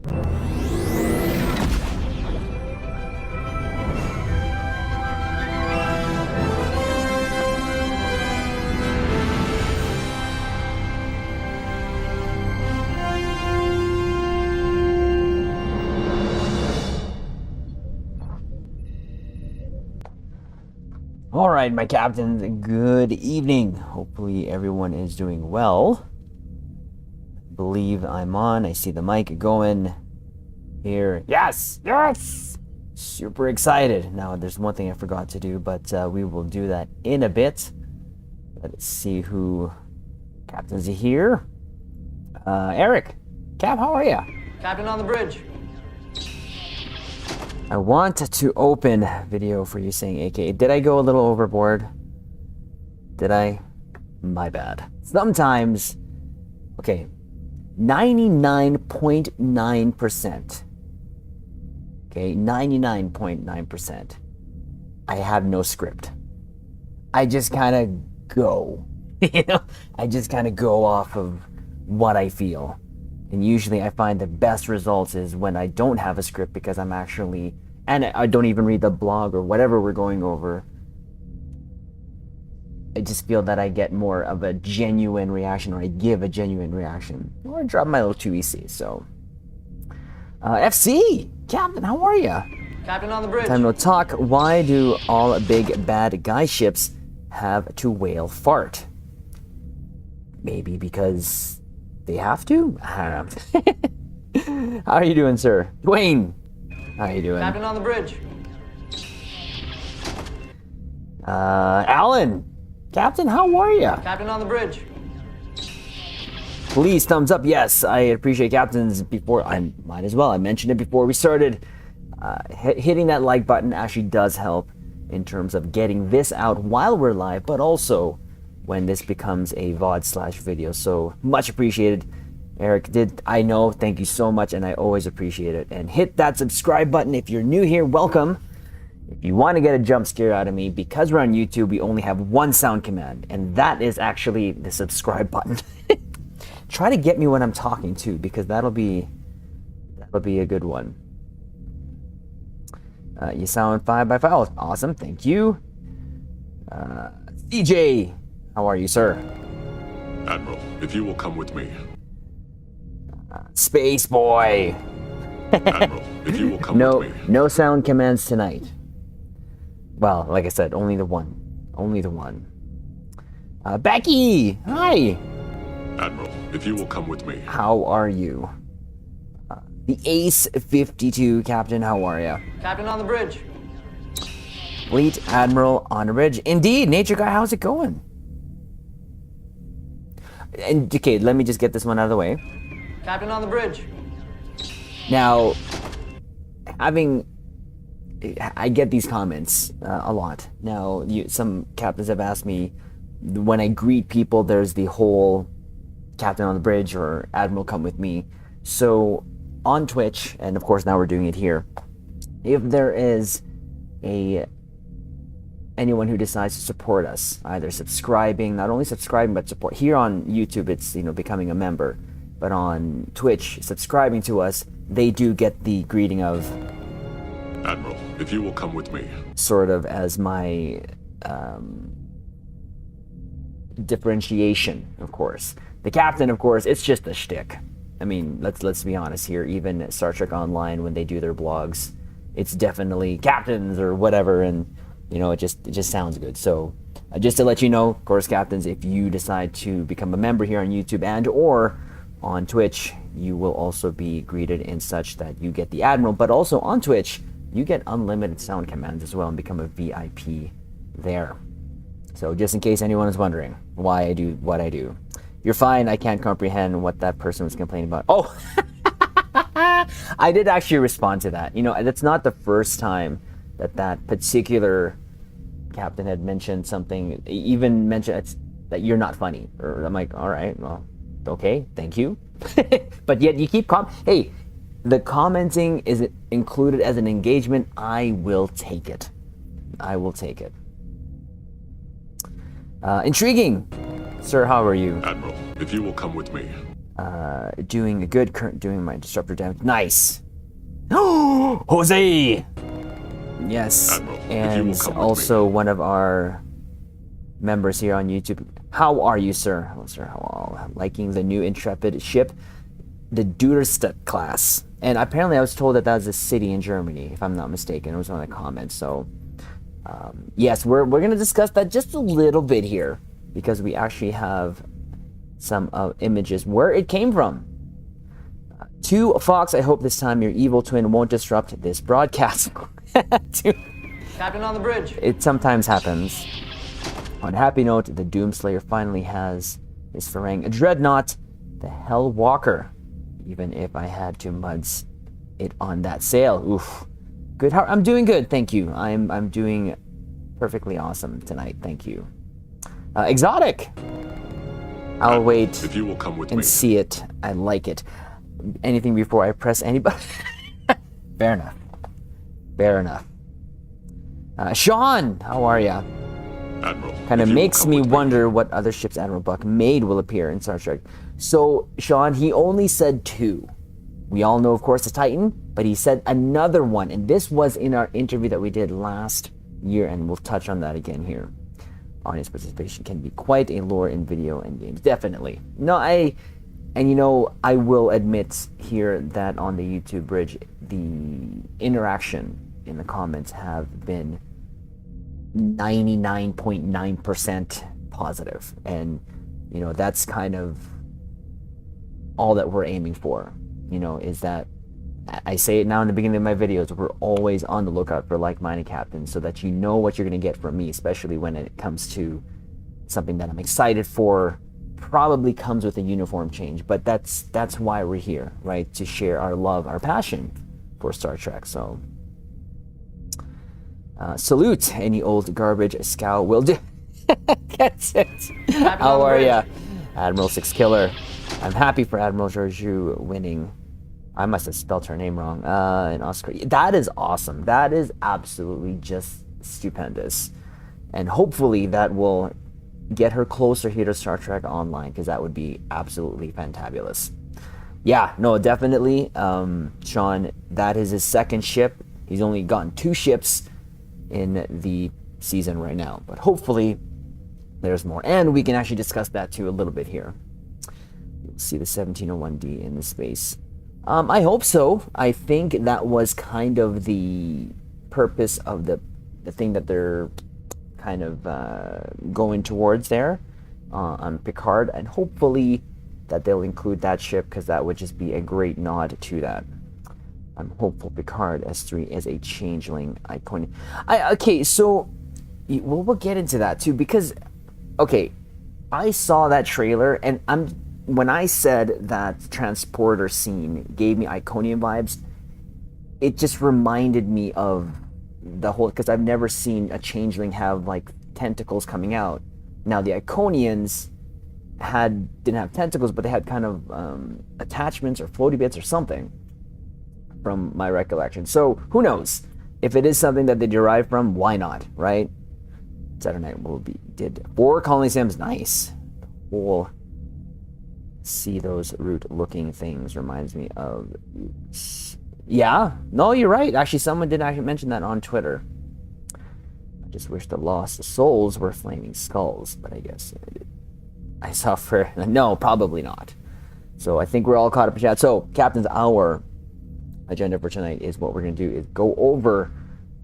All right, my captains, good evening. Hopefully everyone is doing well. I believe I'm on. I see the mic going here. Yes, yes! Super excited. Now, there's one thing I forgot to do, but we will do that in a bit. Let's see who captains are here. Eric, Cap, how are you? Captain on the bridge. I want to open video for you saying AK. Did I go a little overboard? Did I? My bad. Sometimes, okay, 99.9%. Okay, 99.9%. I have no script. I just kind of go. You know, I just kind of go off of what I feel. And usually I find the best results is when I don't have a script, because I'm actually, and I don't even read the blog or whatever we're going over. I just feel that I get more of a genuine reaction, or I give a genuine reaction, or I drop my little 2EC. So, FC, Captain, how are you? Captain on the bridge. Time to talk. Why do all big bad guy ships have to whale fart? Maybe because they have to? I don't know. How are you doing, sir? Dwayne, how are you doing? Captain on the bridge. Alan, Captain, how are you? Captain on the bridge. Please, thumbs up. Yes, I appreciate captains. Before, I might as well. I mentioned it before we started. Hitting that like button actually does help in terms of getting this out while we're live, but also when this becomes a VOD/video. So much appreciated. Eric did, I know, thank you so much, and I always appreciate it. And hit that subscribe button if you're new here, welcome. If you want to get a jump scare out of me, because we're on YouTube, we only have one sound command, and that is actually the subscribe button. Try to get me when I'm talking too, because that'll be a good one. You sound 5x5. Awesome, thank you. CJ, how are you, sir? Admiral, if you will come with me. Space boy. Admiral, if you will come with me. No sound commands tonight. Well, like I said, only the one. Only the one. Becky, hi. Admiral, if you will come with me. How are you? The Ace 52, Captain, how are you? Captain on the bridge. Fleet Admiral on the bridge. Indeed, Nature Guy, how's it going? And okay, let me just get this one out of the way. Captain on the bridge. Now, I get these comments a lot. Now, some captains have asked me, when I greet people, there's the whole Captain on the bridge or Admiral come with me. So on Twitch, and of course now we're doing it here, if there is anyone who decides to support us, either subscribing, not only subscribing, but support. Here on YouTube, it's, becoming a member. But on Twitch, subscribing to us, they do get the greeting of Admiral, if you will come with me. Sort of as my differentiation, of course. The captain, of course, it's just a shtick. I mean, let's be honest here. Even Star Trek Online, when they do their blogs, it's definitely captains or whatever, and it just sounds good. So just to let you know, of course, captains, if you decide to become a member here on YouTube and or on Twitch, you will also be greeted in such that you get the Admiral, but also on Twitch, you get unlimited sound commands as well and become a VIP there. So just in case anyone is wondering why I do what I do. You're fine, I can't comprehend what that person was complaining about. Oh, I did actually respond to that. That's not the first time that particular captain had mentioned something, even mentioned that you're not funny. Or I'm like, all right, well, okay, thank you. But yet you keep hey, the commenting is included as an engagement. I will take it. I will take it. Intriguing. Sir, how are you? Admiral, if you will come with me. Doing good, doing my disruptor damage. Nice. Oh, Jose. Yes, Admiral, if you will and come with also one of our members here on YouTube. How are you, sir? Hello, sir. How liking the new Intrepid ship, the DUDERSTADT class. And apparently, I was told that was a city in Germany, if I'm not mistaken. It was one of the comments. So, yes, we're gonna discuss that just a little bit here because we actually have some images where it came from. To Fox, I hope this time your evil twin won't disrupt this broadcast. Captain on the bridge. It sometimes happens. On a happy note, the Doomslayer finally has his Farang Dreadnought, the Hellwalker. Even if I had to muds it on that sail. Oof. Good. I'm doing good, thank you. I'm doing perfectly awesome tonight, thank you. Exotic. I'll wait If you will come with and me. see it. I like it. Anything before I press anybody? Fair enough. Fair enough. Sean, how are ya? Admiral, Kind if of you will makes come me with wonder what other ships Admiral Buck made will appear in Star Trek. So, Sean, he only said 2. We all know, of course, the Titan, but he said another one, and this was in our interview that we did last year, and we'll touch on that again here. Audience participation can be quite a lure in video and games, definitely. No, I will admit here that on the YouTube bridge, the interaction in the comments have been 99.9% positive, and that's kind of all that we're aiming for. Is that I say it now in the beginning of my videos, we're always on the lookout for like-minded captains so that you know what you're going to get from me, especially when it comes to something that I'm excited for. Probably comes with a uniform change, but that's why we're here, right? To share our love, our passion for Star Trek. So salute any old garbage scout will do. Gets it. How are ya, Admiral Six Killer? I'm happy for Admiral Georgiou winning. I must have spelled her name wrong. And Oscar, that is awesome. That is absolutely just stupendous, and hopefully that will get her closer here to Star Trek Online, because that would be absolutely fantabulous. Yeah, no, definitely. Sean, that is his second ship. He's only gotten 2 ships in the season right now, but hopefully there's more, and we can actually discuss that too a little bit here. You'll see the 1701D in the space. I hope so. I think that was kind of the purpose of the thing that they're kind of going towards there on Picard, and hopefully that they'll include that ship, because that would just be a great nod to that. I'm hopeful Picard S3 is a changeling icon. Okay, so we'll get into that too, because I saw that trailer, and when I said that transporter scene gave me Iconium vibes, it just reminded me of the whole, because I've never seen a changeling have like tentacles coming out. Now the Iconians didn't have tentacles, but they had kind of attachments or floaty bits or something, from my recollection. So who knows? If it is something that they derive from, why not, right? Saturday night did 4 colony sims, nice. We'll see those root-looking things. Reminds me of. Yeah, no, you're right. Actually, someone did actually mention that on Twitter. I just wish the lost souls were flaming skulls, but I guess I suffer. No, probably not. So I think we're all caught up in chat. So, Captains, our agenda for tonight is what we're going to do is go over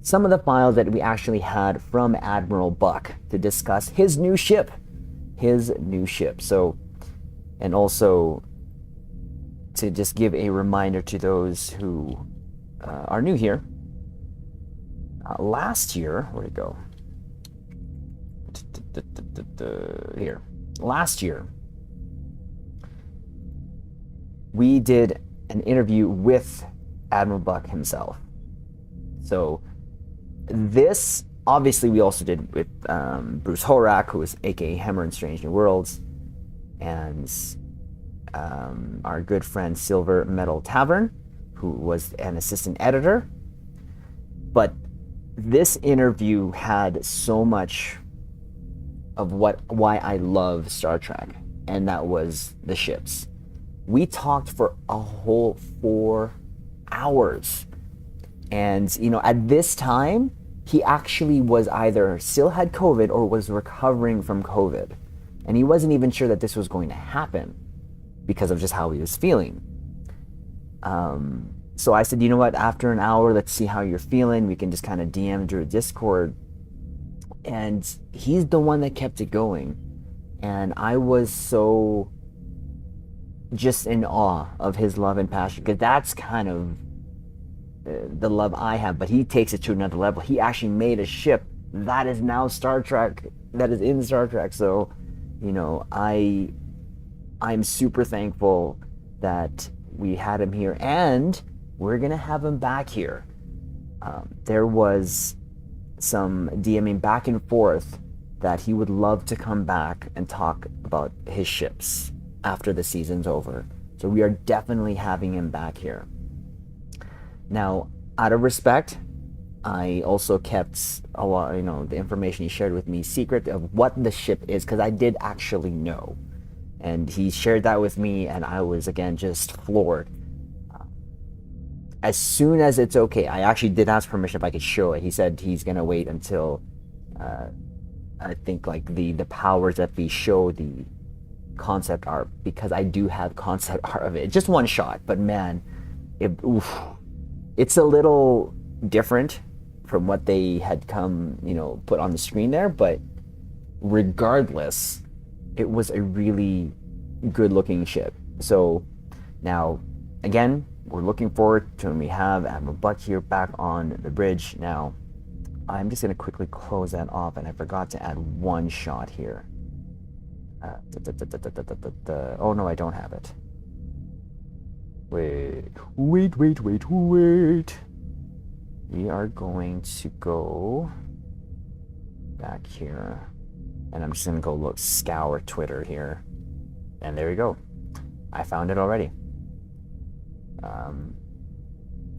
some of the files that we actually had from Admiral Buck to discuss his new ship. So, and also to just give a reminder to those who are new here. Last year, where'd it go? Here. Last year, we did an interview with Admiral Buck himself. So this, obviously, we also did with Bruce Horak, who is aka Hammer in Strange New Worlds, and our good friend Silver Metal Tavern, who was an assistant editor. But this interview had so much of why I love Star Trek, and that was the ships. We talked for a whole 4 hours. And, you know, at this time, he actually was either still had COVID or was recovering from COVID. And he wasn't even sure that this was going to happen because of just how he was feeling. So I said, you know what, after an hour, let's see how you're feeling. We can just kind of DM through Discord. And he's the one that kept it going. And I was so just in awe of his love and passion, because that's kind of the love I have, but he takes it to another level. He actually made a ship that is now Star Trek, that is in Star Trek. So, you know, I'm super thankful that we had him here, and we're gonna have him back here. There was some DMing back and forth that he would love to come back and talk about his ships after the season's over. So we are definitely having him back here. Now, out of respect, I also kept a lot, you know, the information he shared with me secret of what the ship is, because I did actually know. And he shared that with me, and I was, again, just floored. As soon as it's okay, I actually did ask permission if I could show it. He said he's going to wait until, I think, like, the powers that we show the concept art, because I do have concept art of it. Just one shot, but man, it's a little different from what they had come, you know, put on the screen there, but regardless, it was a really good looking ship. So now, again, we're looking forward to when we have Admiral Buck here back on the bridge. Now, I'm just going to quickly close that off, and I forgot to add one shot here. Oh no, I don't have it. Wait. We are going to go back here, and I'm just going to go scour Twitter here. And there we go. I found it already.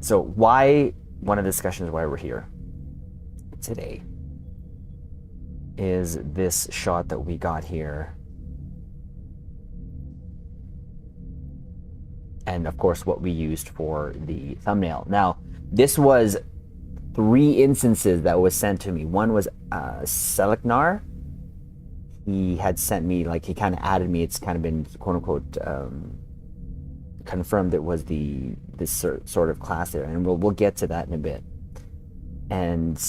So one of the discussions why we're here today is this shot that we got here. And of course, what we used for the thumbnail. Now, this was 3 instances that was sent to me. One was Seleknar. He had sent me, like, he kind of added me. It's kind of been quote unquote confirmed it was this sort of class there, and we'll get to that in a bit. And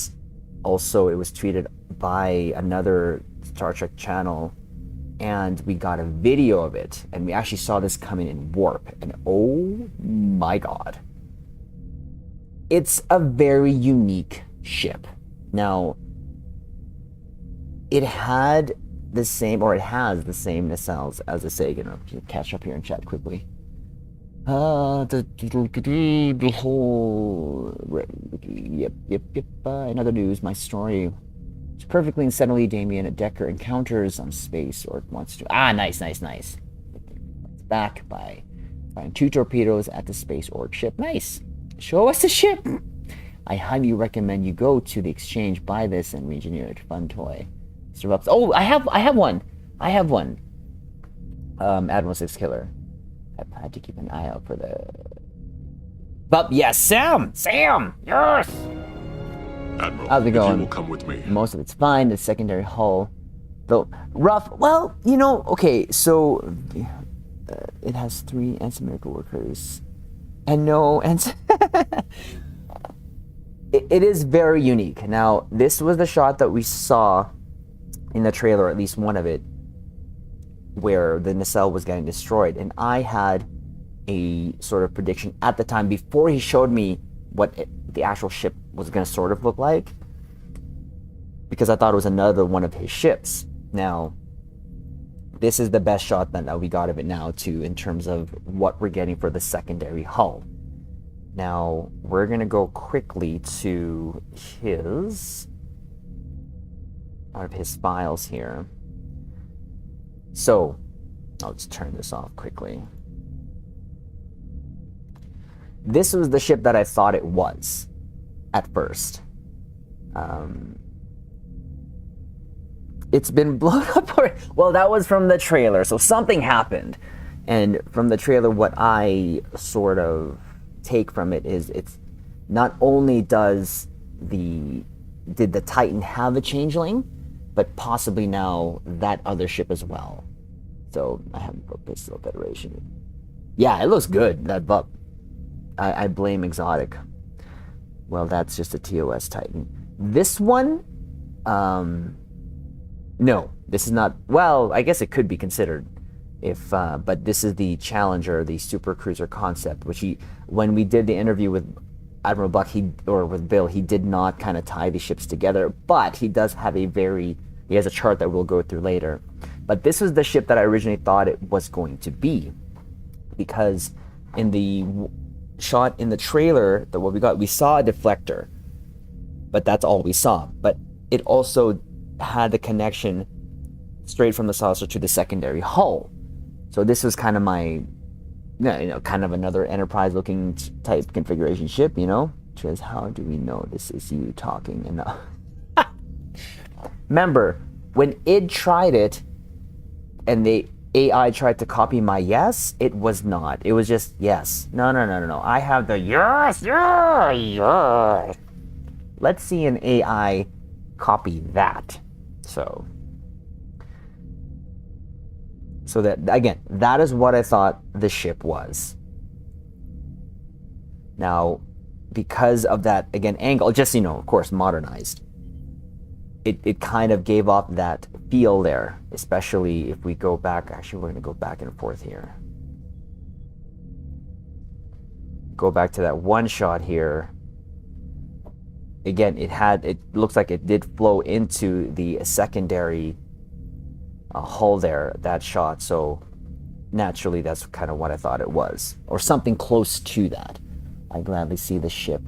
also, it was tweeted by another Star Trek channel, and we got a video of it, and we actually saw this coming in warp, and oh my god, it's a very unique ship. Now, it had the same, or it has the same nacelles as the Sagan. I'll catch up here and chat quickly. The whole, yep. In other news, my story is perfectly and steadily Damien at Decker encounters on space, or wants to. Nice. It's back by firing 2 torpedoes at the space orc ship. Nice. Show us the ship. I highly recommend you go to the exchange, buy this, and re-engineer it. Fun toy. Oh, I have one. Admiral 6 Killer. I've had to keep an eye out for the... But yes, Sam! Yes! Admiral, how's it going? if you will come with me. Most of it's fine. The secondary hull, though rough. Well, you know, okay, so it has 3 ensign workers and no ensign. It is very unique. Now, this was the shot that we saw in the trailer, at least one of it, where the nacelle was getting destroyed, and I had a sort of prediction at the time before he showed me what the actual ship was going to sort of look like, because I thought it was another one of his ships. Now, this is the best shot that we got of it now too, in terms of what we're getting for the secondary hull. Now, we're going to go quickly to one of his files here. So, I'll just turn this off quickly. This was the ship that I thought it was at first. It's been blown up. Well, that was from the trailer, so something happened. And from the trailer, what I sort of take from it is it's not only did the Titan have a changeling, but possibly now that other ship as well. So I have a Pistol Federation. Yeah, it looks good, that VUP. I blame Exotic. Well, that's just a TOS Titan. This one, no, this is not, well, I guess it could be considered if, but this is the Challenger, the Super Cruiser concept, which when we did the interview with Admiral Buck, or with Bill, he did not kind of tie the ships together, but he does have he has a chart that we'll go through later. But this was the ship that I originally thought it was going to be, because in the shot in the trailer that what we saw a deflector, but that's all we saw. But it also had the connection straight from the saucer to the secondary hull. So this was kind of kind of another Enterprise-looking type configuration ship, Which is, how do we know this is you talking enough? Remember, when id tried it, and the AI tried to copy my yes, it was not. It was just yes. No. I have the yes. Let's see an AI copy that. So that, again, that is what I thought the ship was. Now, because of that, again, angle, just, of course, modernized, it kind of gave off that feel there, especially if we go back. Actually, we're going to go back and forth here. Go back to that one shot here. Again, it looks like it did flow into the secondary hull there, that shot. So naturally, that's kind of what I thought it was, or something close to that. I gladly see the ship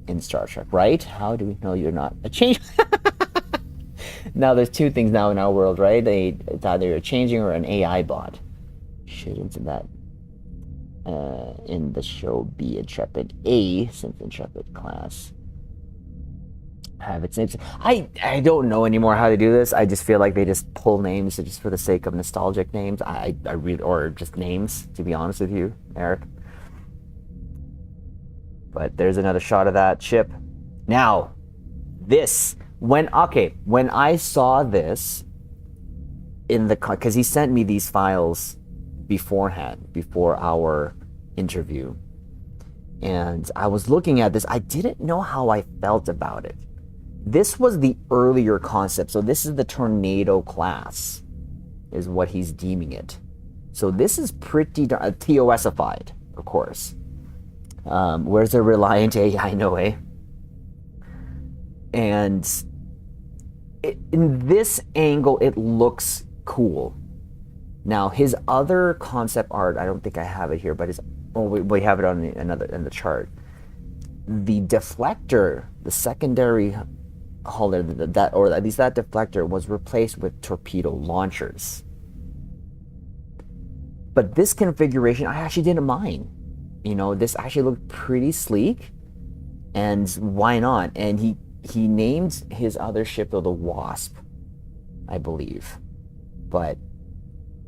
in Star Trek, right? How do we know you're not a change? Now, there's two things now in our world, right? It's either a changing or an AI bot. Shouldn't that in the show be Intrepid A, since Intrepid class have its names? I don't know anymore how to do this. I just feel like they just pull names just for the sake of nostalgic names. I really, or just names, to be honest with you, Eric. But there's another shot of that ship. Now, when I saw this in the, because he sent me these files beforehand, before our interview, and I was looking at this, I didn't know how I felt about it. This was the earlier concept, so this is the Tornado class, is what he's deeming it. So this is pretty TOS-ified, of course. Where's the Reliant AI? No way. And in this angle, it looks cool. Now, his other concept art, I don't think I have it here, but we have it on the chart. The deflector, the secondary hull, or at least that deflector, was replaced with torpedo launchers. But this configuration, I actually didn't mind. This actually looked pretty sleek, and why not? And he named his other ship, though, the Wasp, I believe. But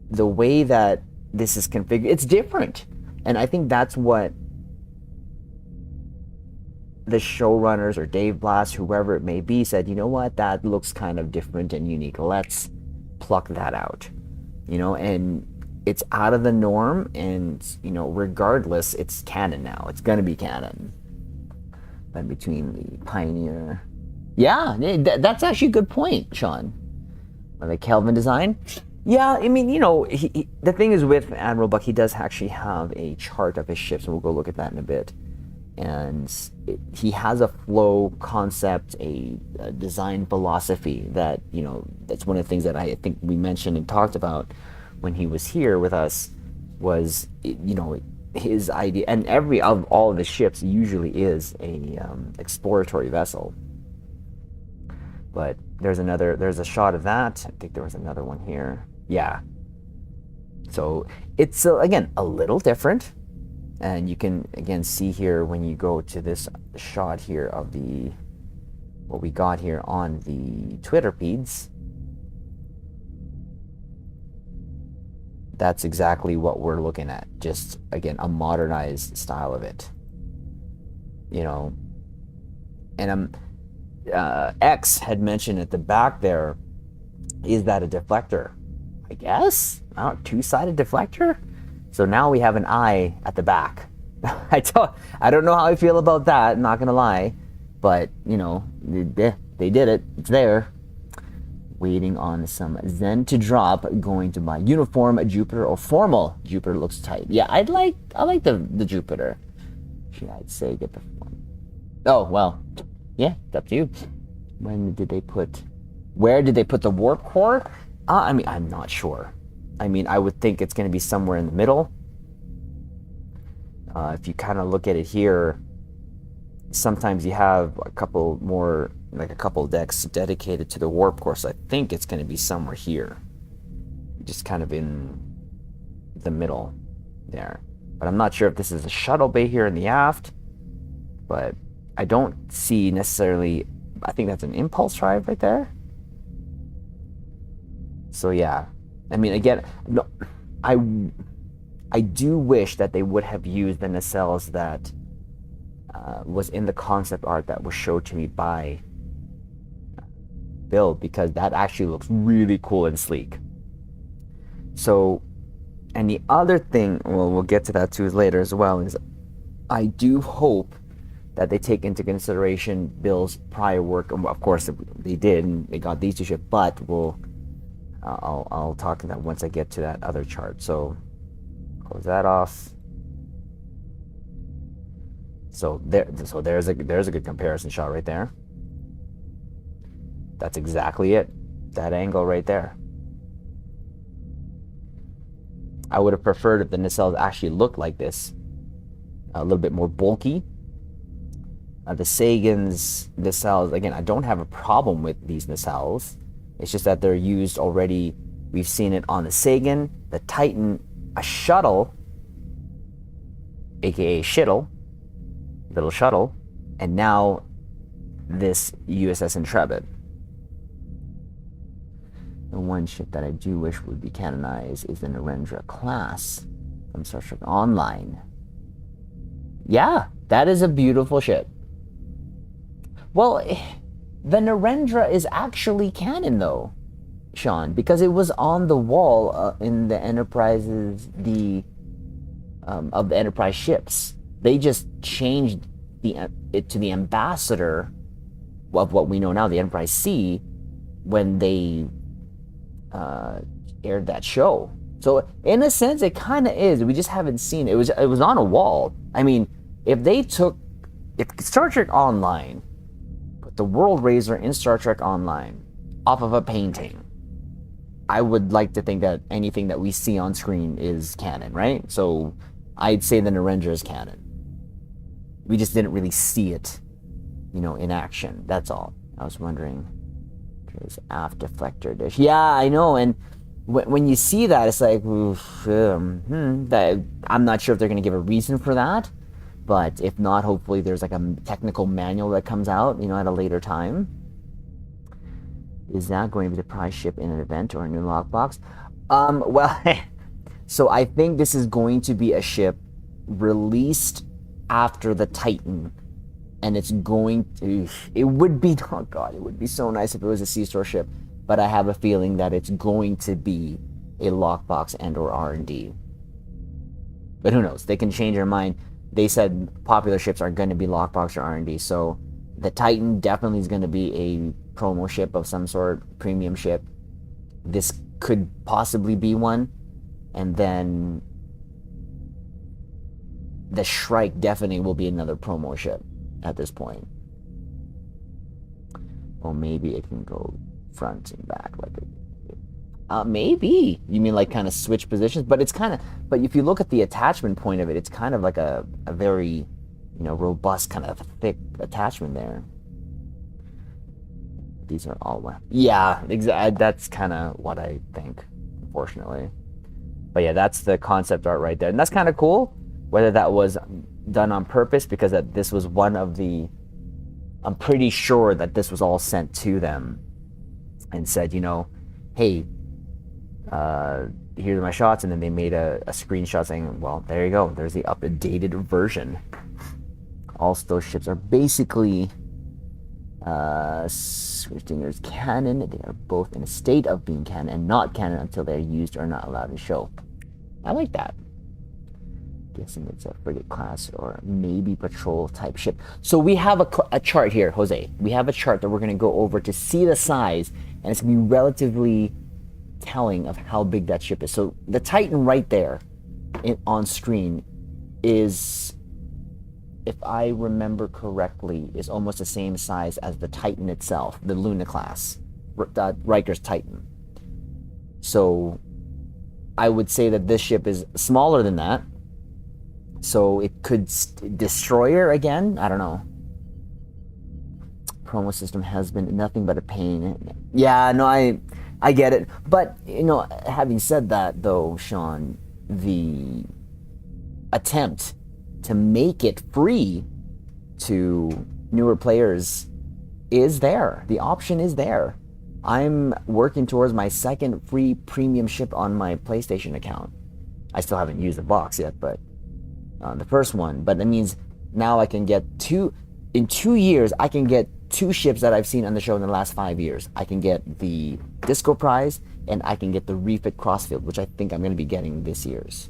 the way that this is configured, it's different. And I think that's what the showrunners, or Dave Blass, whoever it may be, said, you know what, that looks kind of different and unique. Let's pluck that out. And it's out of the norm, and, regardless, it's canon now. It's going to be canon. But between the Pioneer... Yeah, that's actually a good point, Sean. The Kelvin design. Yeah, I mean, the thing is with Admiral Buck, he does actually have a chart of his ships, and we'll go look at that in a bit. And he has a flow concept, a design philosophy that, that's one of the things that I think we mentioned and talked about when he was here with us, was, his idea, and all of the ships usually is a exploratory vessel. But there's a shot of that. I think there was another one here. Yeah. So it's, again, a little different. And you can, again, see here when you go to this shot here of what we got here on the Twitter feeds. that's exactly what we're looking at. Just, again, a modernized style of it. You know, and X had mentioned at the back there, is that a deflector? I guess. Two-sided deflector? So now we have an eye at the back. I don't know how I feel about that, not gonna lie. But, you know, they did it. It's there. Waiting on some Zen to drop, going to buy uniform Jupiter or formal Jupiter. Looks tight. Yeah, I like the Jupiter. Actually, I'd say get the form. Oh, well, yeah, it's up to you. Where did they put the warp core? I mean, I'm not sure. I mean, I would think it's going to be somewhere in the middle. If you kind of look at it here, sometimes you have a couple decks dedicated to the warp core, so I think it's going to be somewhere here, just kind of in the middle there. But I'm not sure if this is a shuttle bay here in the aft, but I don't see necessarily, I think that's an impulse drive right there. So yeah, I mean, again, no, I do wish that they would have used the nacelles that was in the concept art that was showed to me by Bill, because that actually looks really cool and sleek. So, and the other thing, well, we'll get to that too later as well, is I do hope that they take into consideration Bill's prior work. Of course, they did, and they got these two ships, but I'll talk to that once I get to that other chart. So, close that off. So there's a good comparison shot right there. That's exactly it. That angle right there. I would have preferred if the nacelles actually looked like this, a little bit more bulky. The Sagan's nacelles, again, I don't have a problem with these nacelles. It's just that they're used already. We've seen it on the Sagan, the Titan, a shuttle, aka shittle, little shuttle, and now this USS Intrepid. The one ship that I do wish would be canonized is the Narendra class from Star Trek Online. Yeah, that is a beautiful ship. Well, the Narendra is actually canon though, Sean, because it was on the wall in the Enterprise's of the Enterprise ships. They just changed it to the ambassador of what we know now, the Enterprise C, when they aired that show. So in a sense, it kind of is. We just haven't seen it. It was on a wall. I mean, if Star Trek Online put the World Razor in Star Trek Online off of a painting, I would like to think that anything that we see on screen is canon, right? So I'd say the Narendra is canon. We just didn't really see it, in action. That's all. I was wondering. There's aft deflector dish. Yeah, I know. And when you see that, it's like, I'm not sure if they're going to give a reason for that. But if not, hopefully there's like a technical manual that comes out, at a later time. Is that going to be the prize ship in an event or a new lockbox? Well, so I think this is going to be a ship released after the Titan. And it's going to, it would be, oh God, it would be so nice if it was a C-Store ship. But I have a feeling that it's going to be a lockbox and or R&D. But who knows? They can change their mind. They said popular ships are going to be lockbox or R&D. So the Titan definitely is going to be a promo ship of some sort, premium ship. This could possibly be one. And then the Shrike definitely will be another promo ship at this point. Or maybe it can go front and back maybe. You mean like kind of switch positions? But it's kind of, but if you look at the attachment point of it, it's kind of like a very, robust kind of thick attachment there. These are all, yeah, exactly. That's kind of what I think, unfortunately. But yeah, that's the concept art right there. And that's kind of cool. Whether that was done on purpose, because this was one of the, I'm pretty sure that this was all sent to them and said, hey, here's my shots, and then they made a screenshot saying, well, there you go, there's the updated version. All those ships are basically switching. There's Canon. They are both in a state of being Canon and not Canon until they're used or not allowed to show. I like that. Guessing it's a frigate class or maybe patrol type ship. So we have a chart here, Jose. We have a chart that we're going to go over to see the size, and it's going to be relatively telling of how big that ship is. So the Titan right there on screen is, if I remember correctly, is almost the same size as the Titan itself, the Luna class, Riker's Titan. So I would say that this ship is smaller than that. So it could destroyer again. I don't know. Promo system has been nothing but a pain. Yeah, no, I get it. But, you know, having said that, though, Sean, the attempt to make it free to newer players is there. The option is there. I'm working towards my second free premium ship on my PlayStation account. I still haven't used the box yet, but the first one. But that means now I can get in 2 years, I can get 2 ships that I've seen on the show in the last 5 years. I can get the Disco Prize, and I can get the Refit Crossfield, which I think I'm going to be getting this year's.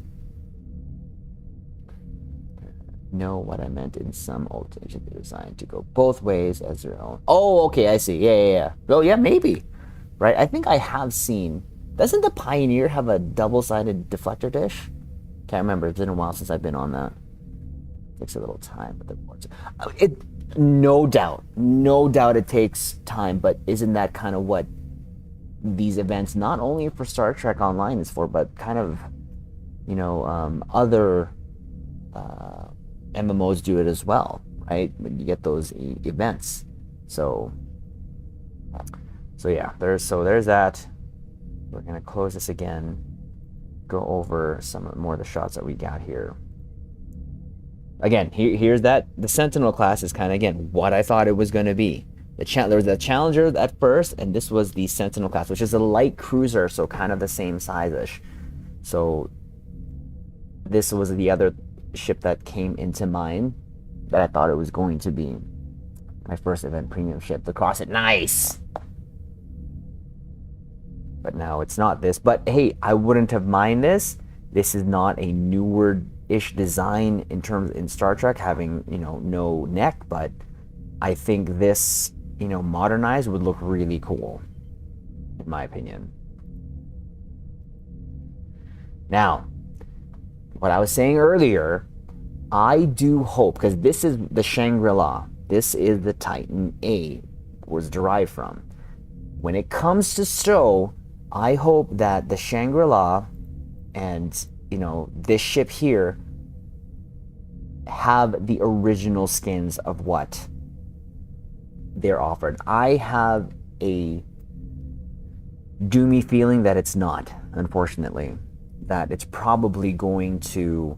Know what I meant in some old should be designed to go both ways as their own. Oh, okay, I see. Yeah. Oh, yeah, maybe. Right? I think I have seen. Doesn't the Pioneer have a double-sided deflector dish? Can't remember. It's been a while since I've been on that. Takes a little time, but the boards. No doubt it takes time, but isn't that kind of what these events, not only for Star Trek Online is for, but kind of, you know, other MMOs do it as well, right? When you get those events. So yeah, there's that. We're gonna close this again, go over some more of the shots that we got here. Again, here's that. The Sentinel class is kind of, again, what I thought it was going to be. There was a Challenger at first, and this was the Sentinel class, which is a light cruiser, so kind of the same size-ish. So this was the other ship that came into mind that I thought it was going to be. My first event premium ship, the Crosset. Nice! But now it's not this. But hey, I wouldn't have minded this. This is not a newer-ish design in Star Trek, having, you know, no neck, but I think this, you know, modernized would look really cool, in my opinion. Now, what I was saying earlier, I do hope, because this is the Shangri-La, this is the Titan A, was derived from. When it comes to Stowe, I hope that the Shangri-La and, you know, this ship here have the original skins of what they're offered. I have a doomy feeling that it's not, unfortunately. That it's probably going to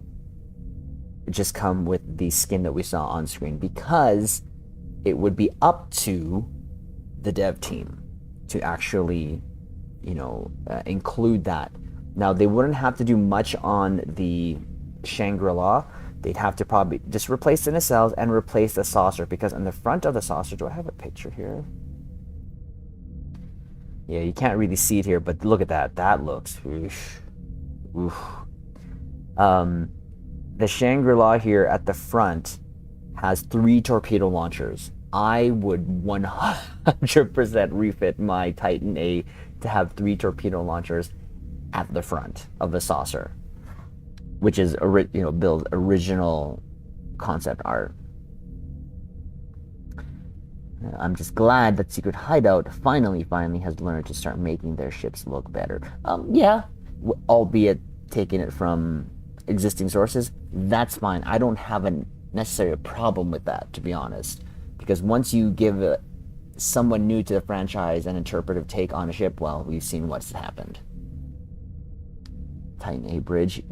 just come with the skin that we saw on screen, because it would be up to the dev team to actually, you know, include that. Now, they wouldn't have to do much on the Shangri-La. They'd have to probably just replace the nacelles and replace the saucer, because on the front of the saucer, do I have a picture here? Yeah, you can't really see it here, but look at that. That looks, oof. The Shangri-La here at the front has 3 torpedo launchers. I would 100% refit my Titan A to have 3 torpedo launchers at the front of the saucer, which is, you know, Bill's original concept art. I'm just glad that Secret Hideout finally has learned to start making their ships look better. Yeah, albeit taking it from existing sources, that's fine. I don't have a necessary problem with that, to be honest, because once you give someone new to the franchise an interpretive take on a ship, well, we've seen what's happened. Titan A bridge.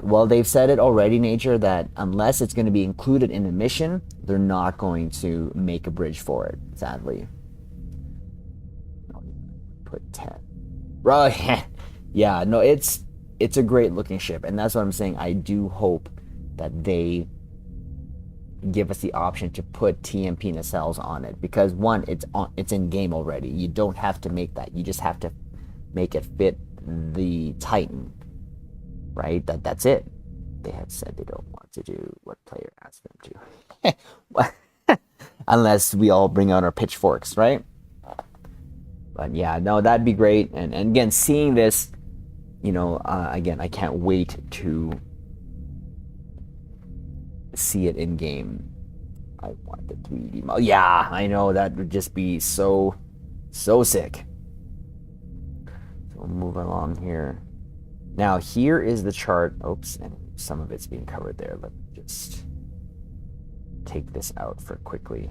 Well, they've said it already, Nature, that unless it's going to be included in a mission, they're not going to make a bridge for it, sadly. Put 10. Right. Yeah, no, it's a great looking ship, and that's what I'm saying. I do hope that they give us the option to put TMP nacelles on it, because one, it's in game already. You don't have to make that. You just have to make it fit the Titan, right? That's it. They have said they don't want to do what player asked them to. Unless we all bring out our pitchforks, right? But yeah, no, that'd be great. And again, seeing this, you know, again, I can't wait to see it in game. I want the 3D model. Yeah, I know, that would just be so sick. So we'll move along here. Now here is the chart. Oops, and some of it's being covered there. Let me just take this out for quickly.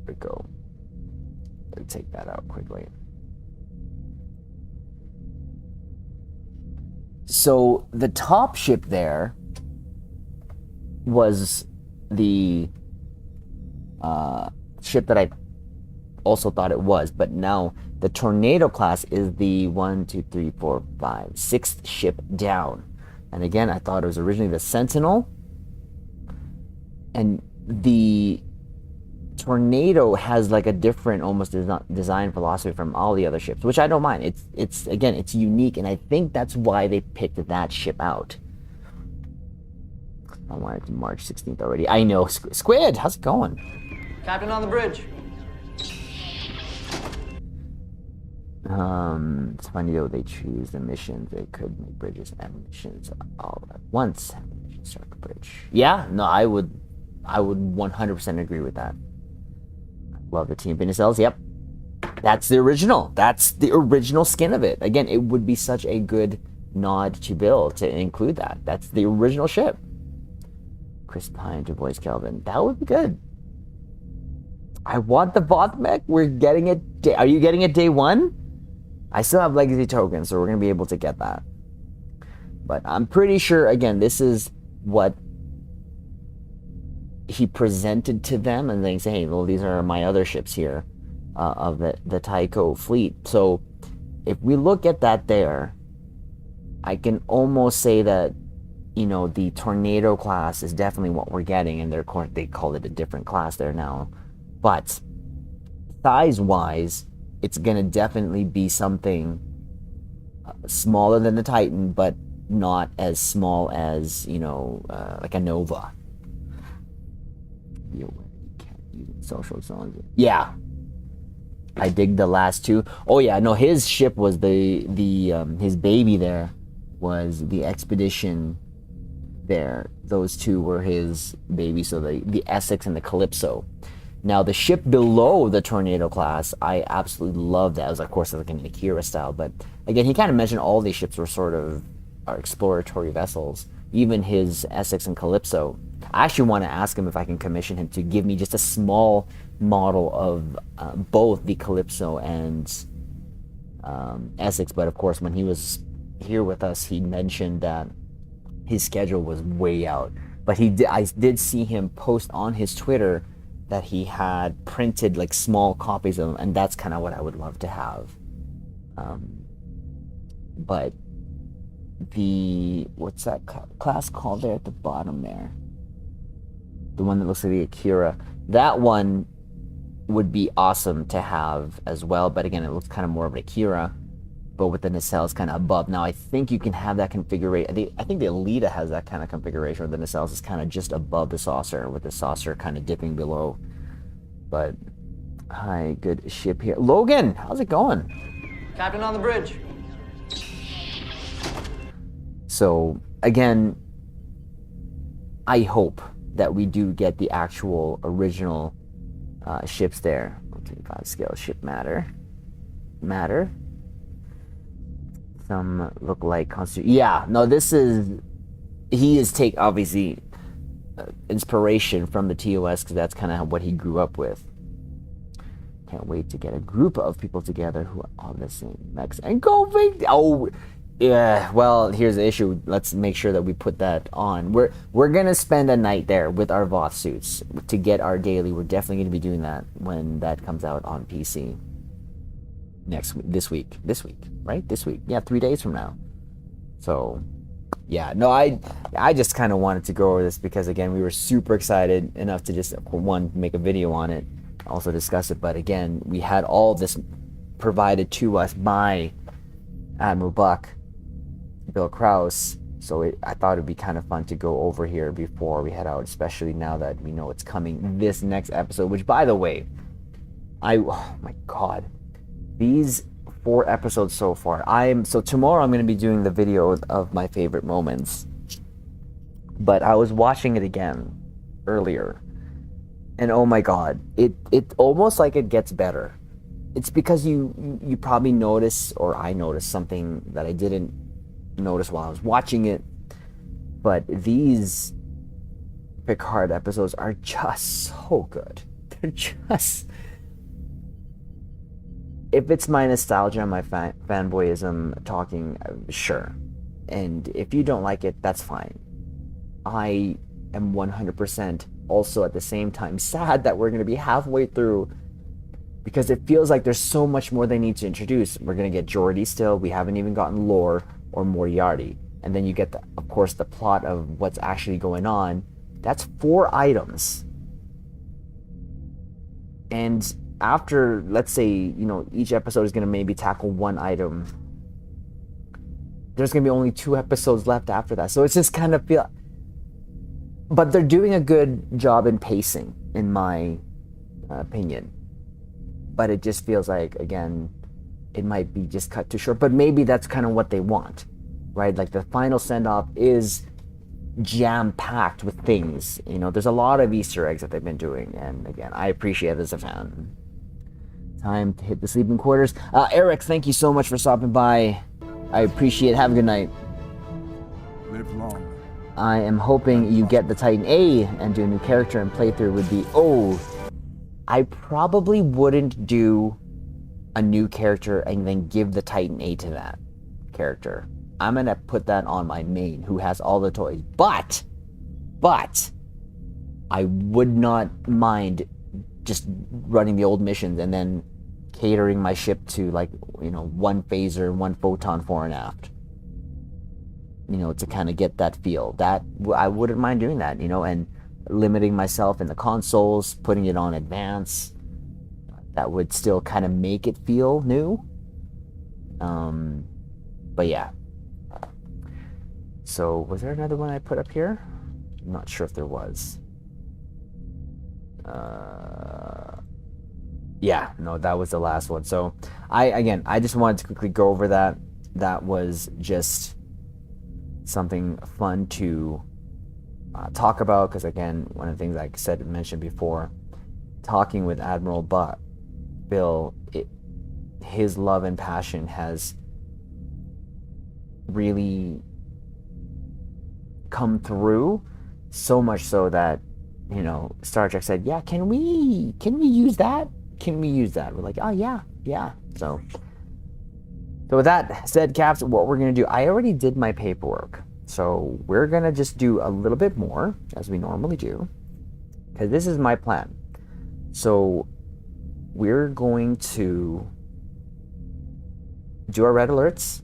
There we go. Let's take that out quickly. So the top ship there was the ship that I also thought it was, but now the Tornado class is the 6th ship down. And again, I thought it was originally the Sentinel, and the Tornado has like a different almost design philosophy from all the other ships, which I don't mind. It's again, it's unique, and I think that's why they picked that ship out. I wanted to March 16th already. I know. Squid, how's it going? Captain on the bridge. It's funny though, they choose the missions. They could make bridges and missions all at once. Start the bridge. Yeah, no, I would 100% agree with that. Love the Team Nacelles. Yep, that's the original. That's the original skin of it. Again, it would be such a good nod to Bill to include that. That's the original ship. Chris Pine to voice Kelvin. That would be good. I want the Vothmech. We're getting it. Are you getting it day one? I still have legacy tokens, so we're gonna be able to get that. But I'm pretty sure. Again, this is what he presented to them, and they say, hey, well, these are my other ships here of the Tycho fleet. So if we look at that there, I can almost say that, you know, the Tornado class is definitely what we're getting, and they call it a different class there now. But size-wise, it's going to definitely be something smaller than the Titan, but not as small as, you know, like a Nova. You can't use social zones. Yeah, I dig the last two. Oh yeah, no, his ship was his baby there was the Expedition there. Those two were his baby, so the Essex and the Calypso. Now the ship below the Tornado class, I absolutely love that. It was, of course, like an Akira style, but again, he kind of mentioned all these ships were sort of exploratory vessels. Even his Essex and Calypso. I actually want to ask him if I can commission him to give me just a small model of both the Calypso and Essex. But of course, when he was here with us, he mentioned that his schedule was way out. But I did see him post on his Twitter that he had printed like small copies of them, and that's kind of what I would love to have. But what's that class called there at the bottom there? The one that looks like the Akira. That one would be awesome to have as well, but again, it looks kind of more of an Akira, but with the nacelles kind of above. Now, I think you can have that configuration. I think the Alita has that kind of configuration where the nacelles is kind of just above the saucer, with the saucer kind of dipping below. But, hi, good ship here. Logan, how's it going? Captain on the bridge. So, again, I hope that we do get the actual original ships there. 25 scale ship matter. Some look like yeah, no, he is obviously inspiration from the TOS, because that's kind of what he grew up with. Can't wait to get a group of people together who are all the same mechs and go big. Oh, Yeah, well, here's the issue. Let's make sure that we put that on. We're gonna spend a night there with our Voth suits to get our daily. We're definitely gonna be doing that when that comes out on PC. This week, right? This week, yeah, 3 days from now. So, yeah, no, I just kind of wanted to go over this because again, we were super excited enough to just one make a video on it, also discuss it. But again, we had all this provided to us by Admiral Buck, Bill Krause, so I thought it'd be kind of fun to go over here before we head out, especially now that we know it's coming this next episode, which by the way, oh my god, these 4 episodes so far. So tomorrow I'm going to be doing the video of my favorite moments, but I was watching it again earlier, and oh my god, it almost like it gets better. It's because you probably notice, or I noticed something that I didn't notice while I was watching it, but these Picard episodes are just so good. They're just, if it's my nostalgia and my fanboyism talking, sure, and if you don't like it, that's fine. I am 100% also at the same time sad that we're going to be halfway through, because it feels like there's so much more they need to introduce. We're going to get Geordi still. We haven't even gotten Lore or Moriarty. And then you get, of course, the plot of what's actually going on. That's 4 items. And after, let's say, each episode is going to maybe tackle 1 item, there's going to be only 2 episodes left after that. So it's just kind of feel... But they're doing a good job in pacing, in my opinion. But it just feels like, again, it might be just cut too short. But maybe that's kind of what they want, right? Like the final send-off is jam-packed with things. There's a lot of Easter eggs that they've been doing. And again, I appreciate it as a fan. Time to hit the sleeping quarters. Eric, thank you so much for stopping by. I appreciate it. Have a good night. Live long. I am hoping you get the Titan A and do a new character, and playthrough would be... I probably wouldn't do a new character and then give the Titan A to that character. I'm going to put that on my main, who has all the toys. But, I would not mind just running the old missions and then catering my ship to, 1 phaser, 1 photon fore and aft. To kind of get that feel. That, I wouldn't mind doing that, and limiting myself in the consoles, putting it on advance, that would still kind of make it feel new. But yeah. So was there another one I put up here? I'm not sure if there was. Yeah, no, that was the last one. So I just wanted to quickly go over that. That was just something fun to talk about, because again, one of the things like I mentioned before, talking with Admiral Bill, his love and passion has really come through, so much so that Star Trek said, yeah, can we use that? We're like, oh yeah. So with that said, Caps, what we're gonna do, I already did my paperwork. So we're going to just do a little bit more, as we normally do, because this is my plan. So we're going to do our red alerts,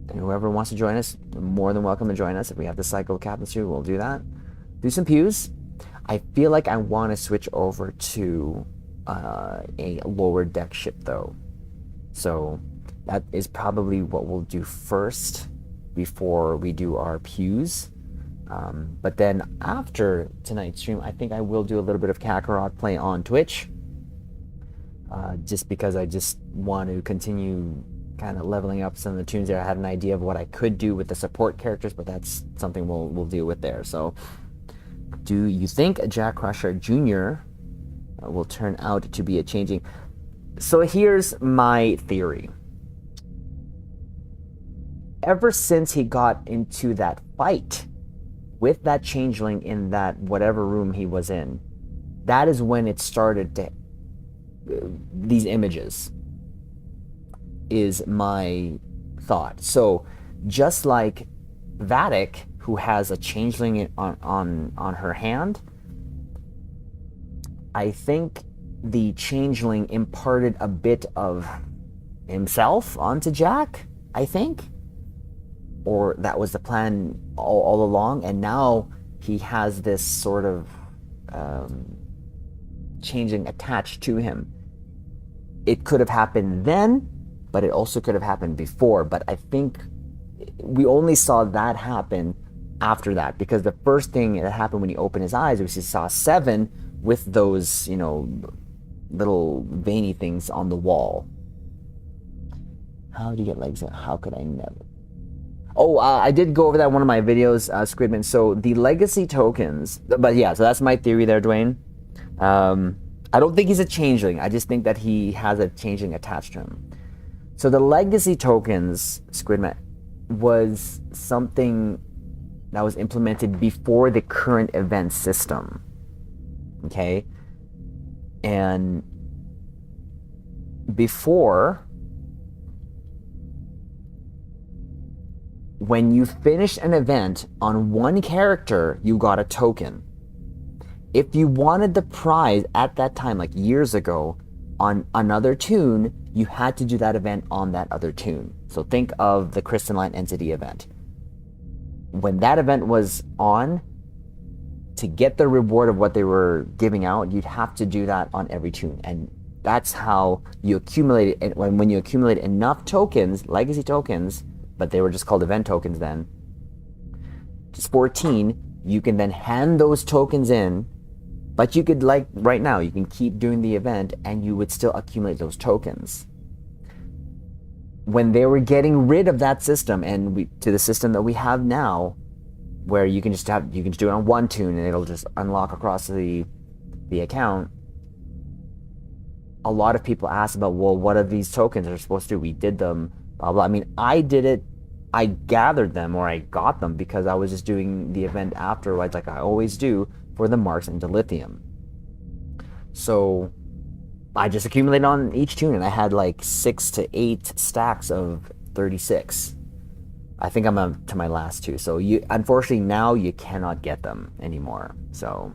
and whoever wants to join us, you're more than welcome to join us. If we have to cycle the captain's suit, we'll do that. Do some pews. I feel like I want to switch over to a lower deck ship, though. So that is probably what we'll do first, before we do our pews. But then after tonight's stream, I think I will do a little bit of Kakarot play on Twitch, just because I just want to continue kind of leveling up some of the tunes there. I had an idea of what I could do with the support characters, but that's something we'll deal with there. So do you think Jack Crusher Jr. Will turn out to be a changing? So here's my theory. Ever since he got into that fight with that changeling in that whatever room he was in, that is when it started to... these images is my thought. So just like Vatic, who has a changeling on her hand, I think the changeling imparted a bit of himself onto Jack, I think. Or that was the plan all along, and now he has this sort of changing attached to him. It could have happened then, but it also could have happened before. But I think we only saw that happen after that, because the first thing that happened when he opened his eyes was he saw 7 with those, little veiny things on the wall. How do you get legs? How could I never? Oh, I did go over that in one of my videos, Squidman. So the legacy tokens, but yeah, so that's my theory there, Dwayne. I don't think he's a changeling. I just think that he has a changeling attached to him. So the legacy tokens, Squidman, was something that was implemented before the current event system. Okay? And before, when you finished an event on one character, you got a token. If you wanted the prize at that time, like years ago, on another toon, you had to do that event on that other toon. So think of the Crystalline Entity event. When that event was on, to get the reward of what they were giving out, you'd have to do that on every toon. And that's how you accumulate it. When you accumulate enough tokens, legacy tokens, but they were just called event tokens then, just 14, you can then hand those tokens in. But you could, like right now, you can keep doing the event and you would still accumulate those tokens. When they were getting rid of that system and to the system that we have now, where you can just do it on one toon and it'll just unlock across the account, a lot of people ask about, well, what are these tokens that are supposed to do? We did them, blah, blah. I mean, I did it. I gathered them, or I got them because I was just doing the event afterwards, like I always do, for the marks and dilithium. So I just accumulated on each toon, and I had like 6 to 8 stacks of 36. I think I'm up to my last 2. So unfortunately now you cannot get them anymore. So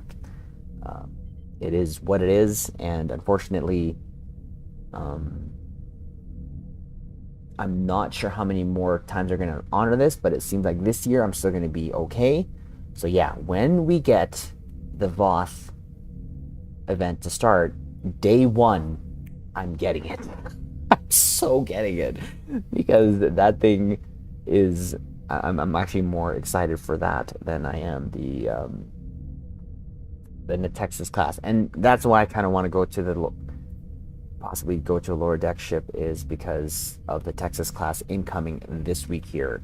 it is what it is, and unfortunately I'm not sure how many more times they're going to honor this, but it seems like this year I'm still going to be okay. So yeah, when we get the Voth event to start, day 1, I'm getting it. I'm so getting it, because that thing is, I'm actually more excited for that than I am the Texas class. And that's why I kind of want to go to possibly go to a lower deck ship, is because of the Texas class incoming this week here.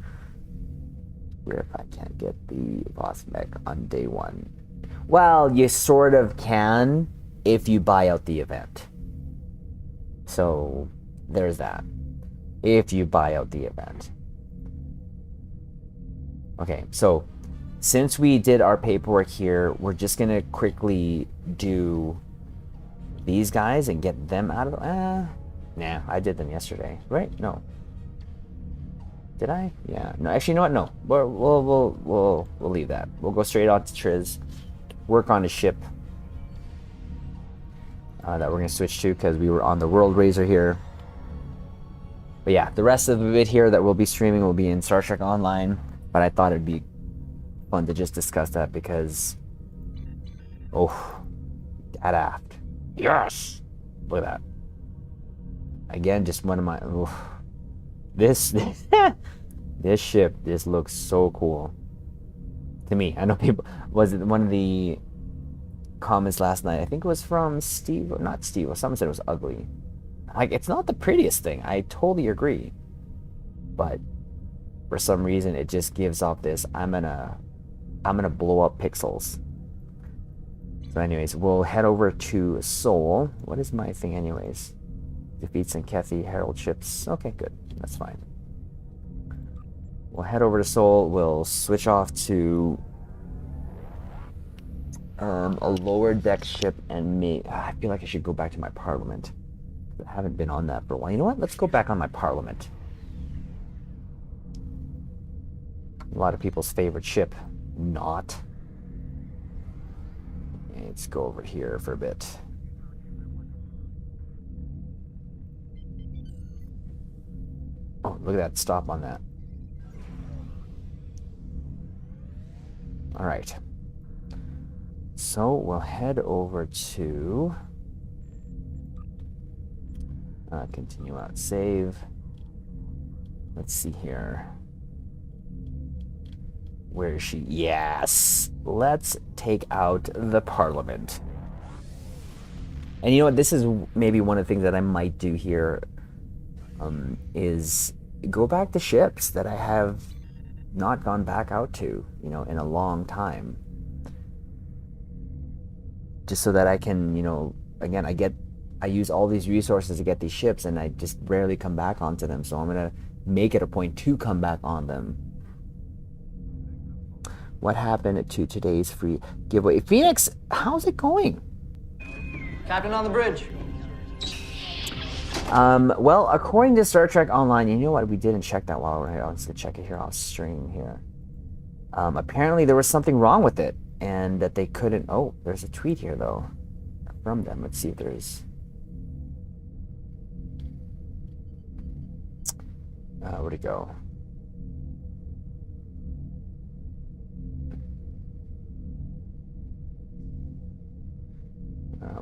Where if I can't get the boss mech on day 1. Well, you sort of can if you buy out the event. So there's that. If you buy out the event. Okay, so since we did our paperwork here, we're just gonna quickly do these guys and get them out of nah, I did them yesterday, right? No, did I? Yeah, no, actually, you know what? No, we'll leave that. We'll go straight on to Triz, work on a ship that we're gonna switch to, because we were on the World Razor here. But yeah, the rest of it here that we'll be streaming will be in Star Trek Online. But I thought it'd be fun to just discuss that, because that aft. Yes! Look at that. Again, just one of my... This ship just looks so cool. To me. I know people... Was it one of the comments last night? I think it was from Steve... Not Steve. Someone said it was ugly. Like, it's not the prettiest thing. I totally agree. But for some reason, it just gives off this, I'm gonna blow up pixels. So anyways, we'll head over to Seoul. What is my thing anyways? Defeats and Kethy, Herald ships. Okay, good. That's fine. We'll head over to Seoul. We'll switch off to a lower deck ship, and I feel like I should go back to my Parliament. I haven't been on that for a while. You know what? Let's go back on my Parliament. A lot of people's favorite ship. Not. Let's go over here for a bit. Oh, look at that stop on that. All right. So we'll head over to continue out, save. Let's see here. Where is she? Yes. Let's take out the Parliament. And you know what? This is maybe one of the things that I might do here, is go back to ships that I have not gone back out to, you know, in a long time. Just so that I can, you know, again, I use all these resources to get these ships, and I just rarely come back onto them. So I'm gonna make it a point to come back on them. What happened to today's free giveaway? Phoenix, how's it going? Captain on the bridge. Well, according to Star Trek Online, you know what? We didn't check that while we're here. Let's check it here off stream here. Apparently there was something wrong with it, and that they couldn't. Oh, there's a tweet here though from them. Let's see if there's. Where'd it go?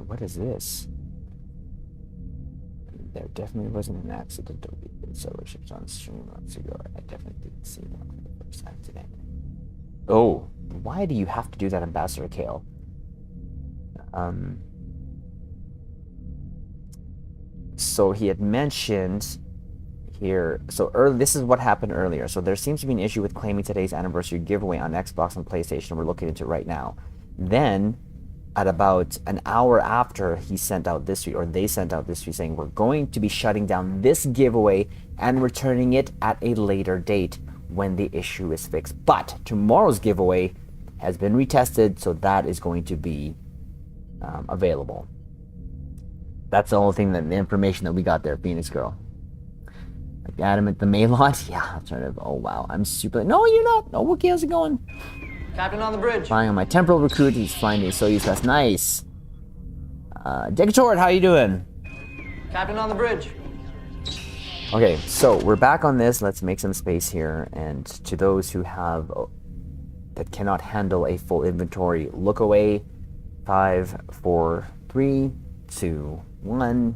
What is this? There definitely wasn't an accident of several ships on stream months ago. I definitely didn't see one for the first time today. Oh, why do you have to do that, Ambassador Kale? So he had mentioned here, so this is what happened earlier. So there seems to be an issue with claiming today's anniversary giveaway on Xbox and PlayStation. We're looking into it right now. Then, at about an hour after he sent out this tweet, or they sent out this tweet saying, we're going to be shutting down this giveaway and returning it at a later date when the issue is fixed. But tomorrow's giveaway has been retested, so that is going to be available. That's the only thing, that the information that we got there, Phoenix Girl. Like Adamant, the Maylot? Yeah, alternative. Oh, wow. I'm super. No, you're not. Oh, okay, how's it going? Captain on the bridge. Flying on my temporal recruit. He's flying the Soyuz. That's nice. Degatord, how you doing? Captain on the bridge. Okay, so we're back on this. Let's make some space here. And to those who have that cannot handle a full inventory, look away. 5, 4, 3, 2, 1.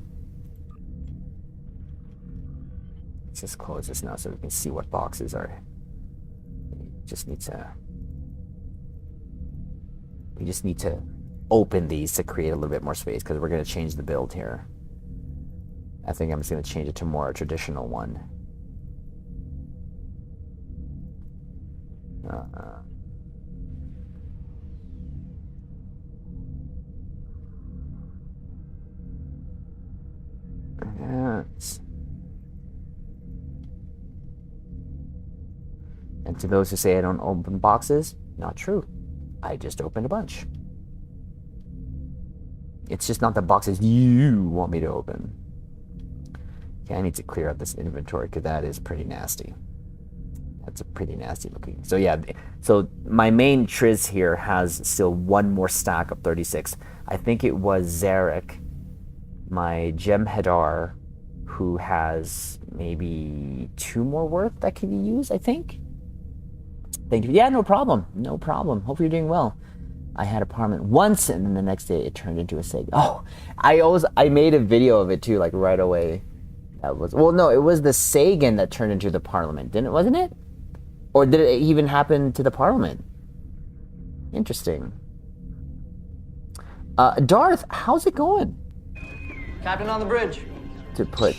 Let's just close this now so we can see what boxes are. We just need to open these to create a little bit more space, because we're going to change the build here. I think I'm just going to change it to more a traditional one. And to those who say I don't open boxes, not true. I just opened a bunch. It's just not the boxes you want me to open. Okay, I need to clear out this inventory, because that is pretty nasty. That's a pretty nasty looking. So yeah, so my main Triz here has still one more stack of 36. I think it was Zarek, my Jem'Hadar, who has maybe 2 more worth that can be used, I think. Thank you. Yeah, no problem. No problem. Hope you're doing well. I had a Parliament once, and then the next day it turned into a Sega. Oh, I made a video of it too, like right away. That was, well, no, it was the Sagan that turned into the Parliament, wasn't it? Or did it even happen to the Parliament? Interesting. Darth, how's it going? Captain on the bridge. To put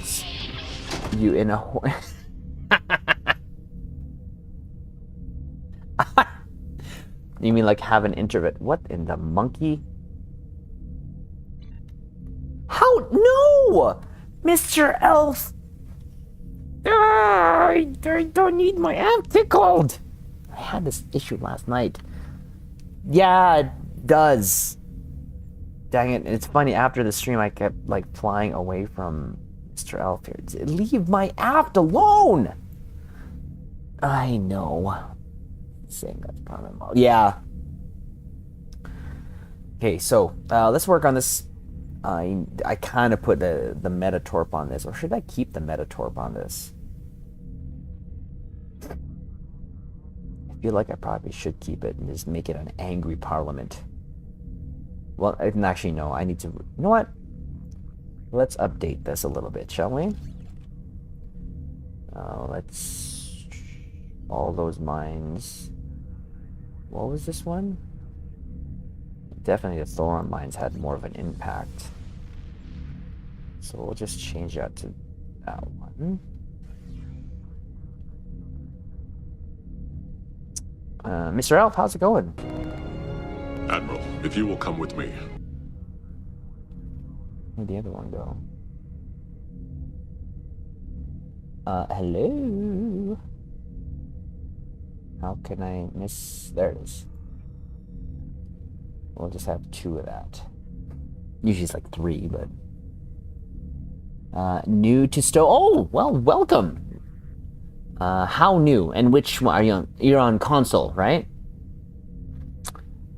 you in a You mean like have an introvert? What in the monkey? How? No! Mr. Elf! I don't need my amp tickled! I had this issue last night. Yeah, it does. Dang it. It's funny, after the stream I kept like flying away from Mr. Elf here. Leave my aft alone! I know. saying that's part of the yeah. Okay, so let's work on this. I kind of put the Metatorp on this, or should I keep the Metatorp on this? I feel like I probably should keep it and just make it an angry parliament. Well, actually, no. I need to. You know what? Let's update this a little bit, shall we? Let's all those mines. What was this one? Definitely the Thoron mines had more of an impact. So we'll just change that to that one. Mr. Elf, how's it going? Admiral, if you will come with me. Where'd the other one go? Hello? How can I miss? There it is. We'll just have 2 of that. Usually it's like 3, but... new to Stowe. Oh, well, welcome! How new? And which one are you on? You're on console, right?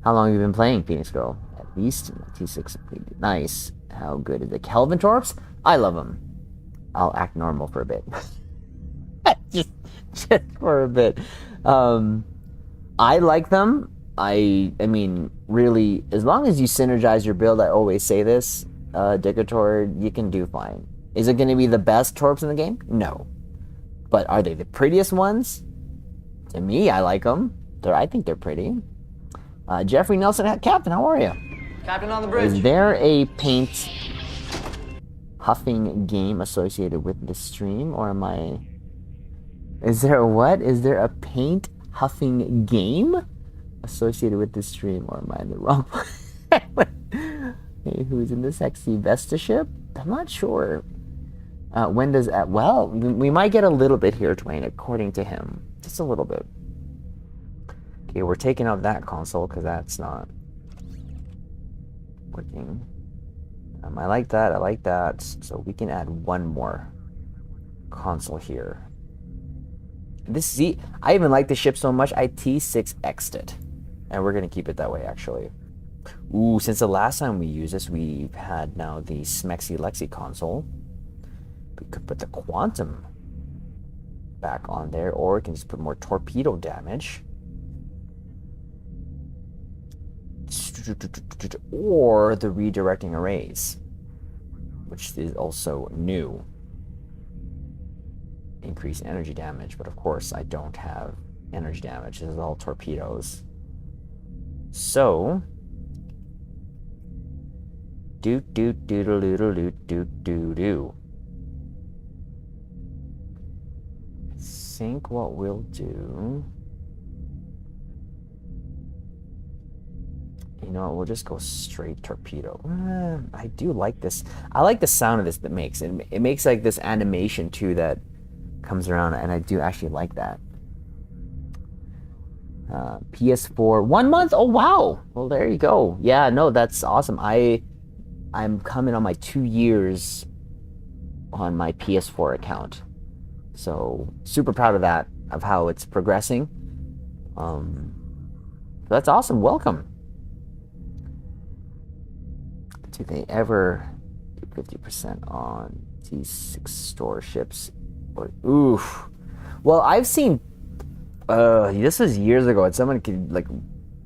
How long have you been playing, Phoenix Girl? At least T6. Nice. How good is it? Kelvin Torps? I love them. I'll act normal for a bit. just for a bit. I like them. I mean, really, as long as you synergize your build, I always say this, Dicator, you can do fine. Is it going to be the best Torps in the game? No. But are they the prettiest ones? To me, I like them. I think they're pretty. Jeffrey Nelson, Captain, how are you? Captain on the bridge. Is there a paint huffing game associated with the stream, or am I... Is there a what? Is there a paint huffing game associated with the stream, or am I in the wrong place? Hey, who's in the sexy Vestaship? I'm not sure. When does that... Well, we might get a little bit here, Dwayne, according to him. Just a little bit. Okay, we're taking out that console because that's not working. I like that. I like that. So we can add one more console here. I even like the ship so much, I T6X'd it. And we're going to keep it that way, actually. Ooh, since the last time we used this, we've had now the Smexy Lexi console. We could put the Quantum back on there, or we can just put more torpedo damage. Or the redirecting arrays, which is also new. Increase energy damage, but of course I don't have energy damage. This is all torpedoes. So do. I think what we'll do, you know, we'll just go straight torpedo. I do like this. I like the sound of this that makes it. It makes like this animation too that comes around, and I do actually like that. PS4 1 month. Oh wow. Well, there you go. Yeah, no, that's awesome. I'm coming on my 2 years on my PS4 account, so super proud of that, of how it's progressing. That's awesome. Welcome. Do they ever do 50% on T6 store ships? Or, oof. Well, I've seen. This was years ago, and someone could like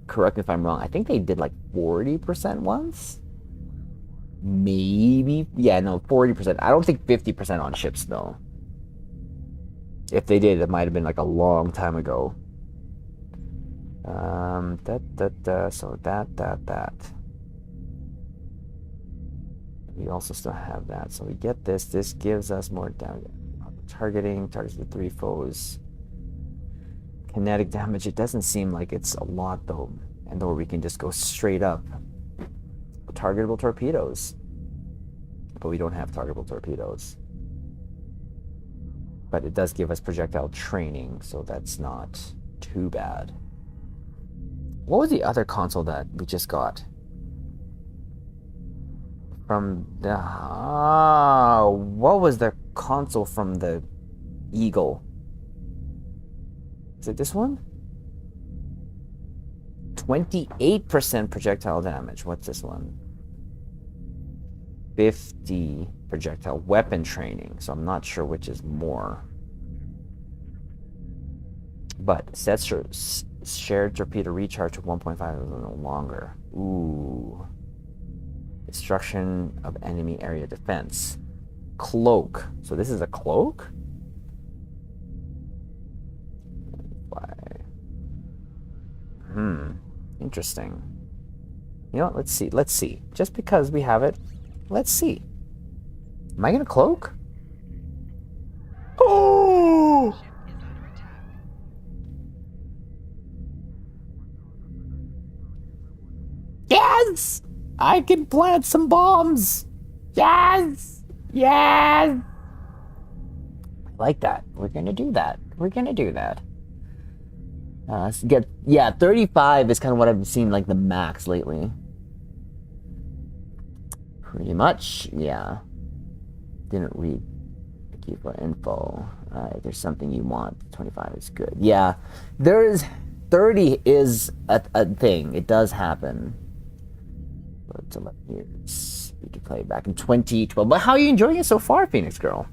correct me if I'm wrong. I think they did like 40% once. Maybe. Yeah, no, 40%. I don't think 50% on ships though. If they did, it might have been like a long time ago. So that. We also still have that. So we get this. This gives us more damage. Targeting, targets the 3 foes. Kinetic damage, it doesn't seem like it's a lot though. And or we can just go straight up. Targetable torpedoes. But we don't have targetable torpedoes. But it does give us projectile training, so that's not too bad. What was the other console that we just got? From the... what was the console from the Eagle? Is it this one? 28% projectile damage. What's this one? 50 projectile weapon training. So I'm not sure which is more. But sets your shared torpedo recharge to 1.5 is no longer. Ooh. Destruction of enemy area defense. Cloak. So this is a cloak? Why? Interesting. You know what? Let's see. Let's see. Just because we have it, let's see. Am I gonna cloak? Oh! Yes! I can plant some bombs! Yes! Yes! I like that. We're gonna do that. We're gonna do that. Let's get, yeah, 35 is kind of what I've seen like the max lately. Pretty much, yeah. Didn't read. Thank you for info. If there's something you want, 25 is good. Yeah, there is, 30 is a thing. It does happen. But 11 years. We could play back in 2012. But how are you enjoying it so far, Phoenix Girl?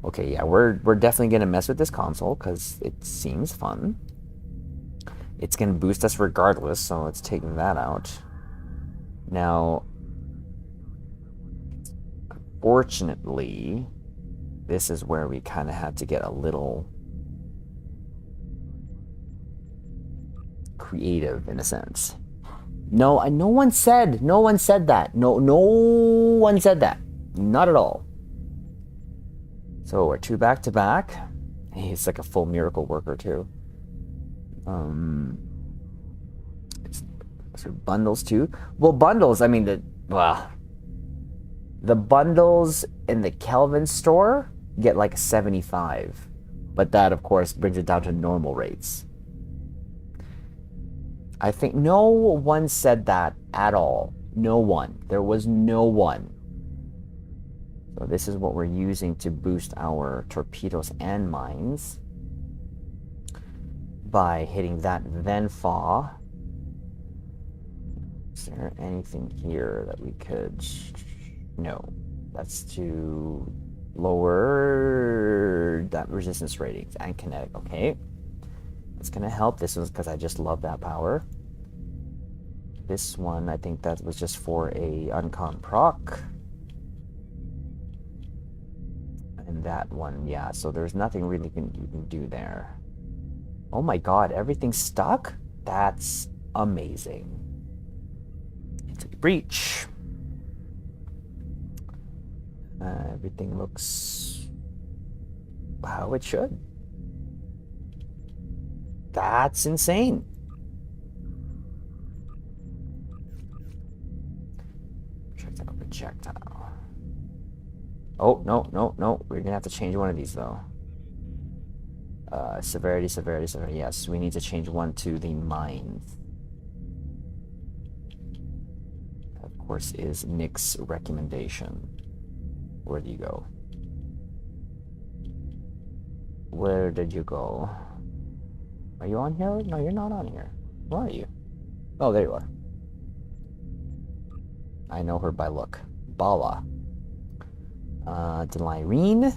Okay, yeah, we're definitely gonna mess with this console because it seems fun. It's gonna boost us regardless, so let's take that out. Now, unfortunately, this is where we kind of had to get a little creative in a sense. No, no one said that. No one said that. Not at all. So we're 2 back-to-back. He's like a full miracle worker too. So bundles too. Well, bundles. I mean the bundles in the Kelvin store get like 75, but that of course brings it down to normal rates. I think no one said that at all. No one. There was no one. So this is what we're using to boost our torpedoes and mines by hitting that then FAW. Is there anything here that we could... No. That's to lower that resistance ratings and kinetic. Okay. It's going to help. This was because I just love that power. This one, I think that was just for a uncon proc. And that one, yeah, so there's nothing really you can do there. Oh my god, everything's stuck? That's amazing. It's a breach. Everything looks how it should. That's insane. Projectile. Oh, no. We're gonna have to change one of these though. Severity. Yes, we need to change one to the mines. Of course, is Nick's recommendation. Where do you go? Where did you go? Are you on here? No, you're not on here. Where are you? Oh, there you are. I know her by look. Bala. Delirene.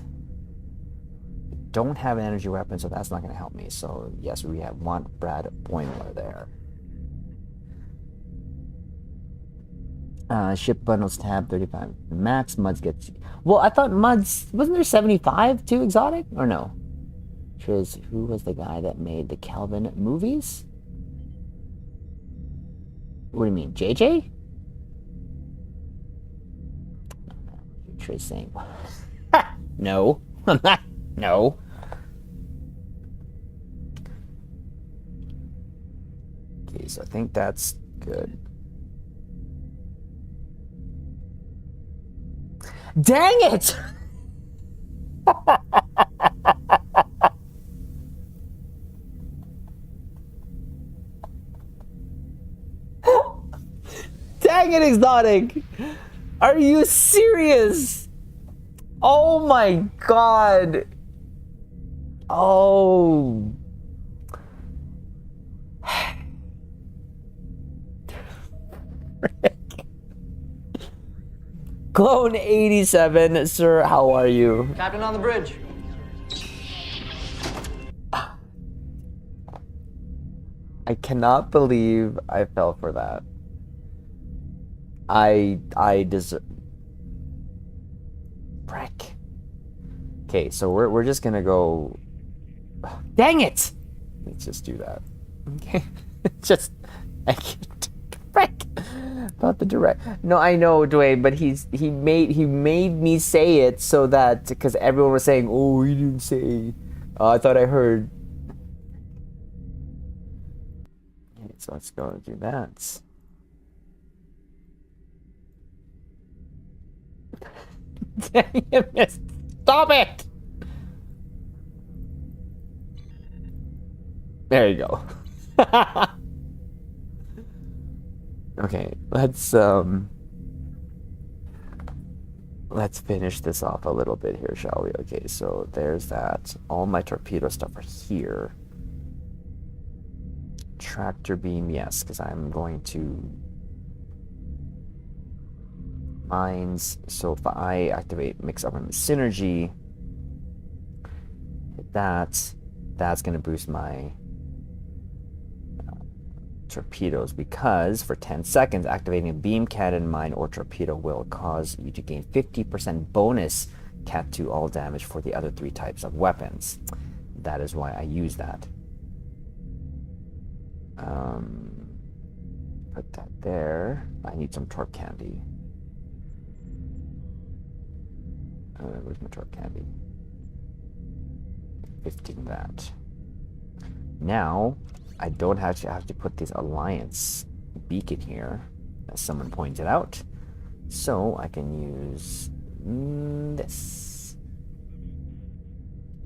Don't have an energy weapon, so that's not going to help me. So, yes, we want Brad Boimler there. Ship bundles tab 35. Max Muds gets... Well, I thought Muds... Wasn't there 75 too exotic? Or no? Who was the guy that made the Kelvin movies? What do you mean? JJ? Triz saying... No. I'm not... No. Okay, so I think that's good. Dang it! Dang it, Exotic! Are you serious? Oh my god! Oh. Clone 87, sir, how are you? Captain on the bridge. I cannot believe I fell for that. I deserve. Frick. Okay, so we're just gonna go. Dang it! Let's just do that. Okay, just I can't. Frick. About the direct. No, I know, Dwayne, but he made me say it so that because everyone was saying, "Oh, he didn't say." I thought I heard. Okay, so let's go and do that. Dang it! Stop it! There you go. Okay, let's finish this off a little bit here, shall we? Okay, so there's that. All my torpedo stuff are here. Tractor beam, yes, because I'm going to mines. So if I activate mix up on the synergy, hit that's going to boost my torpedoes, because for 10 seconds activating a beam, cannon, mine, or torpedo will cause you to gain 50% bonus cat to all damage for the other 3 types of weapons. That is why I use that. Put that there. I need some torque candy. Where's my torque candy? 15 that. Now I don't have to put this alliance beacon here, as someone pointed out. So I can use this.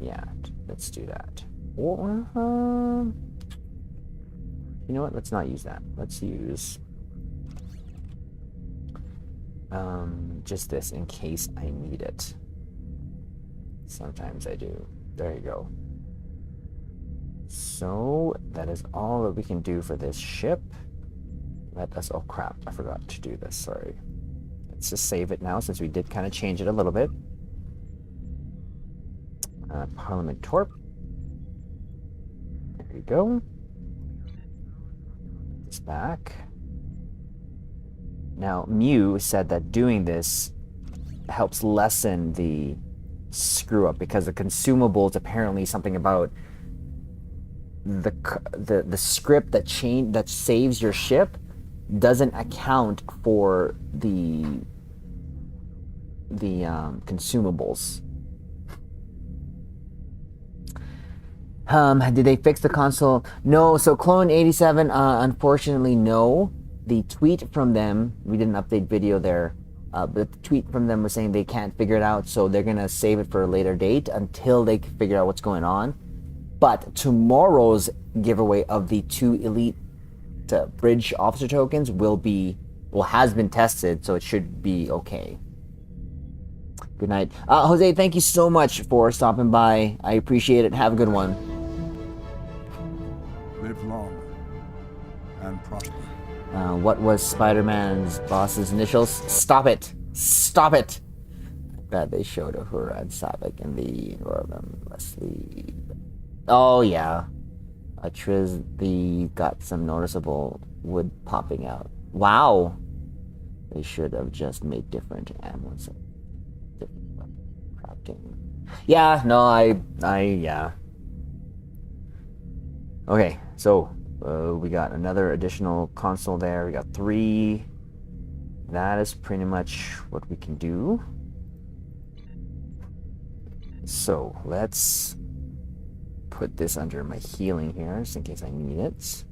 Yeah, let's do that. Or you know what? Let's not use that. Let's use just this in case I need it. Sometimes I do. There you go. So that is all that we can do for this ship. Let us, oh crap, I forgot to do this, sorry. Let's just save it now since we did kind of change it a little bit. Parliament Torp. There you go. Put this back. Now, Mew said that doing this helps lessen the screw up because the consumables, apparently something about the script that saves your ship doesn't account for the consumables. Did they fix the console? No. So Clone 87, unfortunately, no. The tweet from them, we did an update video there, but the tweet from them was saying they can't figure it out, so they're gonna save it for a later date until they can figure out what's going on. But tomorrow's giveaway of the 2 elite bridge officer tokens has been tested, so it should be okay. Good night. Jose, thank you so much for stopping by. I appreciate it. Have a good one. Live long and prosper. What was Spider-Man's boss's initials? Stop it. Stop it. I bet they showed Uhura and Savik in the Leslie. Oh, yeah. Triz, got some noticeable wood popping out. Wow. They should have just made different ammo. Different weapon crafting. Yeah, no, yeah. Okay, so we got another additional console there. We got 3. That is pretty much what we can do. So let's put this under my healing here, just in case I need it.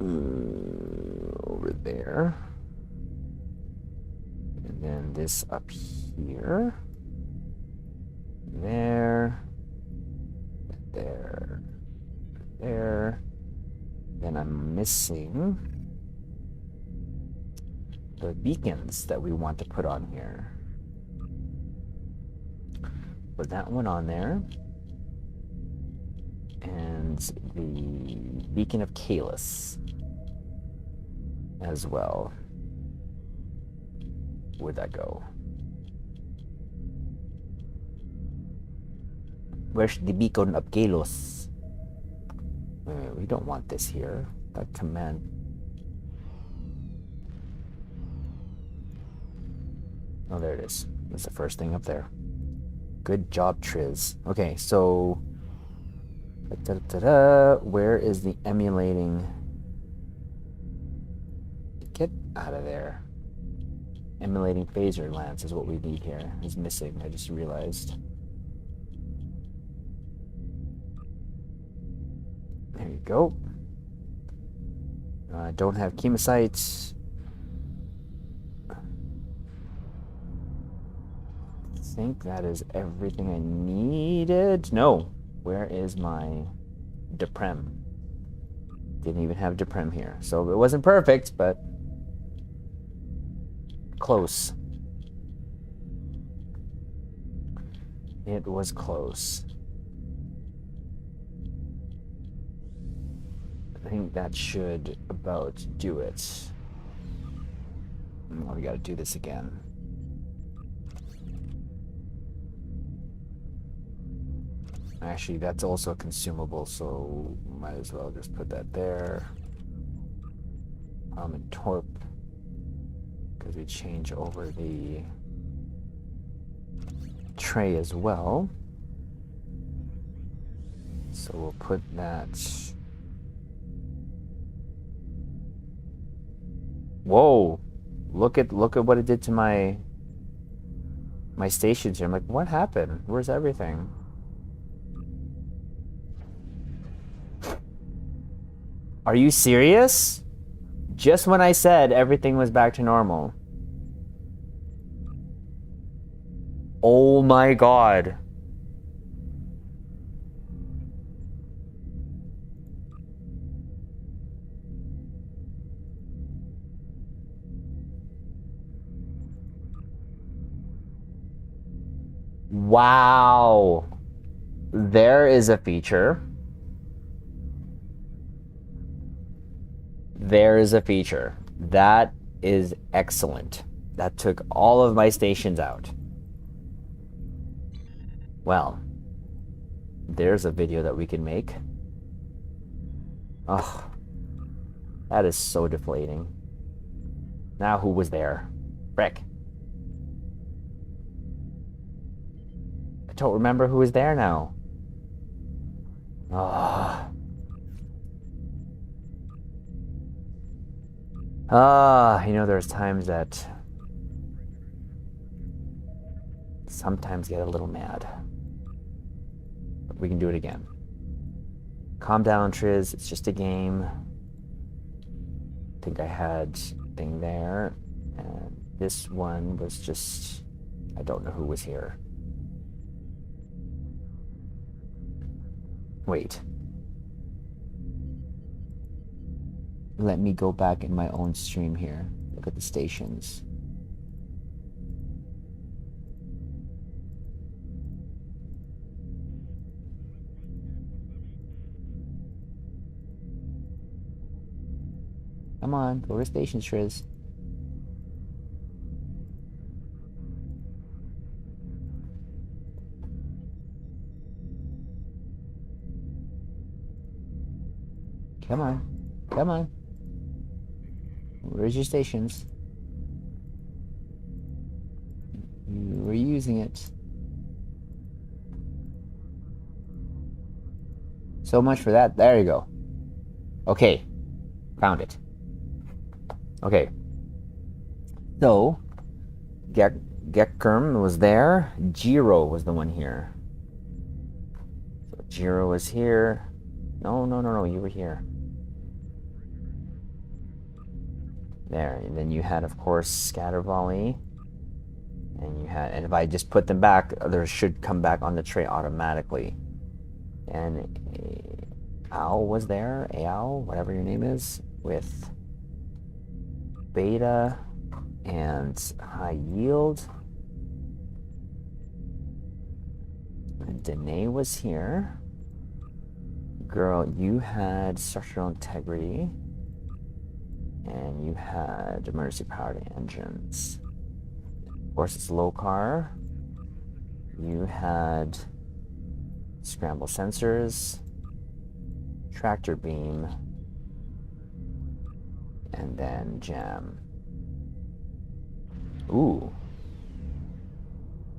Over there. And then this up here. There. There. There. Then I'm missing the beacons that we want to put on here. Put that one on there. And the Beacon of Kalis as well. Where'd that go? Where's the Beacon of Kalos? Wait, we don't want this here. That command. Oh, there it is. That's the first thing up there. Good job, Triz. Okay, so... Where is the emulating? Get out of there. Emulating phaser lance is what we need here. It's missing, I just realized. There you go. Don't have chemocytes. I think that is everything I needed. No. Where is my Deprem? Didn't even have Deprem here. So it wasn't perfect, but close. It was close. I think that should about do it. Oh, we gotta do this again. Actually, that's also consumable, so might as well just put that there. And Torp, because we change over the tray as well. So we'll put that. Whoa! Look at what it did to my stations here. I'm like, what happened? Where's everything? Are you serious? Just when I said everything was back to normal. Oh my god. Wow. There is a feature. There is a feature. That is excellent. That took all of my stations out. Well, there's a video that we can make. Oh, that is so deflating. Now who was there? Frick. I don't remember who was there now. Oh. You know, there's times that sometimes get a little mad. But we can do it again. Calm down, Triz. It's just a game. I think I had a thing there. And this one was just... I don't know who was here. Wait. Let me go back in my own stream here. Look at the stations. Come on, go to stations, Triz. Come on, come on. Where's your stations? You were using it. So much for that. There you go. Okay. Found it. Okay. So, Gekkerm was there. Jiro was the one here. So Jiro was here. No, you were here. There, and then you had, of course, Scatter Volley, and you had, and if I just put them back, others should come back on the tray automatically. And Al was there, Al, whatever your name is, with Beta and High Yield. And Danae was here. girl, you had structural integrity, and you had emergency powered engines. Of course, it's low car. You had scramble sensors, tractor beam, and then jam. Ooh.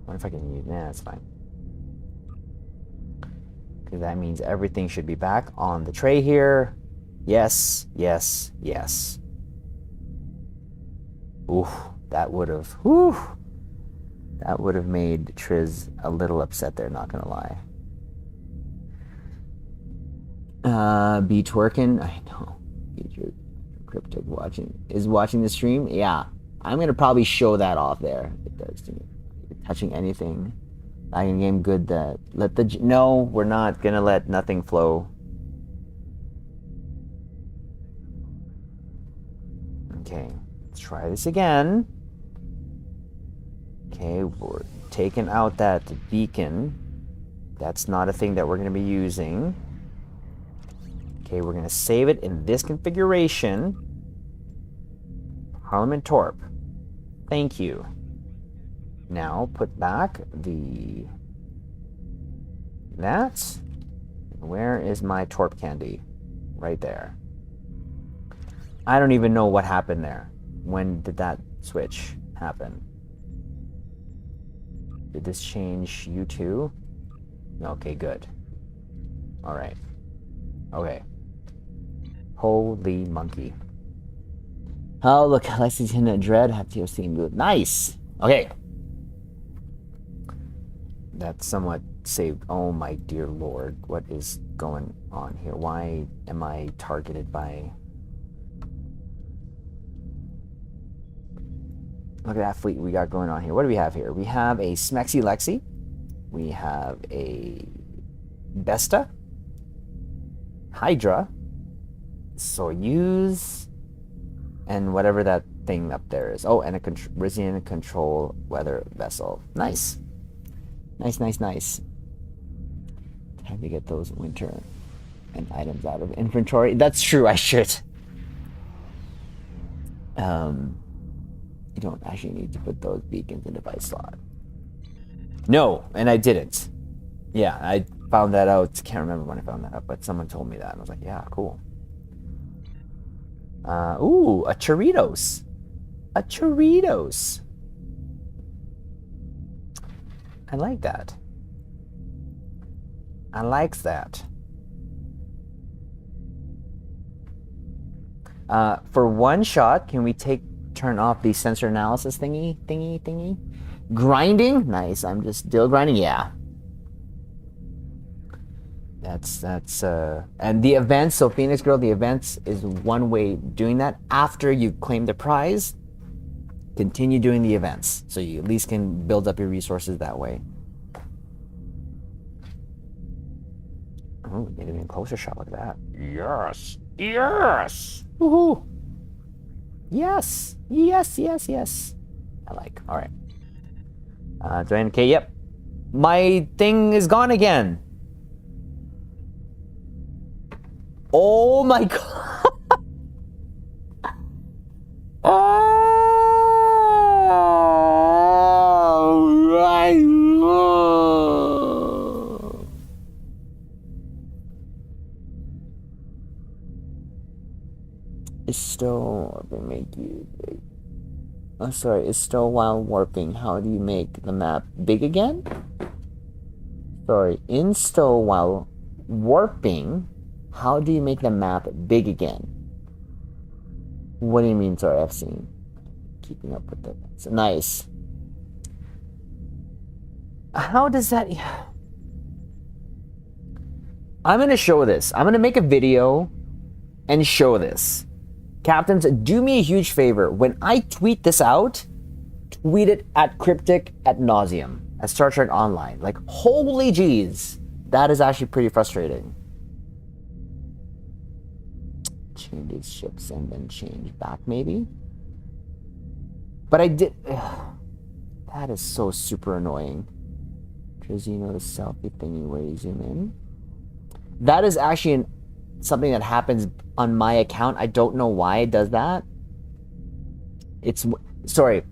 What if I can use? Nah, that's fine. Because that means everything should be back on the tray here. Yes, yes, yes. Ooh, that would have. Whew. That would have made Triz a little upset there, not gonna lie. Be twerking. I know. Cryptic is watching the stream. Yeah, I'm gonna probably show that off there. It does to me. Touching anything. I can game good that let the no. We're not gonna let nothing flow. Okay, let's try this again. Okay, we're taking out that beacon. That's not a thing that we're going to be using. Okay, we're going to save it in this configuration. Parliament Torp. Thank you. Now put back that. Where is my Torp candy? Right there. I don't even know what happened there. When did that switch happen? Did this change you too? Okay, good. All right. Okay. Holy monkey. Oh, look, Lexington Dread have TOC good. Nice. Okay. That's somewhat saved. Oh my dear Lord, what is going on here? Why am I targeted by? Look at that fleet we got going on here. What do we have here? We have a Smexy Lexi. We have a Besta. Hydra. Soyuz. And whatever that thing up there is. Oh, and a Rizian control weather vessel. Nice. Nice, nice, nice. Time to get those winter and items out of inventory. That's true, I should. You don't actually need to put those beacons in the device slot. No, and I didn't. Yeah, I found that out. Can't remember when I found that out, but someone told me that, and I was like, yeah, cool. Ooh, a Choritos. A Choritos. I like that. I likes that. For one shot, can we turn off the sensor analysis thingy? Grinding? Nice. I'm just still grinding. Yeah. That's and the events, so Phoenix Girl, the events is one way doing that. After you claim the prize, continue doing the events. So you at least can build up your resources that way. Oh, get an even closer shot. Look at that. Yes. Yes. Woohoo. Yes. Yes, yes, yes. I like. All right. Do I indicate? Yep. My thing is gone again. Oh my god. Oh my god. It's still make you big. Oh, sorry, it's still while warping. How do you make the map big again? Sorry, install while warping. How do you make the map big again? What do you mean? Sorry, I've seen. Keeping up with it. It's nice. How does that? I'm gonna show this. I'm gonna make a video and show this. Captains, do me a huge favor. When I tweet this out, tweet it at Cryptic at nauseum at Star Trek Online. Like, holy jeez, that is actually pretty frustrating. Change these ships and then change back, maybe. But I did. That is so super annoying. Because you know the selfie thingy where you zoom in. That is actually something that happens on my account. I don't know why it does that. Sorry.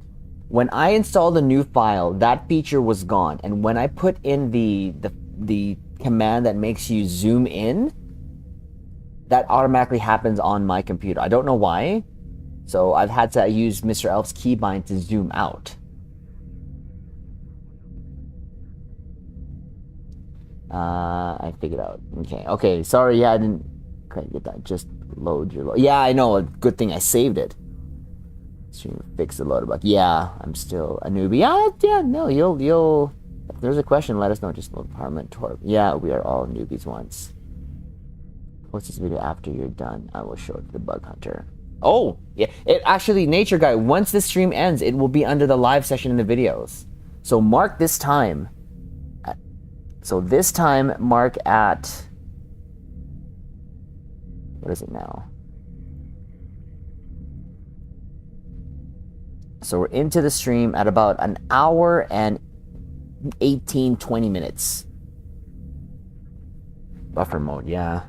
When I installed a new file, that feature was gone. And when I put in the command that makes you zoom in, that automatically happens on my computer. I don't know why. So I've had to use Mr. Elf's keybind to zoom out. I figured out. Okay. Sorry, yeah, I didn't quite get that. Just load your Yeah, I know. A good thing I saved it. Stream fix the loader bug. Yeah, I'm still a newbie. Yeah, no, you'll. If there's a question, let us know. Just load Parliament Torp. Yeah, we are all newbies once. Post this video after you're done. I will show it to the bug hunter. Oh, yeah. It actually, Nature Guy. Once this stream ends, it will be under the live session in the videos. So mark this time. This time, mark at. What is it now? So we're into the stream at about an hour and 20 minutes. Buffer mode, yeah.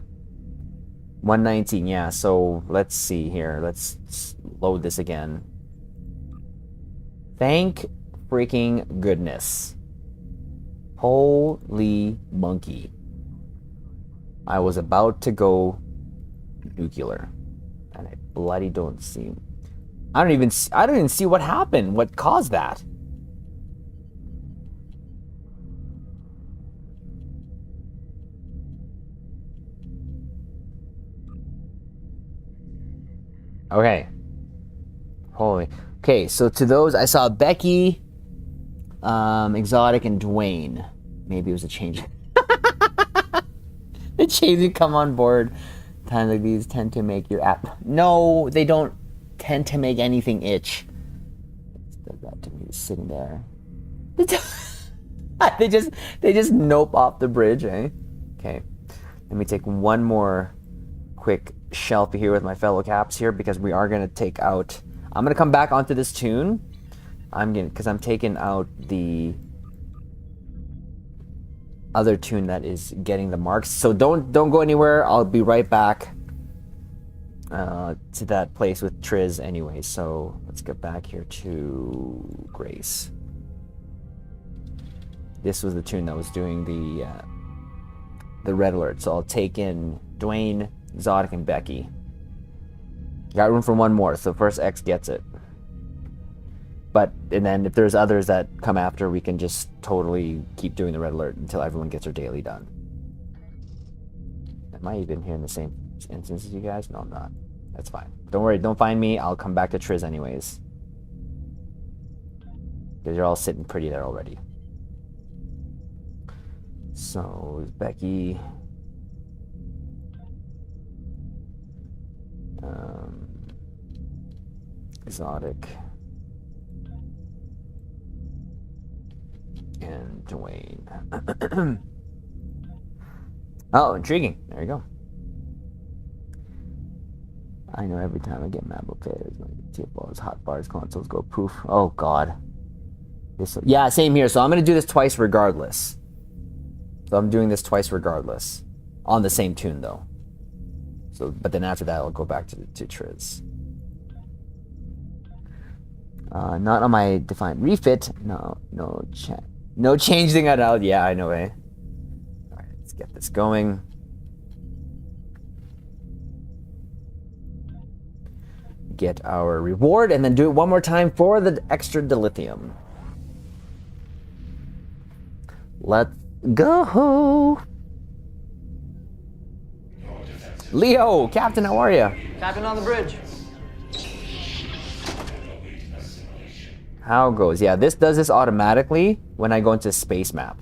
119, yeah. So let's see here. Let's load this again. Thank freaking goodness. Holy monkey. I was about to go nuclear. And I bloody don't see. I don't even see what happened. What caused that? Okay. Holy. Okay, so to those, I saw Becky, Exotic, and Dwayne. Maybe it was a change. The changes come on board. Times like these tend to make your app. No, they don't tend to make anything itch. Does that to me, sitting there. they just nope off the bridge, eh? Okay. Let me take one more quick shelfie here with my fellow caps here, because we are gonna take out. I'm gonna come back onto this tune. Because I'm taking out the other tune that is getting the marks. So don't go anywhere. I'll be right back to that place with Triz anyway. So let's get back here to Grace. This was the tune that was doing the red alert. So I'll take in Dwayne, Exotic, and Becky. Got room for one more, so first X gets it. And then if there's others that come after, we can just totally keep doing the red alert until everyone gets their daily done. Am I even here in the same instance as you guys? No, I'm not. That's fine. Don't worry, don't find me. I'll come back to Triz anyways. Because you're all sitting pretty there already. So, Becky... Exotic... and Dwayne. Oh, intriguing. There you go. I know every time I get Mabel players, like TFOs, hot bars, consoles go poof. Oh God. Yeah, same here. So I'm gonna do this twice regardless. So I'm doing this twice regardless, on the same tune though. So, but then after that, I'll go back to Triz. Not on my defined refit. No changing it out. Yeah, I know, eh? All right, let's get this going. Get our reward, and then do it one more time for the extra dilithium. Let's go. Leo, Captain, how are you? Captain on the bridge. How it goes? Yeah, this does this automatically when I go into space map.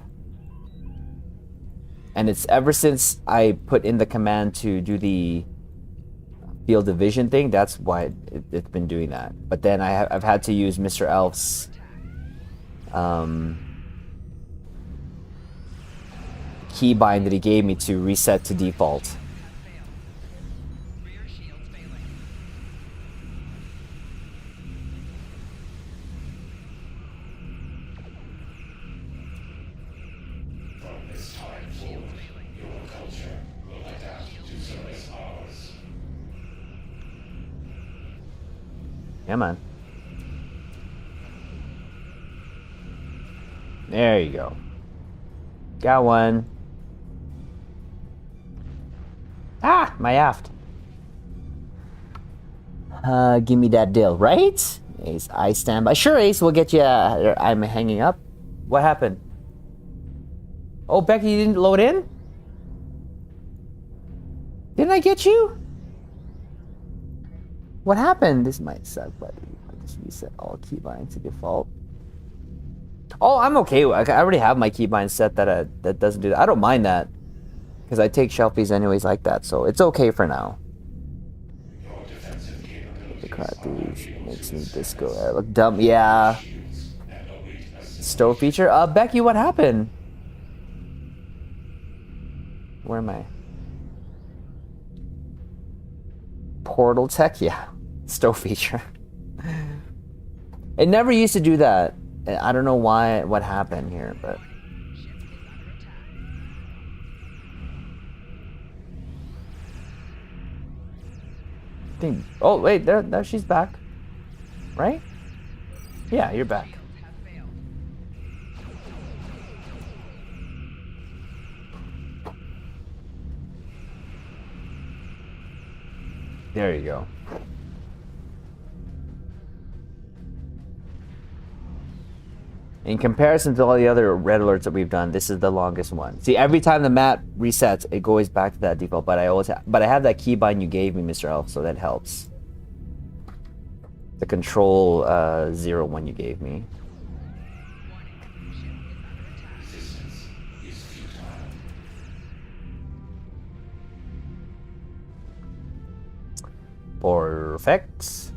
And it's ever since I put in the command to do the field of vision thing, that's why it's been doing that. But then I've had to use Mr. Elf's keybind that he gave me to reset to default. Come on. There you go. Got one. Ah, my aft. Give me that deal, right? Ace, I stand by. Sure, Ace, we'll get you. I'm hanging up. What happened? Oh, Becky, you didn't load in? Didn't I get you? What happened? This might suck, buddy. I just reset all keybinds to default. Oh, I'm okay. I already have my keybind set that doesn't do that. I don't mind that because I take shelfies anyways like that, so it's okay for now. The cartridge makes me disco. I look dumb. Yeah. Stove feature. Becky, what happened? Where am I? Portal tech. Yeah. Stove feature. It never used to do that. I don't know why, what happened here, but. Oh, wait, there she's back. Right? Yeah, you're back. There you go. In comparison to all the other red alerts that we've done, this is the longest one. See, every time the map resets, it goes back to that default. But I have that keybind you gave me, Mr. Elf, so that helps. The control 01 you gave me. Perfect.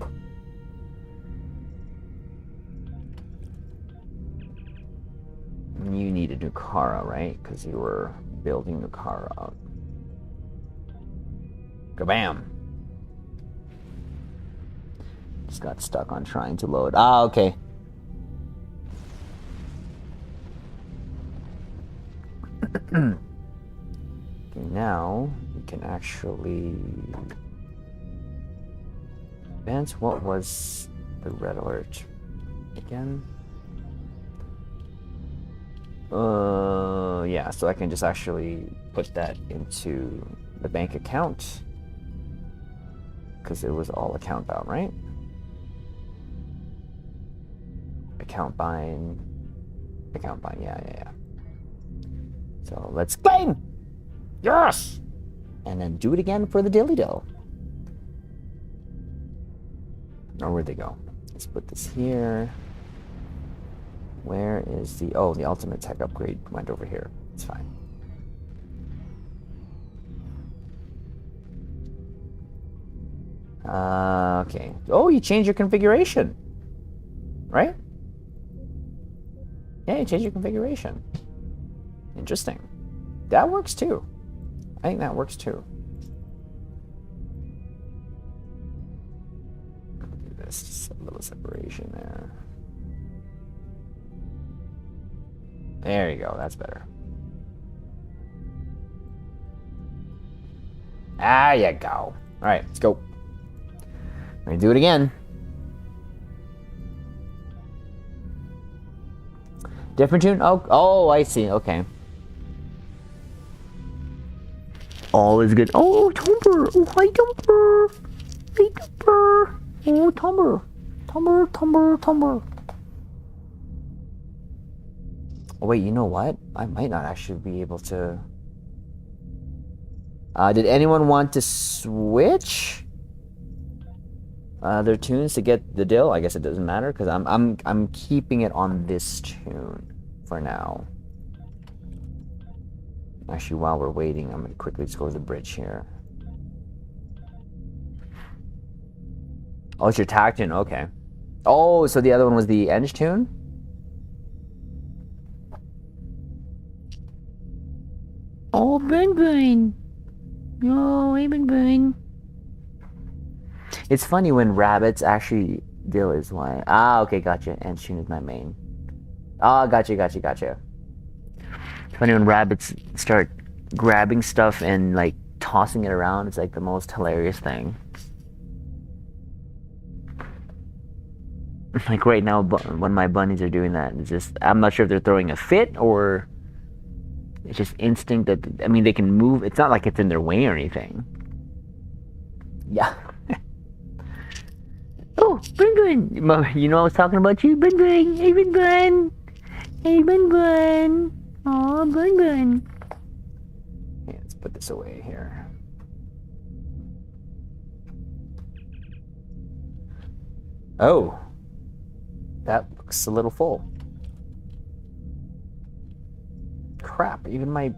You need a Nukara, right? Because you were building Nukara out. Kabam! Just got stuck on trying to load. Ah, okay. Okay, now we can actually advance. What was the red alert again? Yeah, so I can just actually put that into the bank account because it was all account bound, right? Account bind, yeah. So let's claim! Yes! And then do it again for the dilly dill. Or where'd they go? Let's put this here. Where is the... Oh, the ultimate tech upgrade went over here. It's fine. Okay. Oh, you changed your configuration. Right? Yeah, you changed your configuration. Interesting. That works too. I think that works too. Do this, just a little separation there. There you go, that's better. There you go. All right, let's go. Let me do it again. Different tune? Oh, I see. Okay. All is good. Oh, Tumber. Oh, hi, Tumber. Hey, Tumber. Oh, Tumber. Tumber. Oh, wait, you know what? I might not actually be able to... did anyone want to switch their tunes to get the dill? I guess it doesn't matter because I'm keeping it on this tune for now. Actually, while we're waiting, I'm gonna quickly just go to the bridge here. Oh, it's your tack tune. Okay. Oh, so the other one was the Eng tune. Oh, Burn. Oh, hey, Burn. It's funny when rabbits actually dill is why. Ah, okay, gotcha. And tune is my main. Ah, gotcha. It's funny when rabbits start grabbing stuff and like tossing it around. It's like the most hilarious thing. Like right now, when my bunnies are doing that, it's just, I'm not sure if they're throwing a fit or it's just instinct that, I mean, they can move. It's not like it's in their way or anything. Yeah. Oh, Bun. You know I was talking about you, Bun. Hey, Bun. Hey, Bun. Aw, Bun. Yeah, let's put this away here. Oh. That looks a little full. Crap, even my...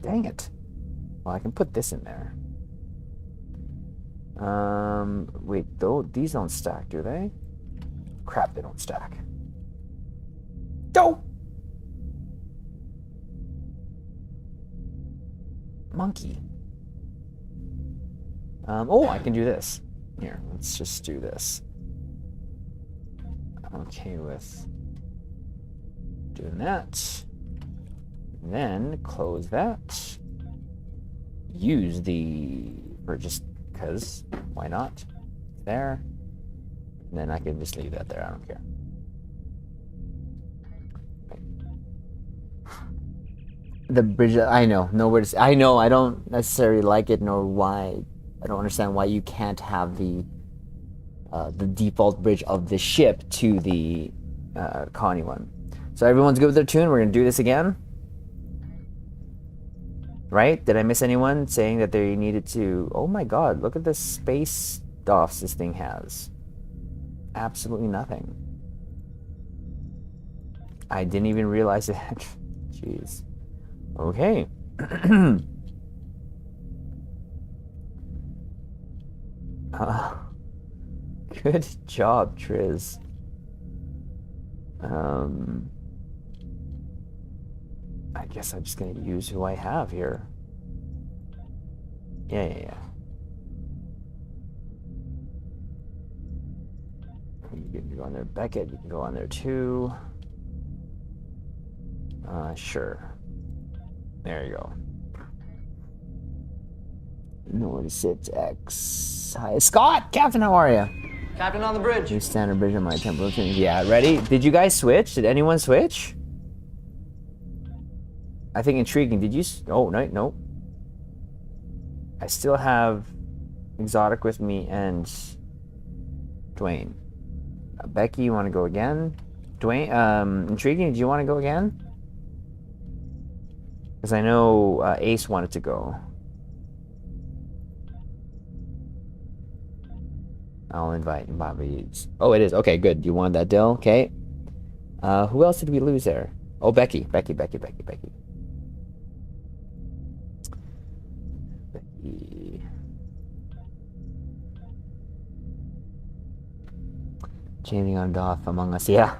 Dang it. Well, I can put this in there. Wait, though, these don't stack, do they? Crap, they don't stack. Go! Monkey. Oh, I can do this. Here, let's just do this. Okay with doing that. Then close that. Use the, or just because, why not? There. And then I can just leave that there, I don't care. The bridge, I know, nowhere to, I know, I don't necessarily like it, nor why, I don't understand why you can't have the default bridge of the ship to the Connie one. So everyone's good with their tune. We're gonna do this again, right? Did I miss anyone saying that they needed to? Oh my God! Look at the space DOFs this thing has. Absolutely nothing. I didn't even realize it. Jeez. Okay. Good job, Triz. I guess I'm just gonna use who I have here. Yeah. You can go on there, Beckett. You can go on there too. Sure. There you go. Nowhere to sit. X. Hi, Scott. Captain, how are you? Captain on the bridge. New standard bridge on my temple. Yeah, ready? Did you guys switch? Did anyone switch? I think intriguing. Did you? Oh, no. I still have Exotic with me and Dwayne. Becky, you want to go again? Dwayne, intriguing. Do you want to go again? Because I know Ace wanted to go. I'll invite Bobby. Oh, it is. Okay, good. You wanted that deal? Okay. Who else did we lose there? Oh, Becky. Becky. Changing on DOF Among Us. Yeah.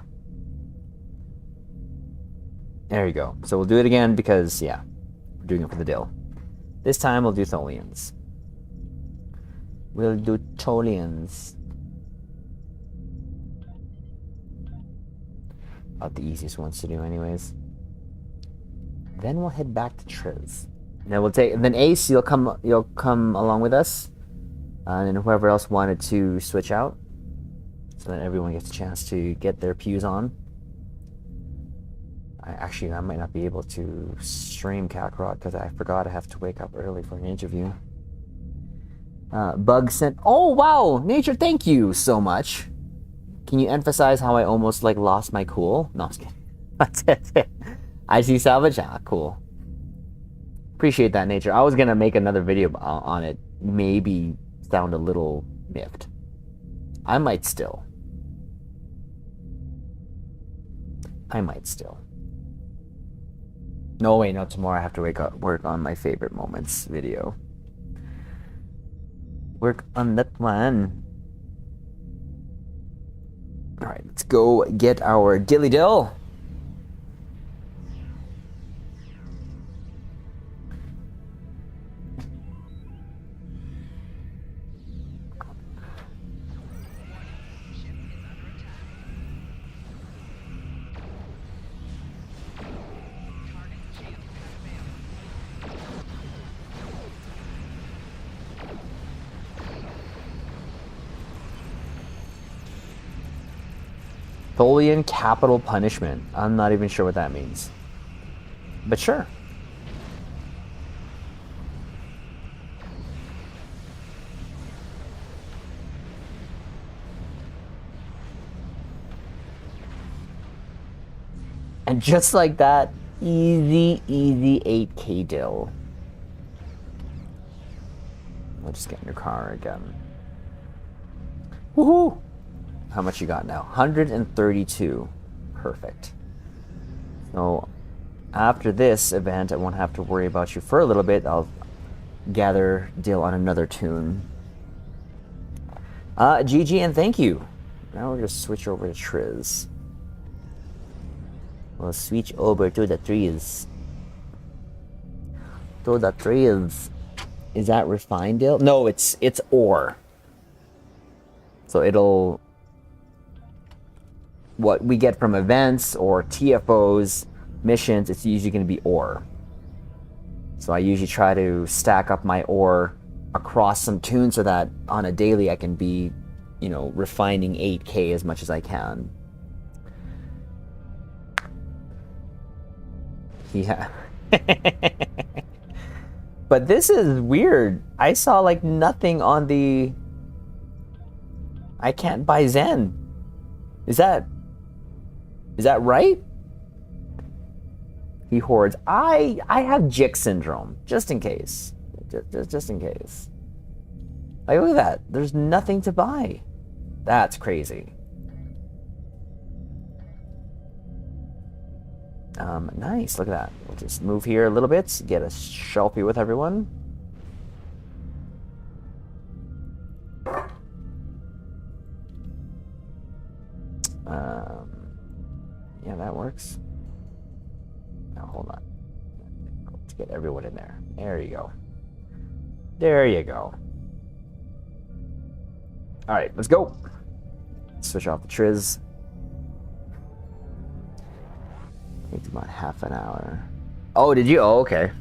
There you go. So we'll do it again because, yeah, we're doing it for the deal. This time we'll do Tholians. We'll do Tholians. About the easiest ones to do anyways. Then we'll head back to Triz. And then we'll take, and then Ace, you'll come along with us. And then whoever else wanted to switch out. So that everyone gets a chance to get their pews on. I might not be able to stream Kakarot because I forgot I have to wake up early for an interview. Bug sent. Oh wow, Nature! Thank you so much. Can you emphasize how I almost lost my cool? No, I'm just kidding. That's it. I see salvage. Ah, cool. Appreciate that, Nature. I was gonna make another video on it. Maybe sound a little miffed. I might still. No, wait, no. Tomorrow I have to work on my favorite moments video. Work on that one. All right, let's go get our dilly dill. Tholian capital punishment. I'm not even sure what that means. But sure. And just like that, easy 8K deal. We'll just get in your car again. Woohoo! How much you got now? 132. Perfect. So after this event, I won't have to worry about you for a little bit. I'll gather deal on another tune. GG and thank you. Now we're gonna switch over to Triz. We'll switch over to the trees. To the trees. Is that refined deal? No, it's ore. So it'll, what we get from events or TFOs, missions, it's usually going to be ore. So I usually try to stack up my ore across some tunes so that on a daily I can be, you know, refining 8K as much as I can. Yeah. But this is weird. I saw like nothing on the... I can't buy Zen. Is that right? He hoards. I have Jick syndrome, just in case. Just in case. Like, look at that. There's nothing to buy. That's crazy. Nice, look at that. We'll just move here a little bit, get a selfie with everyone. Yeah, that works. Now, hold on. Let's get everyone in there. There you go. There you go. All right, let's go. Switch off the Triz. Takes about half an hour. Oh, did you? Oh, okay.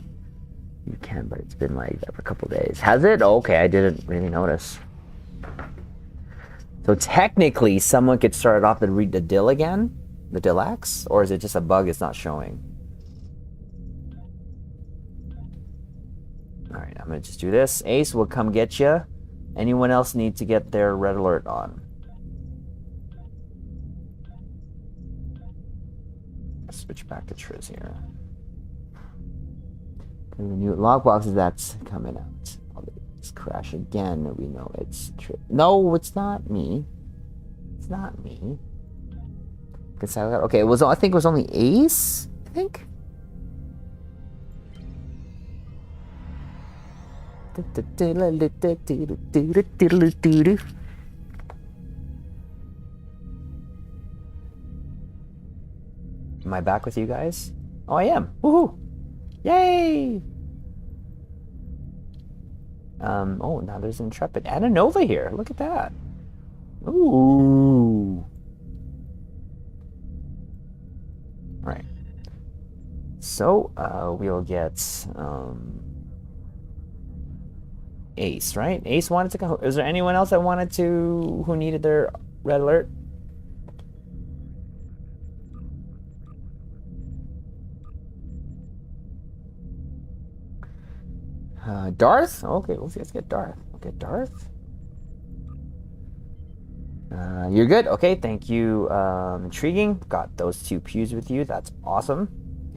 You can, but it's been like that for a couple days. Has it? Oh, okay, I didn't really notice. So technically, someone could start off and read the dill again, the dillax, or is it just a bug it's not showing? All right, I'm gonna just do this. Ace will come get you. Anyone else need to get their red alert on? Switch back to Triz here. And the new logboxes that's coming out. Let's crash again. We know it's Triz. No, it's not me. It's not me. Okay, it was. I think it was only Ace. I think. Am I back with you guys? Oh, I am. Woohoo! Yay! Oh, now there's Intrepid and a Nova here. Look at that. Ooh. Right. So, we'll get Ace, right? Ace wanted to go. Is there anyone else that wanted to, who needed their red alert? Darth? Okay, let's get Darth. Okay, Darth. You're good? Okay, thank you. Intriguing. Got those 2 pews with you. That's awesome.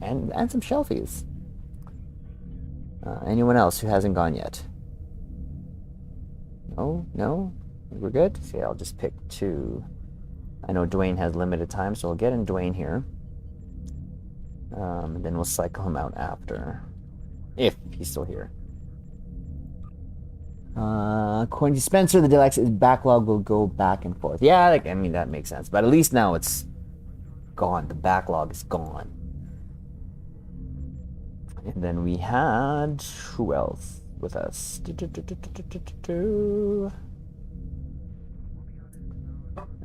And some shelfies. Anyone else who hasn't gone yet? No? We're good? See, I'll just pick 2. I know Dwayne has limited time, so I'll get in Dwayne here. And then we'll cycle him out after. If he's still here. According to Spencer, the deluxe backlog will go back and forth. Yeah, like, I mean, that makes sense. But at least now it's gone. The backlog is gone. And then we had... Who else with us?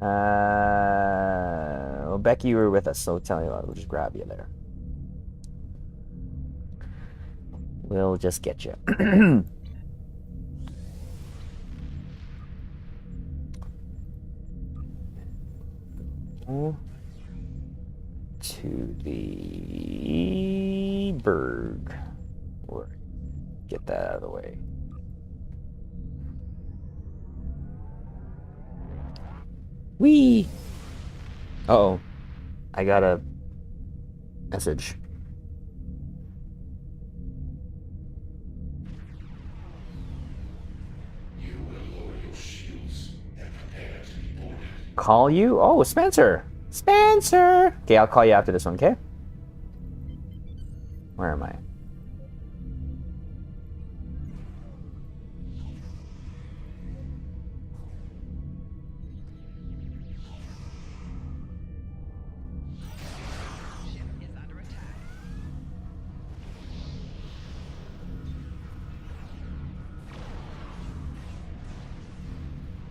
Well, Becky, you were with us, so tell you what, we'll just grab you there. We'll just get you. go to the berg. Or get that out of the way. Whee! Uh-oh. I got a message. Call you? Oh, Spencer! Spencer! Okay, I'll call you after this one, okay? Where am I?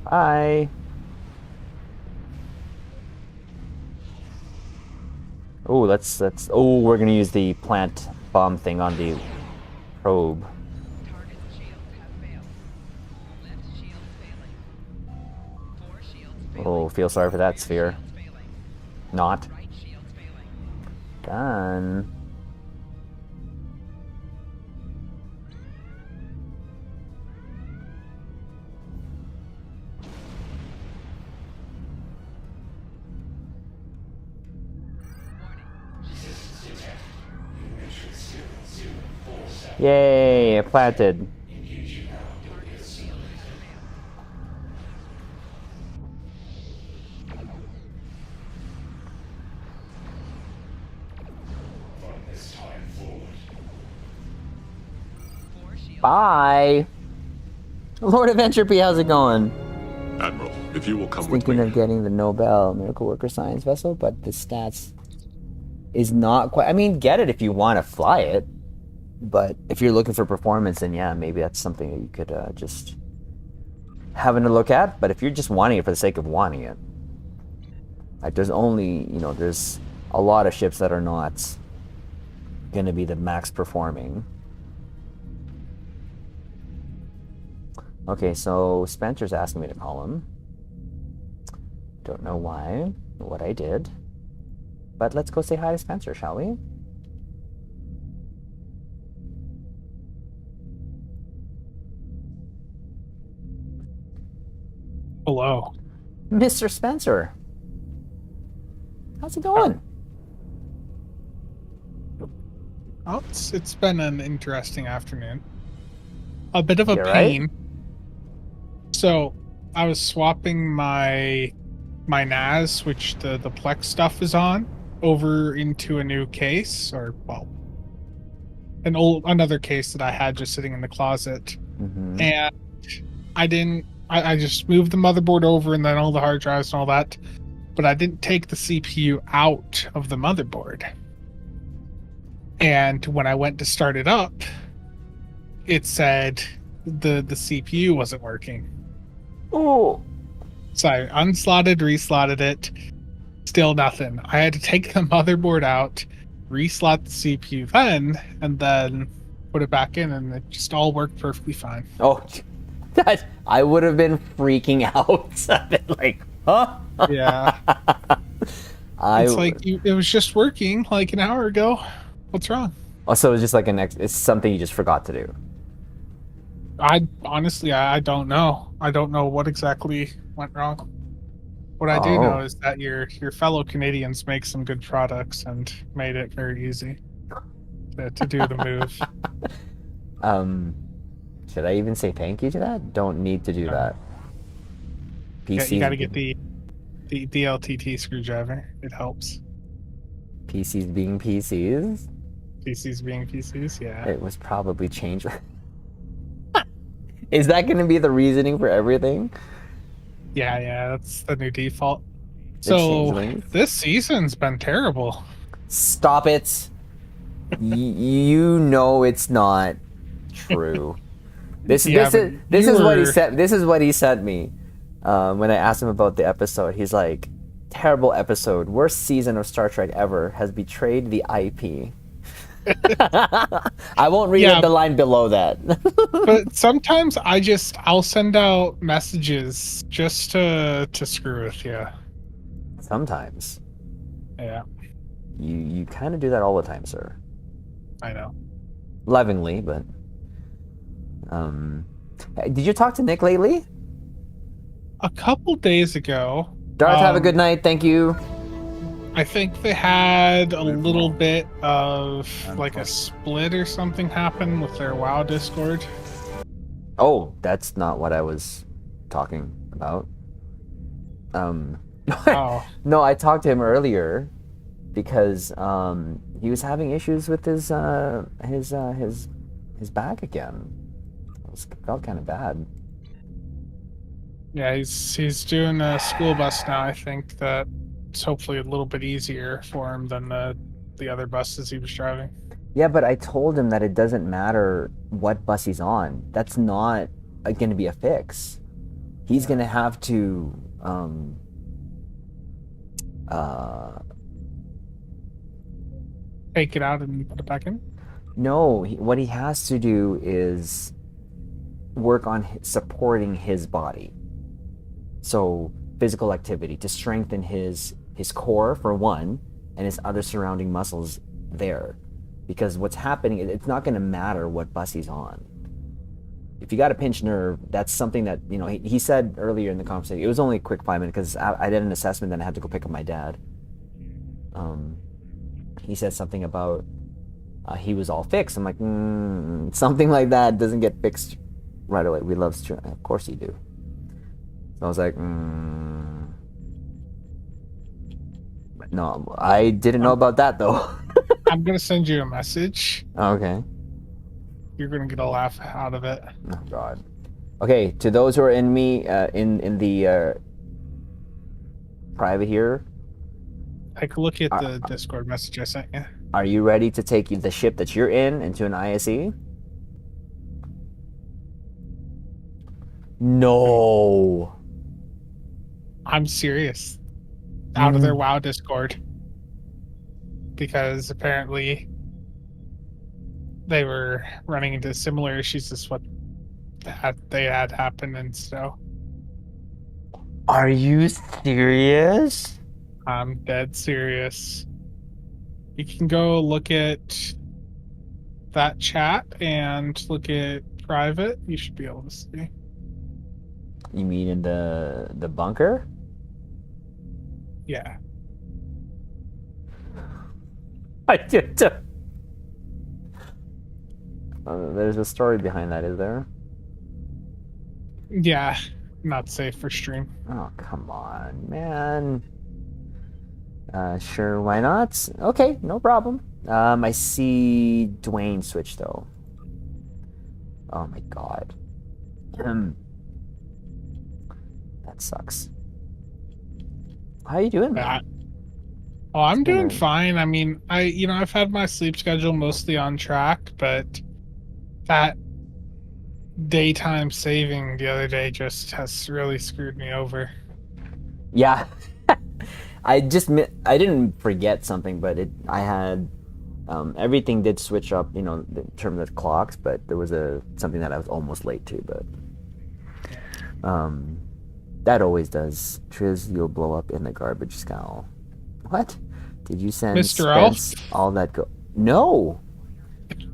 Bye. Oh, let's. Oh, we're gonna use the plant bomb thing on the probe. Oh, feel sorry for that sphere. Not. Done. Yay, planted. Bye. Lord of Entropy, how's it going? Admiral, if you will come with Thinking me. of getting the Nobel Miracle Worker Science Vessel, but the stats is not quite. I mean, get it if you want to fly it. But if you're looking for performance, then yeah, maybe that's something that you could just having a look at. But if you're just wanting it for the sake of wanting it, like there's only, there's a lot of ships that are not going to be the max performing. Okay, so Spencer's asking me to call him. Don't know why, what I did. But let's go say hi to Spencer, shall we? Hello. Mr. Spencer. How's it going? Oh, it's been an interesting afternoon. A bit of a You all pain. right? So, I was swapping my NAS, which the Plex stuff is on, over into a new case, or well, another case that I had just sitting in the closet, Mm-hmm. and I just moved the motherboard over and then all the hard drives and all that, but I didn't take the CPU out of the motherboard. And when I went to start it up, it said the CPU wasn't working. Oh, So I unslotted, reslotted it, still nothing. I had to take the motherboard out, reslot the CPU then, and then put it back in, and it just all worked perfectly fine. oh, that I would have been freaking out. Like, huh? Yeah. I. It's like it was just working like an hour ago. What's wrong? Also, it's just like it's something you just forgot to do. I honestly, I don't know. I don't know what exactly went wrong. What I do know is that your fellow Canadians make some good products and made it very easy to do the move. Should I even say thank you to that? Don't need to do that. Yeah, PC. you got to get the DLTT screwdriver. It helps. PCs being PCs. PCs being PCs, yeah. It was probably changed. Is that going to be the reasoning for everything? Yeah, that's the new default. The So changelings? this season's been terrible. Stop it. You know it's not true. This Yeah, is but this you is what he were- said. This is what he sent me when I asked him about the episode. He's like, "Terrible episode. Worst season of Star Trek ever. Has betrayed the IP." I won't read Yeah. the line below that. But sometimes I'll send out messages just to screw with you. Sometimes. Yeah, You kind of do that all the time, sir. I know. Lovingly, but hey, did you talk to Nick lately? A couple days ago, Darth, have a good night. Thank you. I think they had a Live little long bit of and like a prosper. split or something happen with their WoW Discord. Oh, that's not what I was talking about. Oh, No, I talked to him earlier because he was having issues with his back again. It felt kind of bad. yeah, he's doing a school bus now. I think that's hopefully a little bit easier for him than the other buses he was driving. Yeah, but I told him that it doesn't matter what bus he's on. That's not going to be a fix. He's going to have to Take it out and put it back in. no, what he has to do is work on supporting his body. So physical activity to strengthen his core for one, and his other surrounding muscles there. Because what's happening, it's not going to matter what bus he's on. If you got a pinched nerve, that's something that, you know, he said earlier in the conversation, it was only a quick 5 minutes because I did an assessment, then I had to go pick up my dad. He said something about he was all fixed. I'm like, something like that doesn't get fixed right away. We love stream. Of course you do. So I was like, no, I didn't know about that though. I'm gonna send you a message. Okay. You're gonna get a laugh out of it. Oh God. Okay, to those who are in in the private here, Take a look at the Discord message I sent you. are you ready to take the ship that you're in into an ISE? No. I'm serious. Out of their WoW Discord. Because apparently they were running into similar issues as what they had happen, and so Are you serious? I'm dead serious. You can go look at that chat and look at private. You should be able to see. You mean in the bunker? Yeah. I did. There's a story behind that, is there? Yeah. Not safe for stream. Oh, come on, man. Sure, why not? Okay, no problem. I see Dwayne switch though. Oh my God. That sucks. How you doing, man? Oh, I'm doing Good. fine. I mean, I've had my sleep schedule mostly on track, but that daytime saving the other day just has really screwed me over. Yeah. I didn't forget something, but I had everything did switch up, you know, in terms of clocks, but there was something that I was almost late to, but that always does. Triz, you'll blow up in the garbage scowl. What? Did you send Mr. Elf? Spence all that No.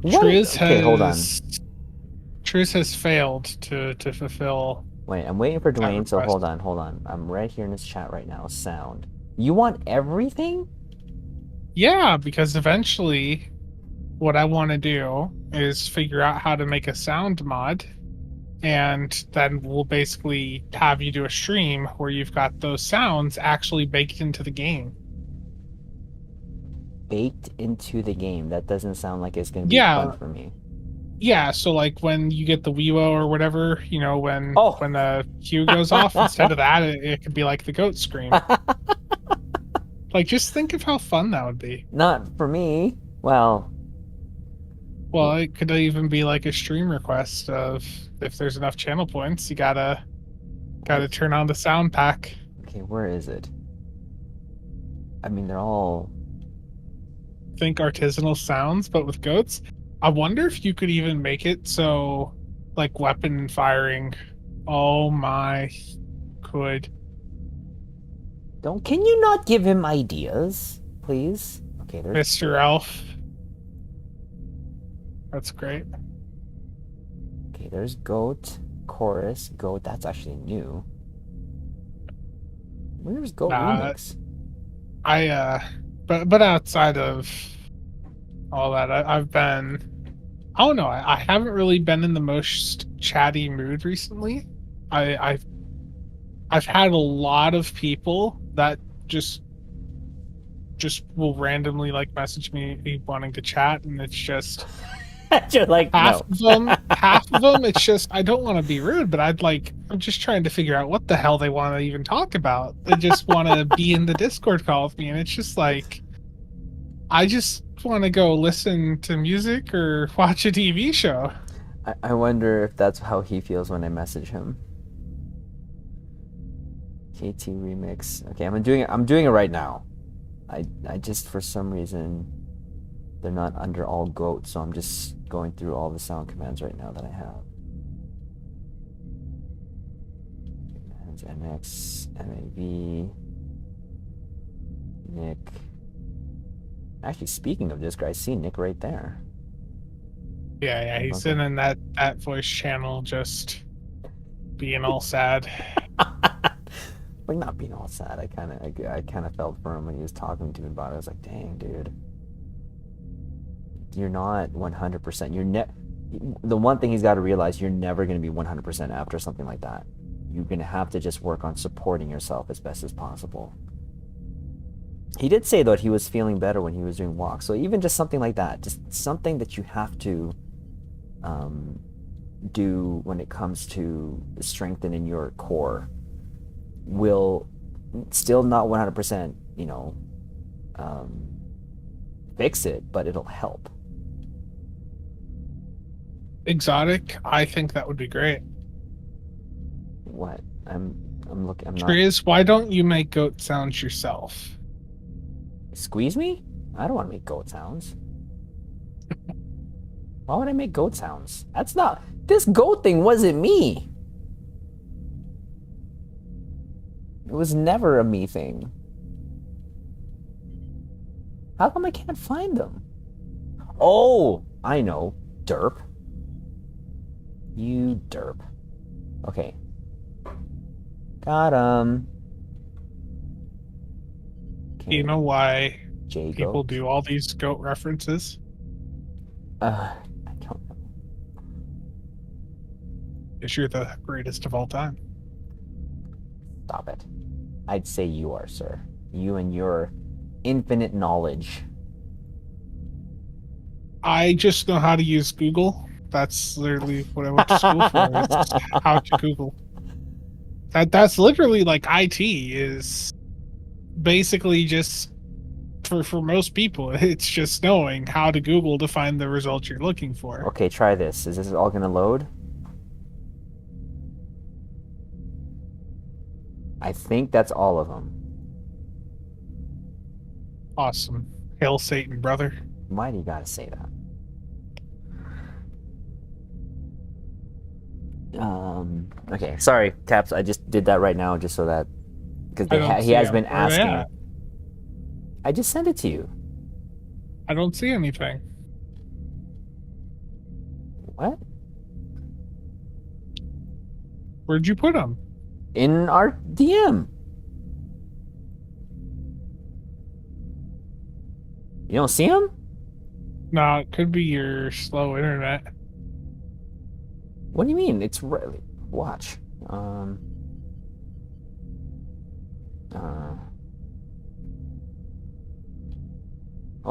What? Triz Okay, hold on. Triz has failed to fulfill. Wait, I'm waiting for Dwayne, so request. hold on. I'm right here in this chat right now. Sound. You want everything? Yeah, because eventually what I want to do is figure out how to make a sound mod, and then we'll basically have you do a stream where you've got those sounds actually baked into the game. Baked into the game. That doesn't sound like it's going to be Yeah. fun for me. Yeah, so like when you get the Weewo or whatever, you know, when Oh. the cue goes off, instead of that, it could be like the goat scream. Like, just think of how fun that would be. Not for me. Well, Well, it could even be like a stream request of if there's enough channel points, you gotta turn on the sound pack. okay, where is it? I mean, they're all... Think artisanal sounds, but with goats. I wonder if you could even make it so, like, weapon firing. Oh my, could. Can you not give him ideas, please? Okay, there's Mr. Elf. That's great. Okay, there's goat, chorus, goat. That's actually new. Where's goat remix? But outside of all that, I've been, I don't know, I haven't really been in the most chatty mood recently. I've had a lot of people that just will randomly like message me wanting to chat, and it's just You're like, half no. half of them, it's just, I don't want to be rude, but I'm just trying to figure out what the hell they want to even talk about. They just want to be in the Discord call with me, and it's just like, I just want to go listen to music or watch a TV show. I wonder if that's how he feels when I message him. KT remix. Okay, I'm doing it right now. I just, for some reason, they're not under all goat, so I'm just going through all the sound commands right now that I have. Commands NX, MAV, Nick. Actually, speaking of this guy, I see Nick right there. Yeah, he's sitting in that voice channel just being all sad. Like, not being all sad. I kind of felt for him when he was talking to me about it. I was like, dang, dude. You're not 100%. The one thing he's got to realize, you're never going to be 100% after something like that. You're going to have to just work on supporting yourself as best as possible. He did say, though, that he was feeling better when he was doing walks. So even just something like that, just something that you have to do when it comes to strengthening your core, will still not 100%, fix it, but it'll help. Exotic, I think that would be great. What? I'm looking. I'm not. Triz, why don't you make goat sounds yourself? Squeeze me? I don't want to make goat sounds. Why would I make goat sounds? That's not. This goat thing wasn't me. It was never a me thing. How come I can't find them? Oh, I know. Derp. You derp. Okay. Got him. You know why J-goat. people do all these goat references? I don't know. Because you're the greatest of all time. Stop it. I'd say you are, sir. You and your infinite knowledge. I just know how to use Google. That's literally what I went to school for. It's how to Google. That's literally like IT is basically just for most people. It's just knowing how to Google to find the results you're looking for. Okay, try this. Is this all gonna load? I think that's all of them. Awesome. Hail Satan, brother. Why do you gotta say that? Okay, sorry, Caps. I just did that right now just so that, because he has been asking. I just sent it to you. I don't see anything. What? Where'd you put them? In our DM. You don't see him? No, it could be your slow internet. What do you mean? It's really watch. Oh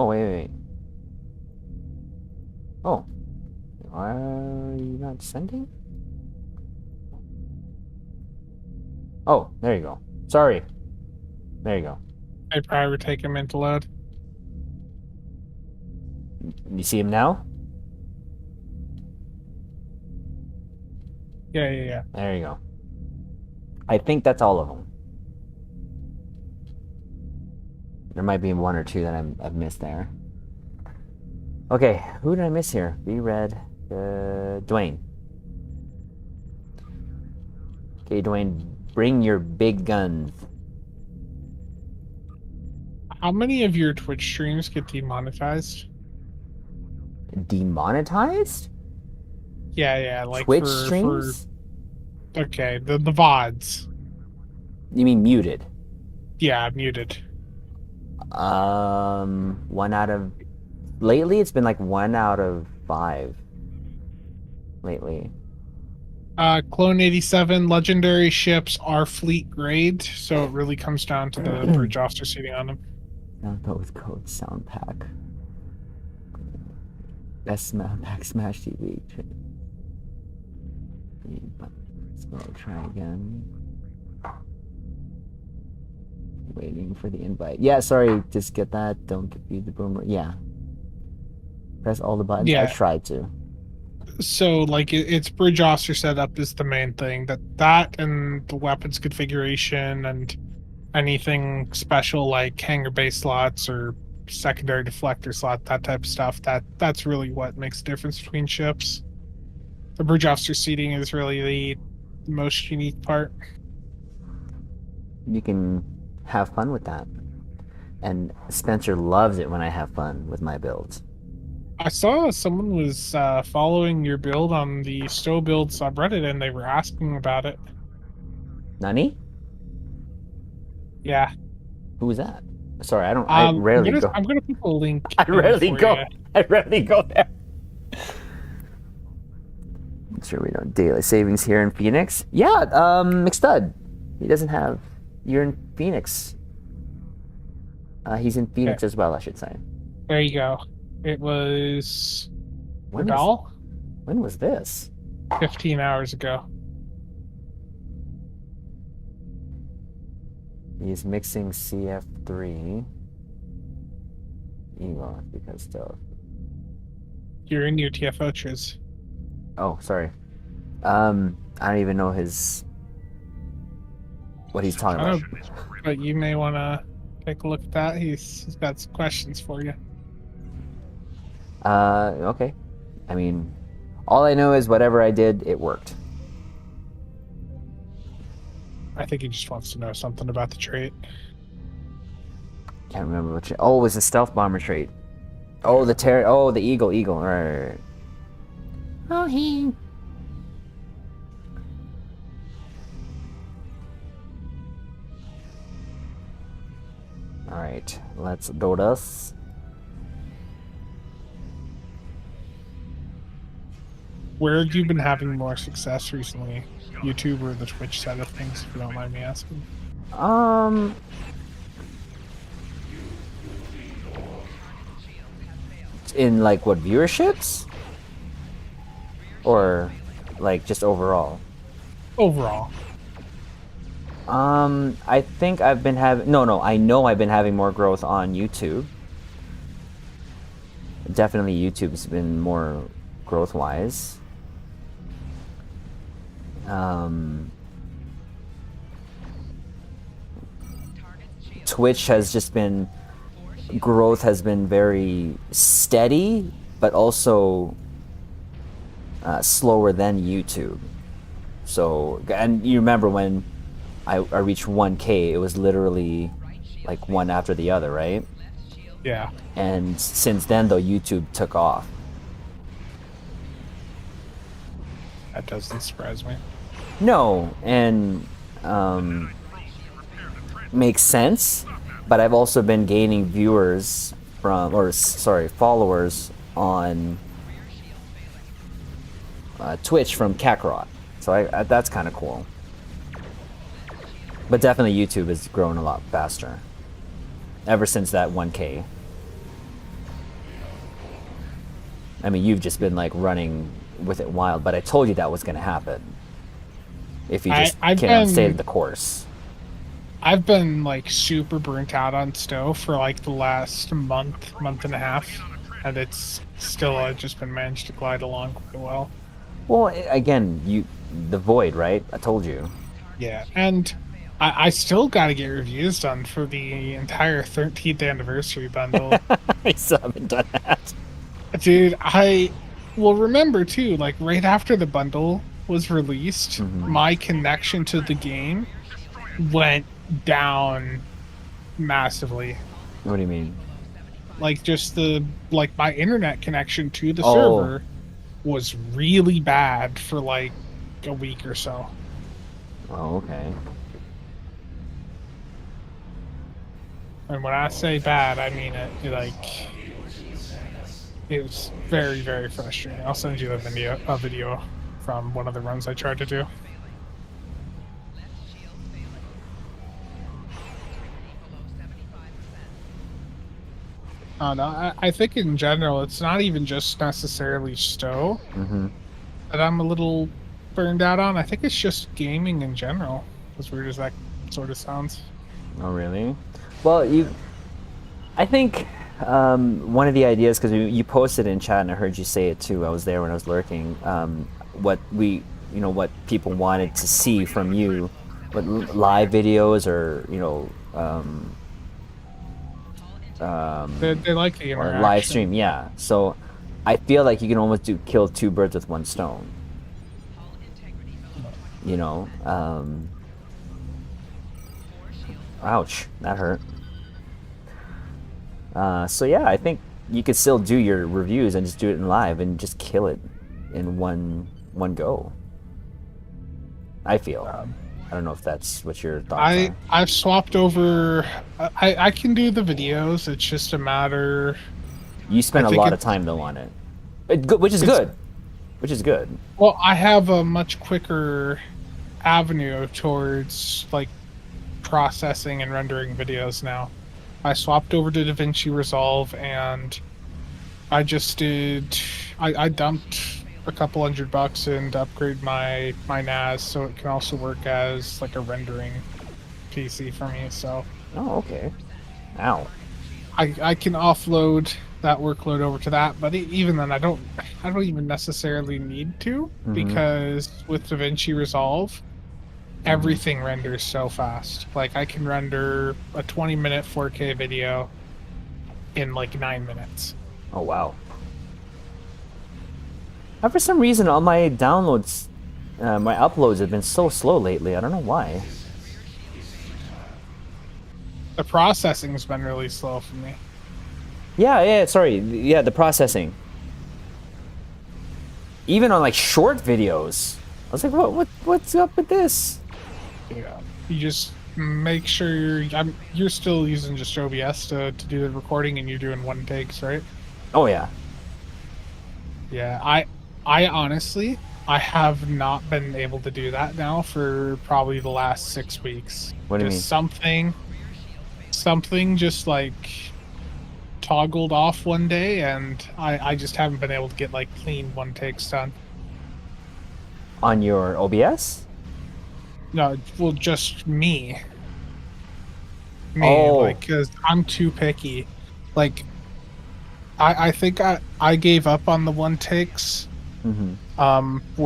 wait. Oh, why are you not sending? Oh, there you go. Sorry. There you go. I probably take a minute to load. You see him now? Yeah. There you go. I think that's all of them. There might be one or two that I've missed there. Okay, who did I miss here? B Red, Dwayne. Okay, Dwayne, bring your big guns. How many of your Twitch streams get demonetized? Demonetized? Yeah, like Twitch for streams? okay, the VODs. You mean muted? Yeah, muted. One out of... Lately, it's been like 1 out of 5. Lately. Clone 87 legendary ships are fleet grade, so it really comes down to the bridge officer seating on them. Sound with code sound pack. Best pack smash TV. Let's go try again. Waiting for the invite. Yeah, sorry, just get that. Don't confuse the boomer. Yeah. Press all the buttons. Yeah. I tried to. So, like, it's bridge officer setup is the main thing. That and the weapons configuration and anything special like hangar bay slots or secondary deflector slot, that type of stuff. That's really what makes the difference between ships. The bridge officer seating is really the most unique part. You can have fun with that. And Spencer loves it when I have fun with my builds. I saw someone was following your build on the Stow Build subreddit, and they were asking about it. Nani? Yeah. Who was that? Sorry, I don't. I rarely go. I'm gonna put a link. I rarely for go. you. I rarely go there. Sure, we don't daily savings here in Phoenix. Yeah, McStud. He doesn't have. You're in Phoenix. He's in Phoenix as well, I should say. There you go. It was When was this? 15 hours ago. He's mixing CF3. Eagle, because stealth. You're in your TFO Triz. Oh, sorry. I don't even know what he's talking about. But you may want to take a look at that. He's got some questions for you. Okay. I mean, all I know is whatever I did, it worked. I think he just wants to know something about the trait. Can't remember which. Oh, it was a stealth bomber trait. Oh, the eagle. Right. Oh, he. All right, let's do this. Where have you been having more success recently? YouTube or the Twitch side of things, if you don't mind me asking? In like what, viewerships? Or like just overall? Overall. I think I've been having I know I've been having more growth on YouTube. Definitely YouTube's been more growth wise. Twitch has just been, growth has been very steady, but also slower than YouTube. So, and you remember when I reached 1K, it was literally like one after the other, right? Yeah. And since then, though, YouTube took off. That doesn't surprise me. No, and makes sense, but I've also been gaining viewers followers on Twitch from Kakarot. So that's kind of cool. But definitely YouTube has grown a lot faster ever since that 1K. I mean, you've just been like running with it wild, but I told you that was going to happen if you just stayed the course. I've been like super burnt out on Stow for like the last month and a half, and it's still just been managed to glide along quite well. Well, again, the void, right? I told you. Yeah, and I still got to get reviews done for the entire 13th anniversary bundle. I still haven't done that. Dude, remember too, like right after the bundle was released, my connection to the game went down massively. What do you mean? Like just my internet connection to the Oh. server was really bad for like a week or so. Oh, okay. And when I say bad, I mean it was very, very frustrating. I'll send you a video from one of the runs I tried to do. No, I think in general, it's not even just necessarily Stowe that I'm a little burned out on. I think it's just gaming in general, as weird as that sort of sounds. Oh, really? Well, I think one of the ideas, because you posted in chat and I heard you say it too. I was there when I was lurking. What people wanted to see from you, what live videos or They like the or interaction. live stream, yeah. So I feel like you can almost kill two birds with one stone. Ouch, that hurt. So yeah, I think you could still do your reviews and just do it in live and just kill it in one go. I feel. I don't know if that's what your thoughts are. I've swapped over. I can do the videos. It's just a matter. You spend I a think lot of time though on it, which is good. Which is good. Well, I have a much quicker avenue towards like processing and rendering videos now. I swapped over to DaVinci Resolve and I just did. I dumped a couple $100 and to upgrade my NAS so it can also work as like a rendering PC for me. So Oh, okay. Ow. I can offload that workload over to that, but even then I don't even necessarily need to, because with DaVinci Resolve everything renders so fast. Like I can render a 20-minute 4K video in like 9 minutes. Oh, wow. For some reason, all my downloads, my uploads have been so slow lately. I don't know why. The processing's been really slow for me. Yeah, sorry. Yeah, the processing. Even on like short videos. I was like, what's up with this? Yeah. You just make sure you're still using just OBS to do the recording and you're doing one takes, right? Oh, yeah. Yeah, I honestly, I have not been able to do that now for probably the last 6 weeks. What do you mean? Something just like toggled off one day and I just haven't been able to get like clean one takes done. On your OBS? No, well, just me. Oh. Like, because I'm too picky. Like, I think I gave up on the one takes when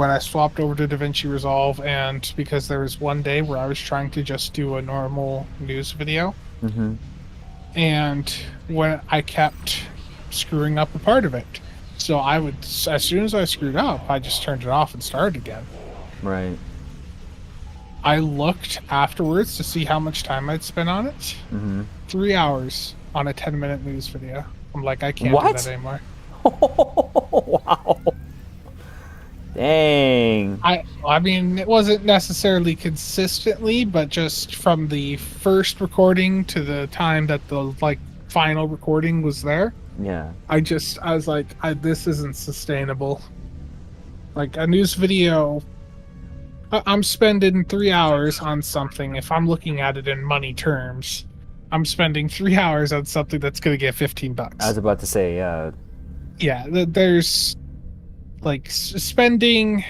I swapped over to DaVinci Resolve, and because there was one day where I was trying to just do a normal news video, and when I kept screwing up a part of it. So I would, as soon as I screwed up, I just turned it off and started again. Right. I looked afterwards to see how much time I'd spent on it. 3 hours on a 10-minute news video. I'm like, I can't do that anymore. Wow. Dang. I mean, it wasn't necessarily consistently, but just from the first recording to the time that the like final recording was there. Yeah. I was like, this isn't sustainable. Like a news video, I'm spending 3 hours on something. If I'm looking at it in money terms, I'm spending 3 hours on something that's going to get $15. I was about to say, yeah. Yeah, there's like spending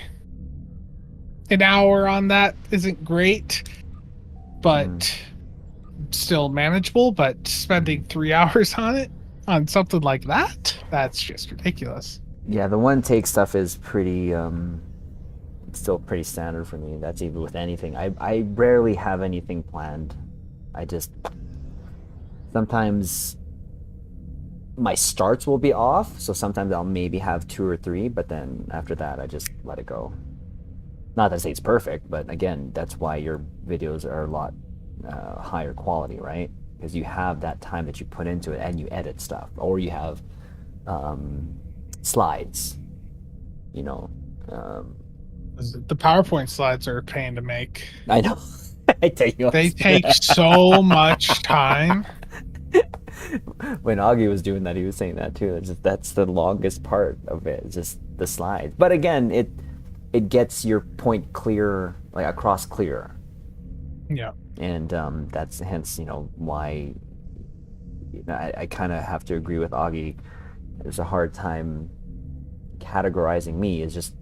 an hour on that isn't great, but still manageable. But spending 3 hours on it, on something like that, that's just ridiculous. Yeah, the one take stuff is pretty, it's still pretty standard for me. That's even with anything. I rarely have anything planned. I just, sometimes my starts will be off, so sometimes I'll maybe have 2 or 3, but then after that, I just let it go. Not that I say it's perfect, but again, that's why your videos are a lot higher quality, right? because you have that time that you put into it and you edit stuff, or you have slides, you know. The PowerPoint slides are a pain to make. I know. I tell you, They take so much time. When Augie was doing that, he was saying that too. That's the longest part of it, just the slides. But again, it gets your point clear, like across clear. Yeah. And that's hence, why I kind of have to agree with Augie. There's a hard time categorizing me as just,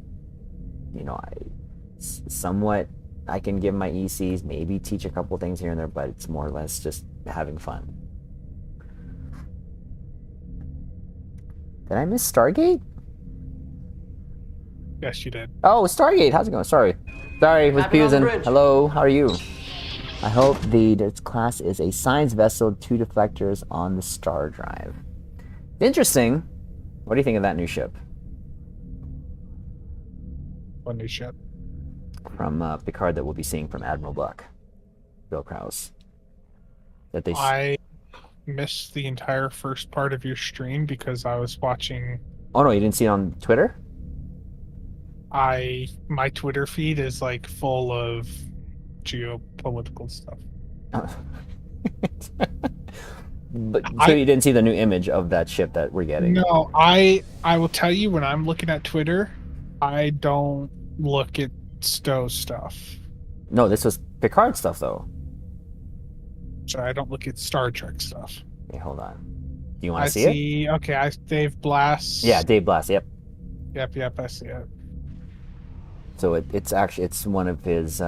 somewhat I can give my ECs, maybe teach a couple things here and there, but it's more or less just having fun. Did I miss Stargate? Yes, you did. Oh, Stargate, how's it going? Sorry, was Captain on the Pusin. bridge. Hello, how are you? I hope this class is a science vessel, 2 deflectors on the star drive. Interesting. What do you think of that new ship? One new ship. From Picard that we'll be seeing from Admiral Buck, Bill Krause. That they. I missed the entire first part of your stream because I was watching. Oh no, you didn't see it on Twitter? My Twitter feed is like full of geopolitical stuff. But so you didn't see the new image of that ship that we're getting? No, I will tell you, when I'm looking at Twitter, I don't look at Stowe stuff. No, this was Picard stuff though. So I don't look at Star Trek stuff. Okay, hold on. Do you want I to see it? see. Okay, Dave Blass. Yeah, Dave Blass. Yep. Yep. I see it. So it's one of his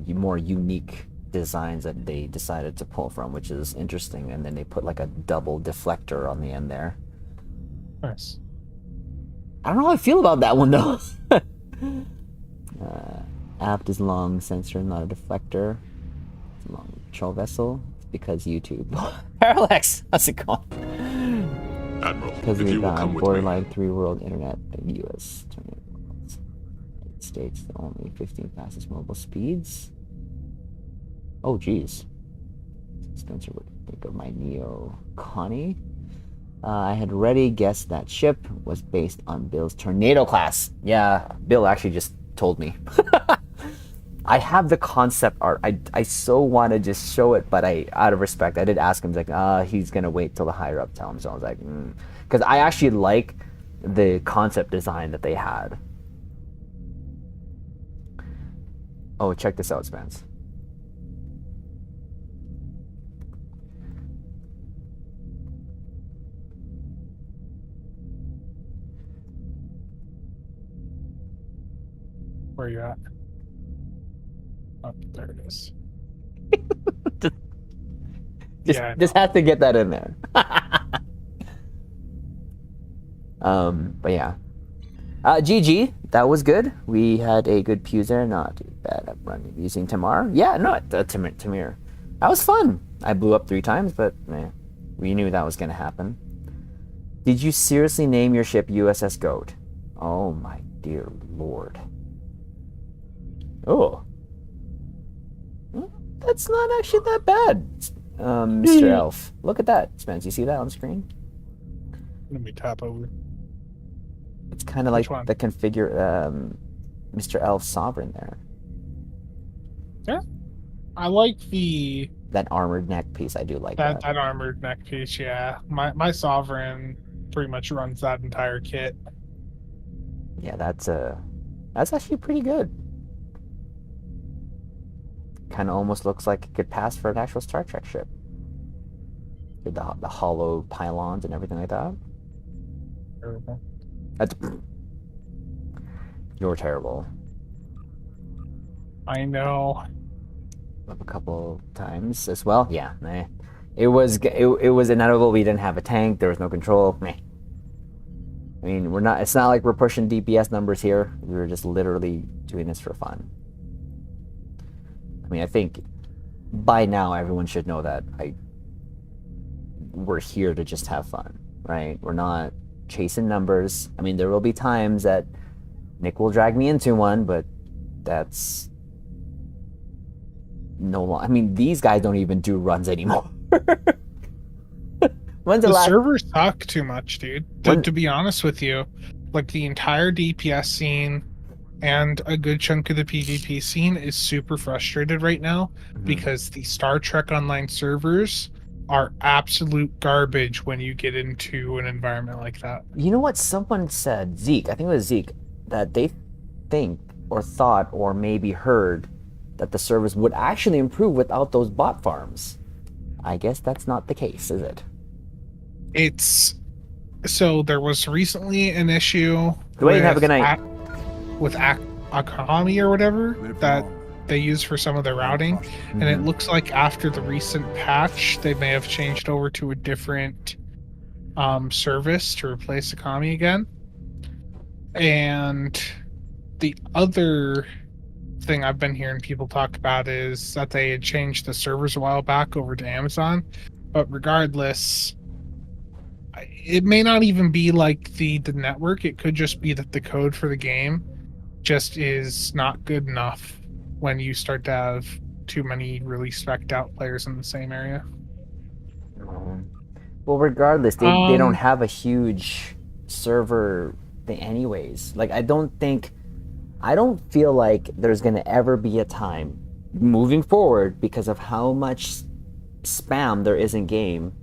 more unique designs that they decided to pull from, which is interesting. And then they put like a double deflector on the end there. Nice. I don't know how I feel about that one though. Aft is long sensor, not a deflector. It's a long patrol vessel. It's because YouTube. Parallax, how's it going? Admiral, Because if you we've will got come with me. borderline 3 world internet in U.S. United States, the only 15 fastest mobile speeds. Oh, geez. Spencer would think of my Neo Connie. I had already guessed that ship was based on Bill's Tornado class. Yeah, Bill actually just told me. I have the concept art. I so want to just show it, but out of respect, I did ask him, like, he's going to wait till the higher up tell him. So I was like, because I actually like the concept design that they had. Oh, check this out, Spence. Where you at? Oh, there it is. Just have to get that in there. But yeah. GG, that was good. We had a good Pews there. Not too bad. I'm running using Tamar. Yeah, no, Tamir. That was fun. I blew up 3 times, but we knew that was going to happen. Did you seriously name your ship USS Goat? Oh my dear lord. Oh. That's not actually that bad, Mr. Elf. Look at that, Spence. You see that on screen? Let me tap over. It's kind of like one? the configure Mr. Elf Sovereign there. Yeah. I like that armored neck piece. I do like that. that armored neck piece, yeah. My Sovereign pretty much runs that entire kit. Yeah, that's actually pretty good. Kind of almost looks like it could pass for an actual Star Trek ship. With the hollow pylons and everything like that. Terrible. You're terrible. I know. Up a couple times as well. Yeah, it was inevitable. We didn't have a tank. There was no control. I mean, it's not like we're pushing DPS numbers here. We were just literally doing this for fun. I mean, I think by now everyone should know that we're here to just have fun, right? We're not chasing numbers. I mean, there will be times that Nick will drag me into one, but that's no long. I mean, these guys don't even do runs anymore. When's the The last? servers suck too much, dude. To be honest with you, like the entire DPS scene and a good chunk of the PvP scene is super frustrated right now because the Star Trek Online servers are absolute garbage when you get into an environment like that. You know what? Someone said, Zeke, I think it was Zeke, that they think or thought or maybe heard that the servers would actually improve without those bot farms. I guess that's not the case, is it? It's so there was recently an issue Dwayne, have a good night. with Akami or whatever Live that long they use for some of their routing, and it looks like after the recent patch they may have changed over to a different service to replace Akami again. And the other thing I've been hearing people talk about is that they had changed the servers a while back over to Amazon, but regardless, it may not even be like the network. It could just be that the code for the game just is not good enough when you start to have too many really spec'd out players in the same area. Well, regardless, they don't have a huge server thing anyways. Like, I don't feel like there's going to ever be a time moving forward because of how much spam there is in game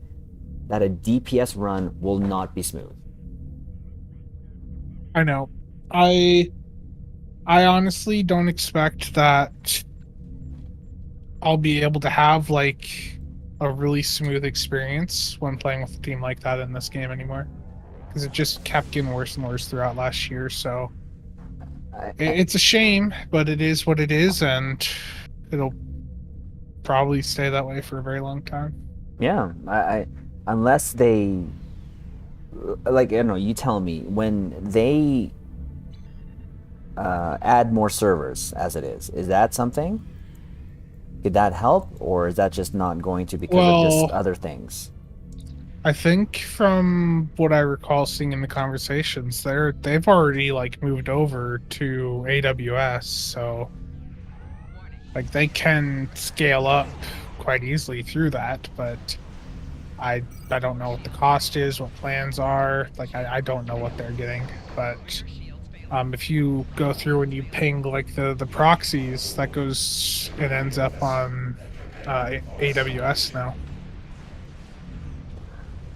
that a DPS run will not be smooth. I know. I honestly don't expect that I'll be able to have like a really smooth experience when playing with a team like that in this game anymore, because it just kept getting worse and worse throughout last year. So it's a shame, but it is what it is, and it'll probably stay that way for a very long time. Yeah, I unless they, like, I don't know, you tell me, when they add more servers as it is that something? Could that help, or is that just not going to because of just other things? I think from what I recall seeing in the conversations, they've already like moved over to AWS, so like they can scale up quite easily through that, but I don't know what the cost is, what plans are. Like I don't know what they're getting, but if you go through and you ping like the proxies, it ends up on AWS now.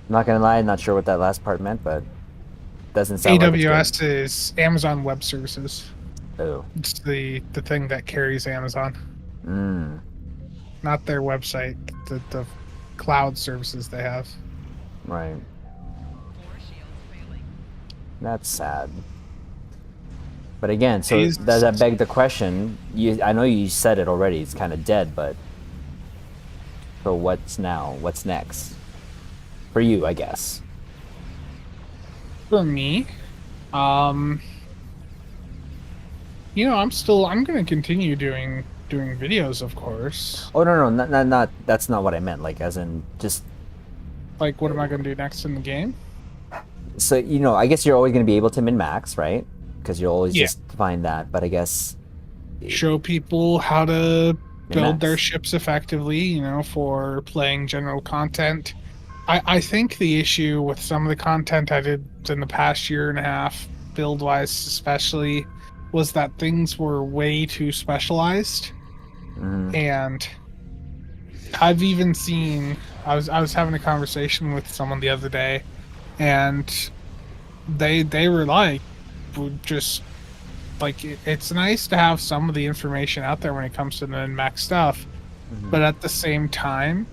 I'm not gonna lie, I'm not sure what that last part meant, but doesn't sound like it's AWS is Amazon Web Services. good. Oh. It's the thing that carries Amazon. Not their website, the cloud services they have. Right. That's sad. But again, so does that beg the question? I know you said it already. It's kind of dead, but so what's now? What's next for you? I guess. For me, I'm going to continue doing videos, of course. Oh no, not. That's not what I meant. Like, as in just. Like, what am I going to do next in the game? So I guess you're always going to be able to min max, right? Because you'll always just find that. But I guess show people how to build min-max. their ships effectively, for playing general content. I think the issue with some of the content I did in the past year and a half, build wise especially, was that things were way too specialized. And I've even seen, I was having a conversation with someone the other day, and they were like, just like, it's nice to have some of the information out there when it comes to the min-max stuff, but at the same time,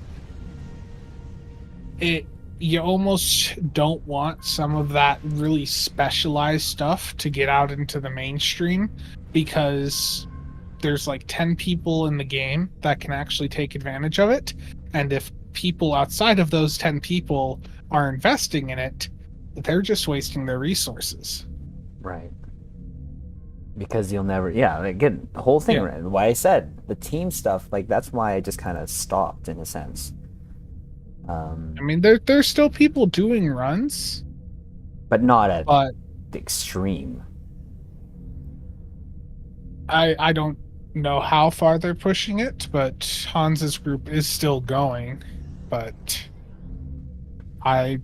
you almost don't want some of that really specialized stuff to get out into the mainstream, because there's like 10 people in the game that can actually take advantage of it, and if people outside of those 10 people are investing in it, they're just wasting their resources. Right. Because you'll never, again, the whole thing, right? Why I said the team stuff, like, that's why I just kind of stopped in a sense. I mean, there's still people doing runs, but not at the extreme. I don't know how far they're pushing it, but Hans's group is still going, but I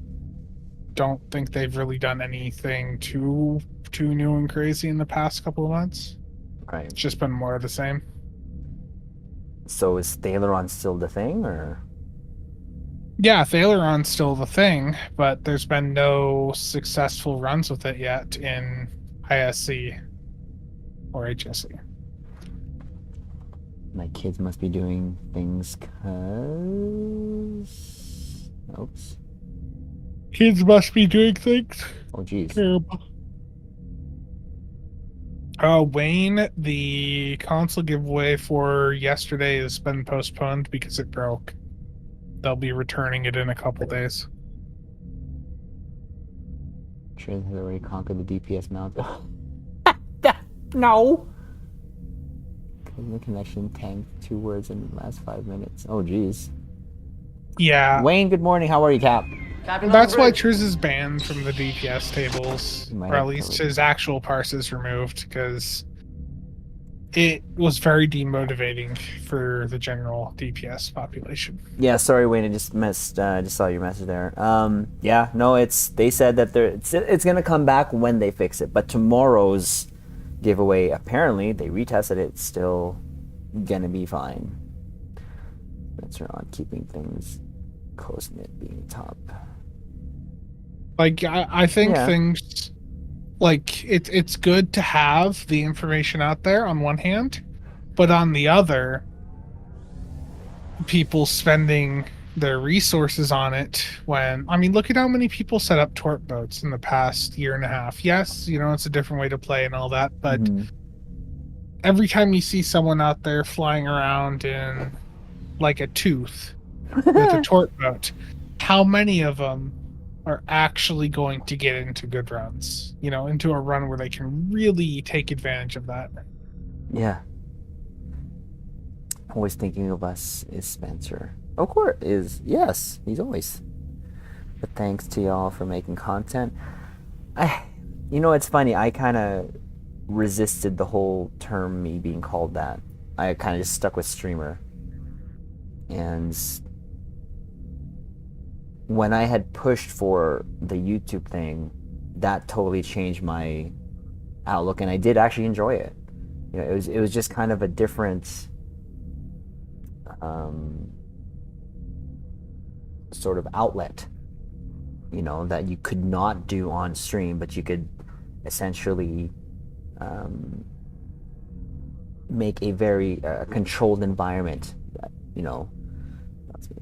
don't think they've really done anything too new and crazy in the past couple of months. Right. It's just been more of the same. So is Thaleron still the thing, or? Yeah, Thaleron's still the thing, but there's been no successful runs with it yet in ISC or HSC. My kids must be doing things cause... Oops. Kids must be doing things. Oh, jeez. Terrible. Wayne, the console giveaway for yesterday has been postponed because it broke. They'll be returning it in a couple days. Train has already conquered the DPS mount. No. The connection tanked 2 words in the last 5 minutes. Oh, jeez. Yeah, Wayne, good morning. How are you, Cap? Captain on that's the why bridge. Triz is banned from the DPS tables, Might or at have least covered. his actual parse is removed, because it was very demotivating for the general DPS population. Yeah, sorry, Wayne. I just missed. Just saw your message there. Yeah, no, they said that it's gonna come back when they fix it. But tomorrow's giveaway, apparently they retested it. It's still gonna be fine. That's on keeping things close knit being top. Like, I think Yeah. things like it's good to have the information out there on one hand, but on the other, people spending their resources on it when, I mean, look at how many people set up tort boats in the past year and a half. Yes, it's a different way to play and all that, but Mhm. every time you see someone out there flying around in like a tooth with a tort boat, how many of them are actually going to get into good runs, into a run where they can really take advantage of that? Yeah. Always thinking of us is Spencer. Of course, yes, he's always. But thanks to y'all for making content. It's funny. I kind of resisted the whole term me being called that. I kind of just stuck with streamer. And when I had pushed for the YouTube thing, that totally changed my outlook, and I did actually enjoy it. It was just kind of a different sort of outlet, that you could not do on stream, but you could essentially make a very controlled environment that,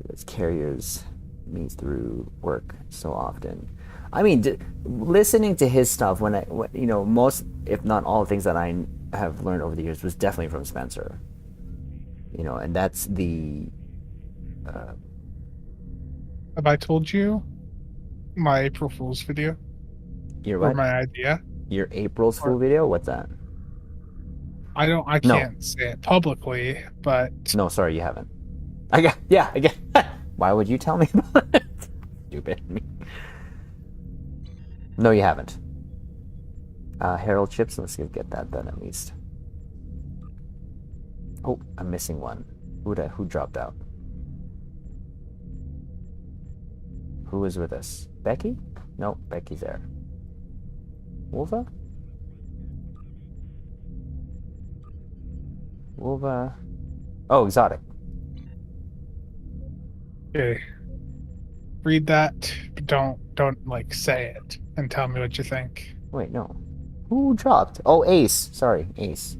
that's carriers me through work so often. I mean, listening to his stuff most, if not all the things that I have learned over the years was definitely from Spencer. And that's the. Have I told you my April Fool's video? Your Or what? my idea? Your April's Fool video? What's that? I No. can't say it publicly, but No, sorry, you haven't. I get. Why would you tell me about it? Stupid. No, you haven't. Harold Chips, let's get that done at least. Oh, I'm missing one. Who dropped out? Who is with us? Becky? No, Becky's there. Wolva? Oh, Exotic. okay. Read that, but don't say it and tell me what you think. Wait, no. Who dropped? Oh, Ace. Sorry, Ace.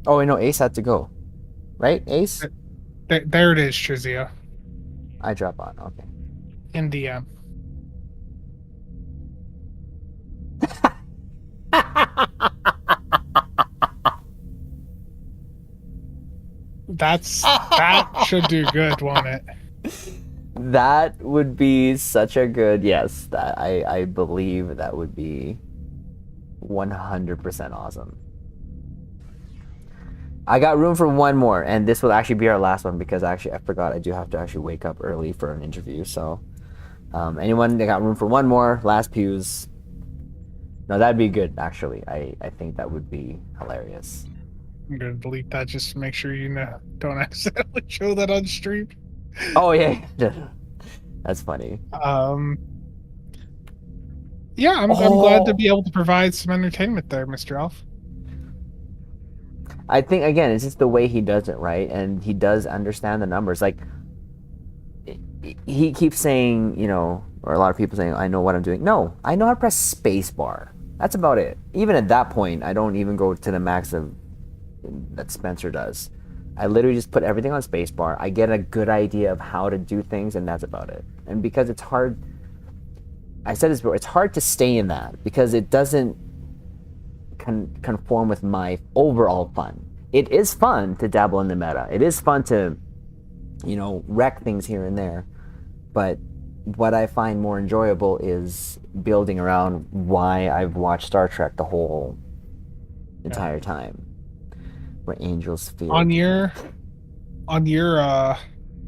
Oh, wait, no, Ace had to go. Right, Ace? There it is, Trizio. I drop on, okay. In DM. That should do good, won't it? That would be such a good, yes, that I believe that would be 100% awesome. I got room for one more, and this will actually be our last one because actually I forgot I do have to actually wake up early for an interview. So anyone that got room for one more, last pews. No, that'd be good actually. I think that would be hilarious. I'm gonna delete that just to make sure you know don't accidentally show that on stream. Oh yeah, that's funny. Yeah, I'm glad to be able to provide some entertainment there, Mr. Elf. I think again, it's just the way he does it, right? And he does understand the numbers. Like he keeps saying, you know, or a lot of people saying, "I know what I'm doing." No, I know how to press space bar. That's about it. Even at that point, I don't even go to the max of that Spencer does. I literally just put everything on space bar. I get a good idea of how to do things, and that's about it. And because it's hard, I said this before, it's hard to stay in that because it doesn't conform with my overall fun. It is fun to dabble in the meta. It is fun to, you know, wreck things here and there. But what I find more enjoyable is building around why I've watched Star Trek the whole entire time. Where angels feel. On your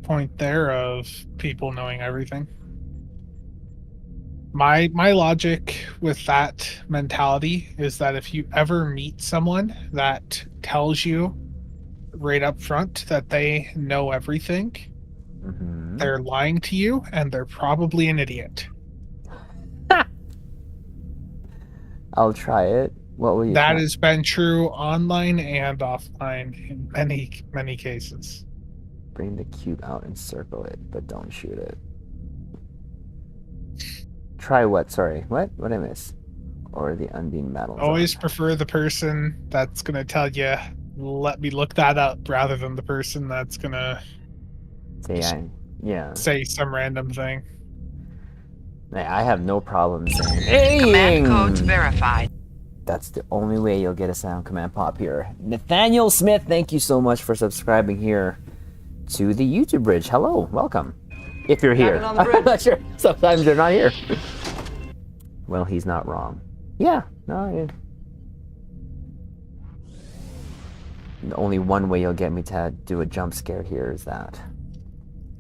point there of people knowing everything. My logic with that mentality is that if you ever meet someone that tells you right up front that they know everything, they're lying to you and they're probably an idiot. I'll try it. What will you That try? has been true online and offline in many cases. Bring the cube out and circle it, but don't shoot it. Try what? Sorry, what? What did I miss? Or the Undine Battle Zone. Always prefer the person that's going to tell you, let me look that up, rather than the person that's going to say some random thing. I have no problem saying Command codes verified. That's the only way you'll get a sound command pop here. Nathaniel Smith, thank you so much for subscribing here to the YouTube bridge. Hello, welcome. If you're here. On the bridge. I'm not sure. Sometimes they're not here. Well, he's not wrong. Yeah, no. The only one way you'll get me to do a jump scare here is that.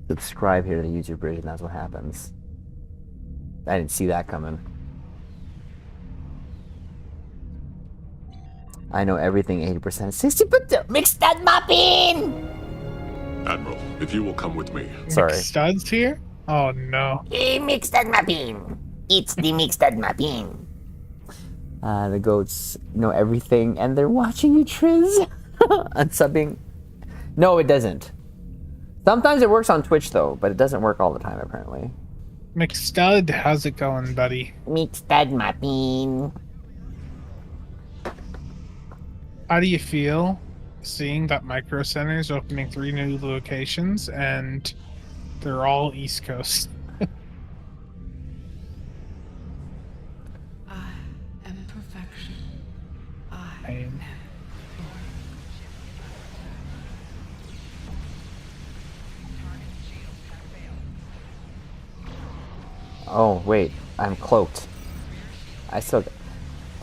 Subscribe here to the YouTube bridge and that's what happens. I didn't see that coming. I know everything 80%. 60, but mix that mapping! Admiral, if you will come with me. Sorry. Studs here? Oh no. Mix that mapping. It's the mix that mapping. The goats know everything and they're watching you, Triz. Unsubbing. No, it doesn't. Sometimes it works on Twitch though, but it doesn't work all the time apparently. McStud, how's it going, buddy? Mix that mapping. How do you feel seeing that Micro Center is opening 3 new locations and they're all East Coast? I am perfection. I Pain. Oh, wait. I'm cloaked. I still...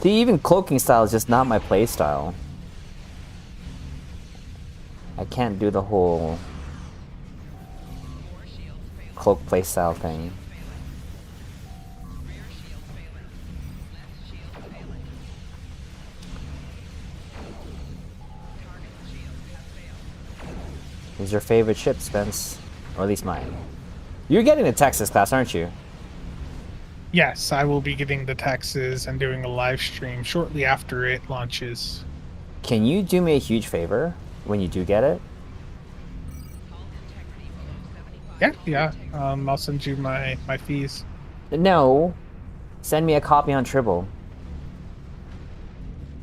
See, even cloaking style is just not my play style. I can't do the whole cloak playstyle thing. Who's your favorite ship, Spence? Or at least mine. You're getting the Texas class, aren't you? Yes, I will be getting the Texas and doing a live stream shortly after it launches. Can you do me a huge favor when you do get it? Yeah. I'll send you my fees. No. Send me a copy on Tribble.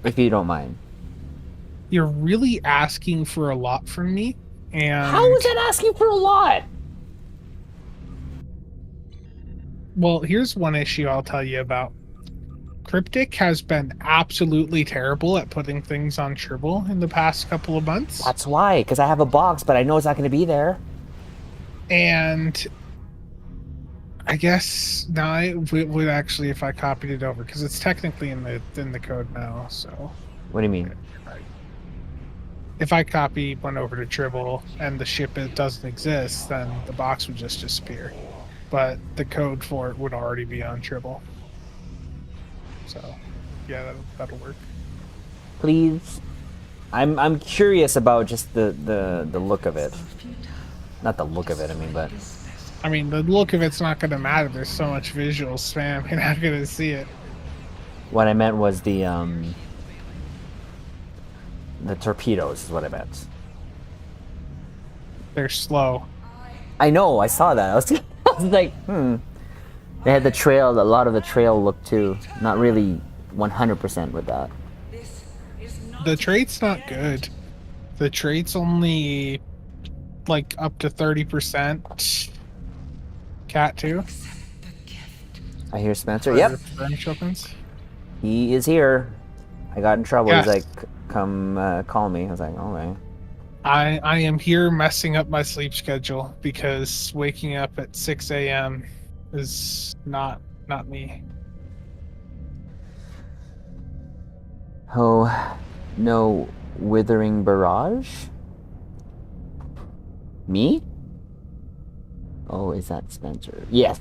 If you don't mind. You're really asking for a lot from me, and How is that asking for a lot? well, here's one issue I'll tell you about. Cryptic has been absolutely terrible at putting things on Tribble in the past couple of months. That's why, because I have a box, but I know it's not going to be there. And I guess now it would actually, if I copied it over, because it's technically in the code now. So What do you mean? if I copy one over to Tribble and the ship it doesn't exist, then the box would just disappear. But the code for it would already be on Tribble. So yeah, that'll work. Please. I'm curious about just the look of it. Not the look of it, I mean, but I mean, the look of it's not going to matter. There's so much visual spam. You're not going to see it. what I meant was the torpedoes is what I meant. They're slow. I know, I saw that. I was, I was like, They had the trail, a lot of the trail look too. Not really 100% with that. The trait's not good. The trait's only like up to 30%. Cat 2. I hear Spencer. Yep, Tokens. he is here. I got in trouble. Yes. He's like, come call me. I was like, okay. I am here messing up my sleep schedule because waking up at 6 a.m. is not me. Oh, no withering barrage? Me? Oh, is that Spencer? Yes,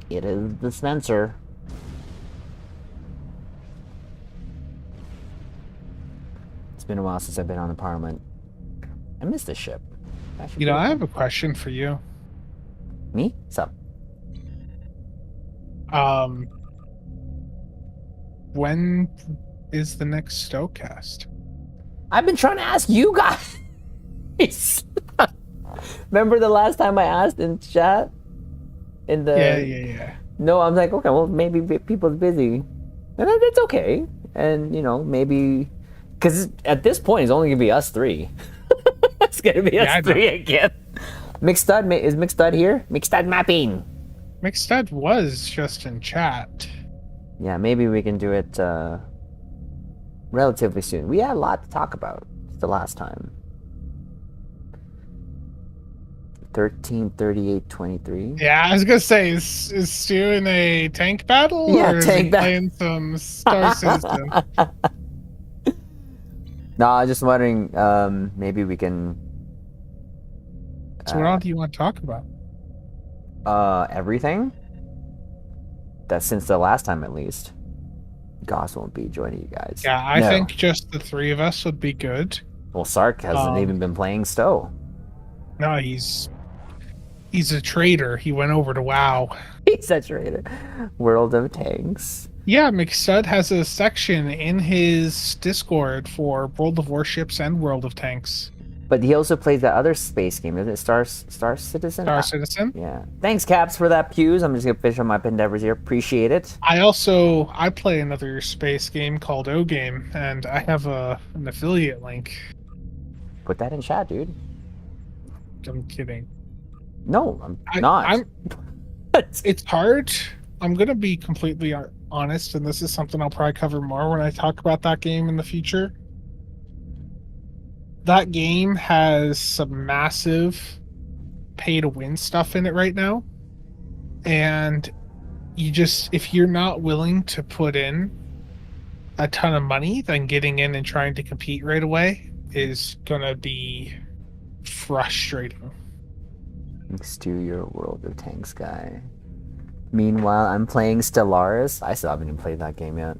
it is the Spencer. It's been a while since I've been on the Parliament. I miss this ship. Actually, You know, I have a question for you. Me? What's up? When is the next Stokecast? I've been trying to ask you guys. Remember the last time I asked in chat? In the Yeah. No, I'm like, okay, well, maybe people's busy, and that's okay. And you know, maybe because at this point it's only gonna be us three. It's gonna be Yeah, I us know. three again. Mixstud, is Mixstud here? Mixstud mapping. Mixstud was just in chat. Yeah, maybe we can do it relatively soon. We had a lot to talk about the last time. 13:38:23. Yeah, I was gonna say, is Stu in a tank battle? Yeah, or is tank he battle. playing some Star Citizen? No, I was just wondering, maybe we can. So what all do you want to talk about? Everything. That's since the last time, at least. Goss won't be joining you guys. Yeah, I No. think just the three of us would be good. Well, Sark hasn't even been playing Stowe. No, he's a traitor. He went over to WoW. He's saturated. World of Tanks. Yeah, McStud has a section in his Discord for World of Warships and World of Tanks. But he also plays that other space game, isn't it? Star Citizen? Star Citizen. Yeah. Thanks, Caps, for that pews. I'm just gonna finish on my endeavors here. Appreciate it. I play another space game called O Game, and I have an affiliate link. Put that in chat, dude. I'm kidding. No, I'm not. It's hard. I'm gonna be completely honest, and this is something I'll probably cover more when I talk about that game in the future. That game has some massive pay-to-win stuff in it right now, and if you're not willing to put in a ton of money, then getting in and trying to compete right away is gonna be frustrating. Thanks to your World of Tanks guy. Meanwhile, I'm playing Stellaris. I still haven't even played that game yet.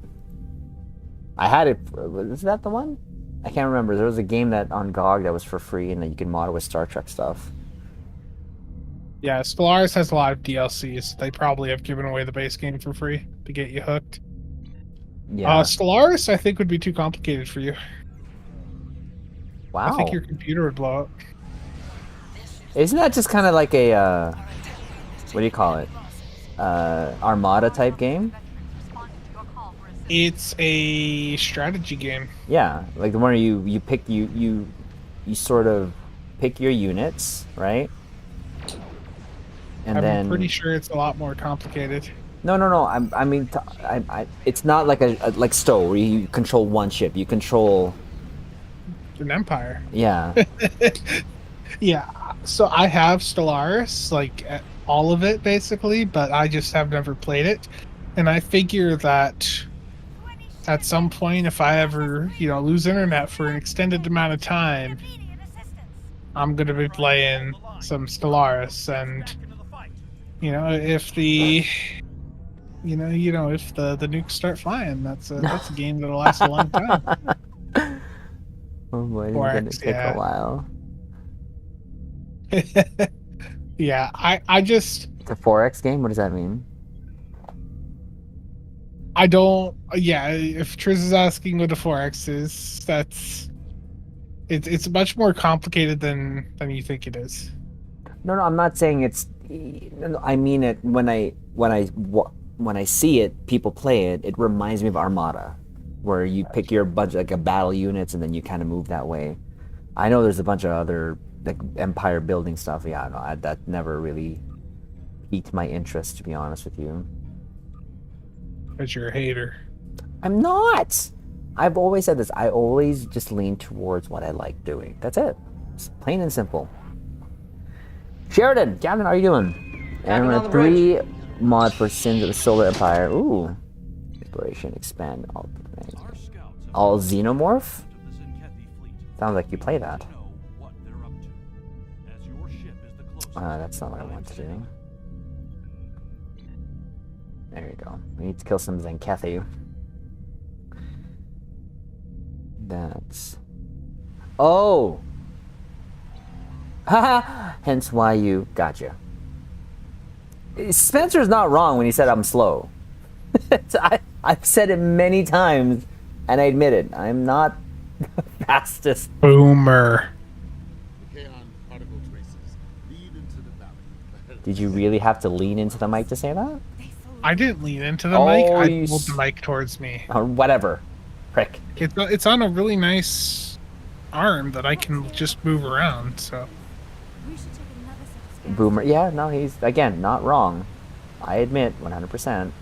I had it. Was that the one? I can't remember. There was a game that on GOG that was for free and that you could mod with Star Trek stuff. Yeah, Stellaris has a lot of DLCs. They probably have given away the base game for free to get you hooked. Yeah. Stellaris, I think, would be too complicated for you. Wow. I think your computer would blow up. Isn't that just kind of like a what do you call it? Armada type game? It's a strategy game. Yeah, like the one where you pick you sort of pick your units, right? And I'm pretty sure it's a lot more complicated. No. I mean, it's not like a like Stowe where you control one ship. You control. An empire. Yeah. Yeah. So I have Stellaris, like all of it basically, but I just have never played it. And I figure that at some point, if I ever, lose internet for an extended amount of time, I'm going to be playing some Stellaris. And, if the nukes start flying, that's a game that'll last a long time. Oh boy, this is gonna 4X, take yeah. a while. Yeah, I just It's a 4X game? What does that mean? I don't. Yeah, if Triz is asking what a 4X is, that's it's much more complicated than you think it is. No, I'm not saying it's. No, I mean it when I see it, people play it. It reminds me of Armada, where you pick your bunch like a battle units and then you kind of move that way. I know there's a bunch of other like empire building stuff. Yeah, no, that never really piqued my interest, to be honest with you. Because you're a hater. I'm not. I've always said this. I always just lean towards what I like doing. That's it. It's plain and simple. Sheridan, Gavin, how are you doing? Captain on the 3 mod for Sins of the Solar Empire. Ooh. Exploration, expand, all xenomorph? Sounds like you play that. That's not what I want to do. There you go. We need to kill some Zenkethi. That's... Oh! Haha! Hence why you... Gotcha. Spencer's not wrong when he said I'm slow. I've said it many times, and I admit it. I'm not the fastest. Boomer. Did you really have to lean into the mic to say that? I didn't lean into the mic. I you pulled the mic towards me. Or whatever. Prick. It's on a really nice arm that I can just move around. So Boomer. Yeah, no, he's, again, not wrong. I admit, 100%.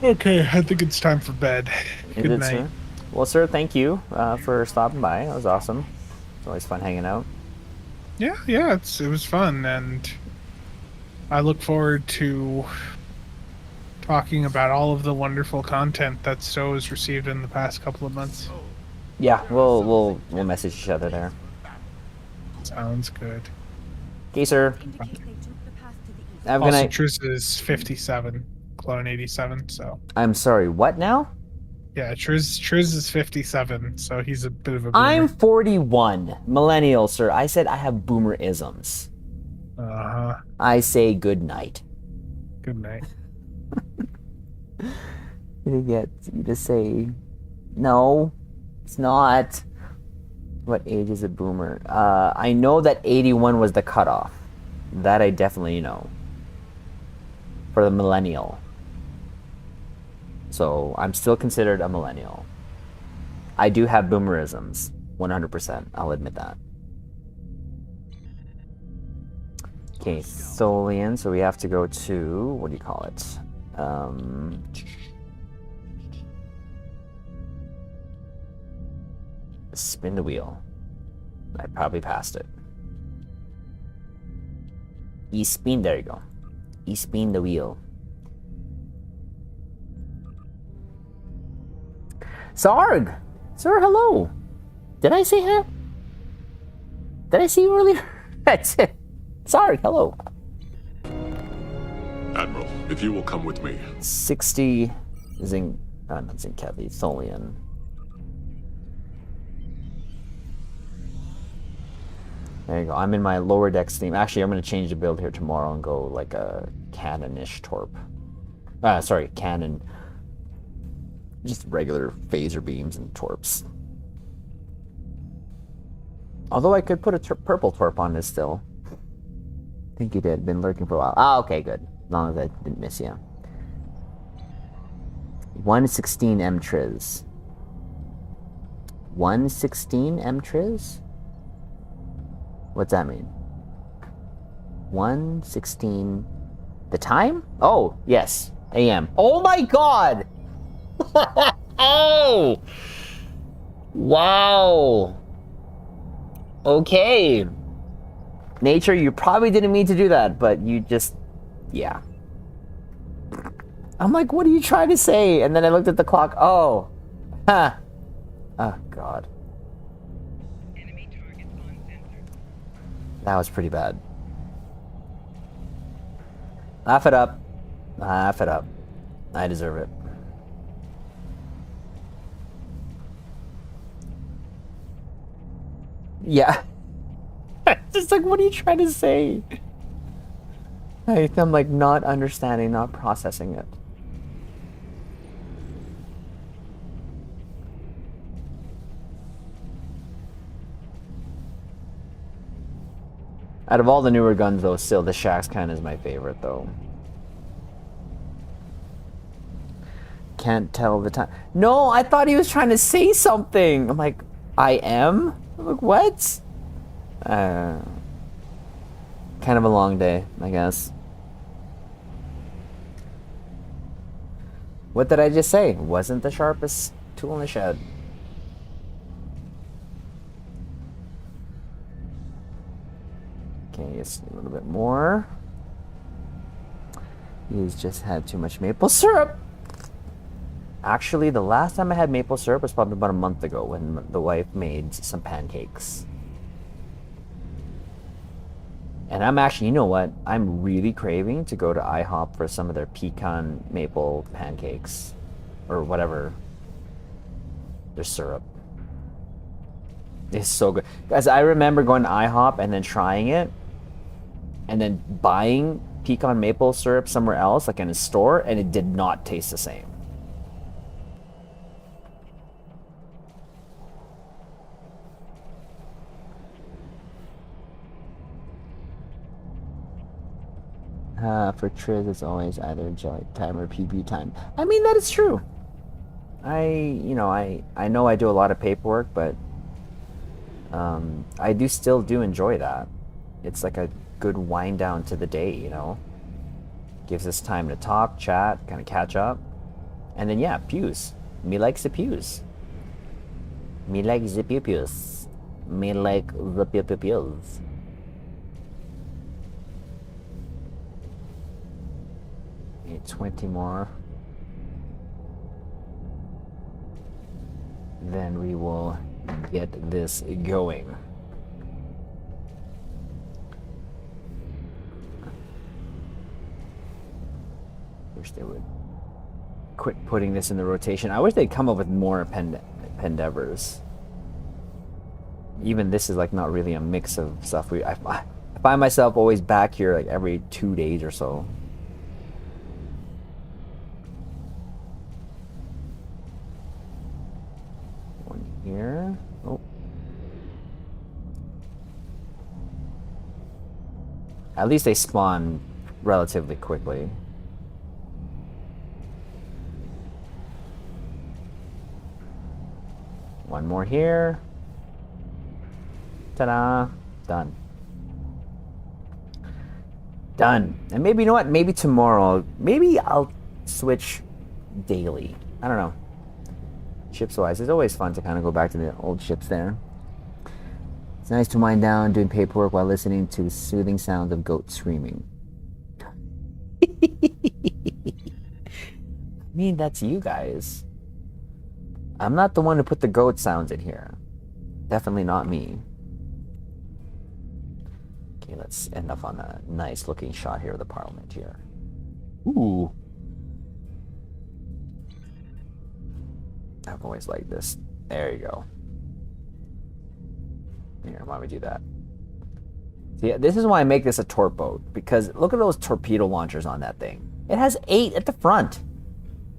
okay, I think it's time for bed. Good night. Sir? Well, sir, thank you for stopping by. That was awesome. It's always fun hanging out. Yeah, it was fun, and I look forward to talking about all of the wonderful content that Stowe has received in the past couple of months. Yeah, we'll message each other there. Sounds good. Okay, sir. Have a good Also, night. Triz is 57, Clone 87, so... I'm sorry, what now? Yeah, Triz is 57, so he's a bit of a boomer. I'm 41. Millennial, sir. I said I have boomer-isms. Uh-huh. I say good night. Good night. You get you to say, no, it's not. What age is a boomer? I know that 81 was the cutoff. That I definitely know. For the millennial. So I'm still considered a millennial. I do have boomerisms, 100%. I'll admit that. Okay, Tholian. So we have to go to, what do you call it? Spin the wheel. I probably passed it. E-spin, there you go. E-spin the wheel. Sarg! Sir, hello! Did I say hi? Did I see you earlier? That's it. Sarg, hello. Admiral, if you will come with me. 60 not Zinkethi, Tholian. There you go. I'm in my lower deck theme. Actually, I'm going to change the build here tomorrow and go like a Canon-ish torp. Sorry, Canon. Just regular phaser beams and torps. Although I could put a purple torp on this still. I think you did. Been lurking for a while. Ah, okay, good. As long as I didn't miss you. 116 M-Triz. 116 M-Triz? What's that mean? 116... The time? Oh, yes. AM. Oh my god! Oh! Wow! Okay. Nature, you probably didn't mean to do that, but you just... Yeah. I'm like, what are you trying to say? And then I looked at the clock. Oh. Huh. Oh, God. That was pretty bad. Laugh it up. Laugh it up. I deserve it. Yeah. Just like, what are you trying to say? I'm like not understanding, not processing it. Out of all the newer guns, though, still the Shax Cannon is my favorite, though. Can't tell the time. No, I thought he was trying to say something. I'm like, I am? I'm like, what? Kind of a long day, I guess. What did I just say? Wasn't the sharpest tool in the shed. Okay, just a little bit more. He's just had too much maple syrup. Actually, the last time I had maple syrup was probably about a month ago when the wife made some pancakes. And I'm actually, you know what? I'm really craving to go to IHOP for some of their pecan maple pancakes. Or whatever. Their syrup. It's so good. Guys, I remember going to IHOP and then trying it. And then buying pecan maple syrup somewhere else, like in a store, and it did not taste the same. For Triz, it's always either jelly time or PB time. I mean, that is true. I know I do a lot of paperwork, but I still do enjoy that. It's like a good wind down to the day, you know. Gives us time to talk, chat, kind of catch up. And then, yeah, pews. Me likes the pews. Me like the pews. Me like the pews. 20 more. Then we will get this going. Wish they would quit putting this in the rotation. I wish they'd come up with more Pendevers. Even this is like not really a mix of stuff. I find myself always back here like every 2 days or so. Here. Oh. At least they spawn relatively quickly. One more here. Ta-da. Done. Done. And maybe, you know what? Maybe tomorrow, maybe I'll switch daily. I don't know. Ships wise, it's always fun to kind of go back to the old ships there. It's nice to wind down doing paperwork while listening to the soothing sounds of goats screaming. I mean, that's you guys. I'm not the one who put the goat sounds in here. Definitely not me. Okay, let's end up on a nice looking shot here of the Parliament here. Ooh. I've always liked this. There you go. Here, why don't we do that? See, this is why I make this a torp boat, because look at those torpedo launchers on that thing. It has 8 at the front.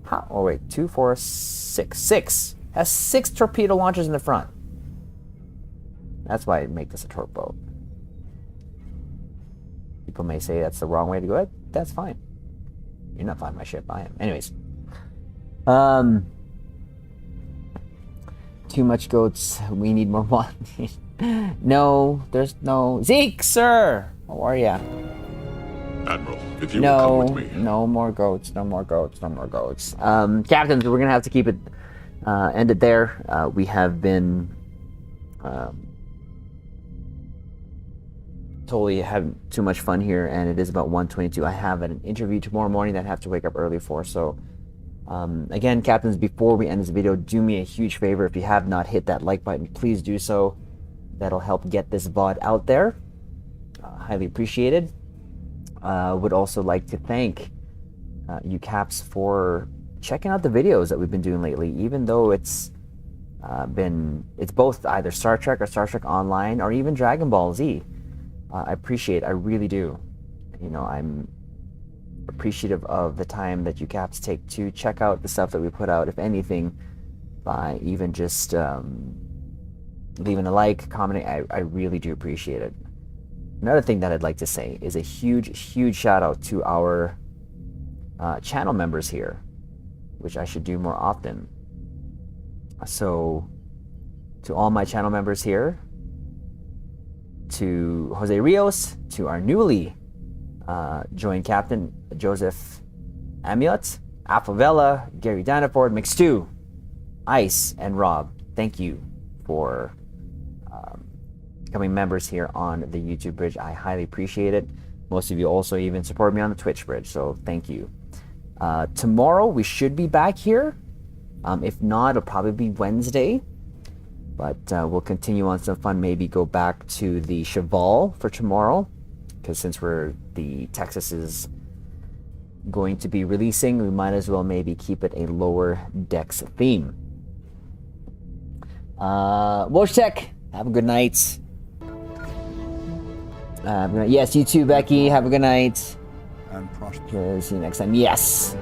How? Oh wait, 2, 4, 6. 6. Has 6 torpedo launchers in the front. That's why I make this a torp boat. People may say that's the wrong way to go. That's fine. You're not flying my ship. I am. Anyways. Too much goats. We need more one. No, there's no... Zeke, sir! How are ya? Admiral, if you will come with me. No more goats. No more goats. No more goats. Captains, we're going to have to keep it ended there. We have been totally having too much fun here, and it is about 1:22. I have an interview tomorrow morning that I have to wake up early for, so... again, Captains, before we end this video, do me a huge favor. If you have not hit that like button, please do so. That'll help get this VOD out there. Highly appreciated. Would also like to thank you caps for checking out the videos that we've been doing lately, even though it's both either Star Trek or Star Trek Online or even Dragon Ball Z. I appreciate, I really do. You know, I'm appreciative of the time that you caps take to check out the stuff that we put out, if anything, by even just leaving a like, commenting. I really do appreciate it. Another thing that I'd like to say is a huge shout out to our channel members here, which I should do more often. So, to all my channel members here, to Jose Rios, to our newly joined captain, Joseph Amiot, Alphavella, Gary Danaford, Mixtew, Ice, and Rob, thank you for becoming members here on the YouTube bridge. I highly appreciate it. Most of you also even support me on the Twitch bridge, so thank you. Tomorrow we should be back here. If not, it'll probably be Wednesday. But we'll continue on some fun. Maybe go back to the Cheval for tomorrow, because since the Texas is going to be releasing, we might as well maybe keep it a lower decks theme. Wojtek, have a good night. Yes, you too, Becky. Have a good night. And prosper. See you next time. Yes.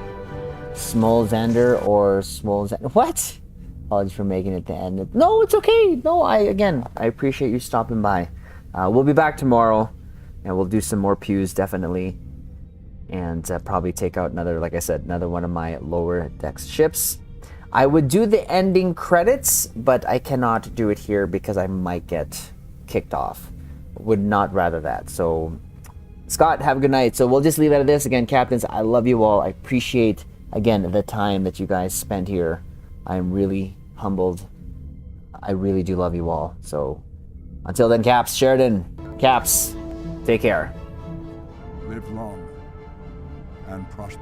Smolzander or Smolzander. What? Apologies for making it to end. No, it's okay. No, I appreciate you stopping by. We'll be back tomorrow, and we'll do some more pews, definitely. And probably take out another, like I said, another one of my lower decks ships. I would do the ending credits, but I cannot do it here because I might get kicked off. Would not rather that. So, Scott, have a good night. So we'll just leave it at this. Again, captains, I love you all. I appreciate, again, the time that you guys spent here. I'm really humbled. I really do love you all. So, until then, Caps, Sheridan, Caps, take care. Live long and prosper.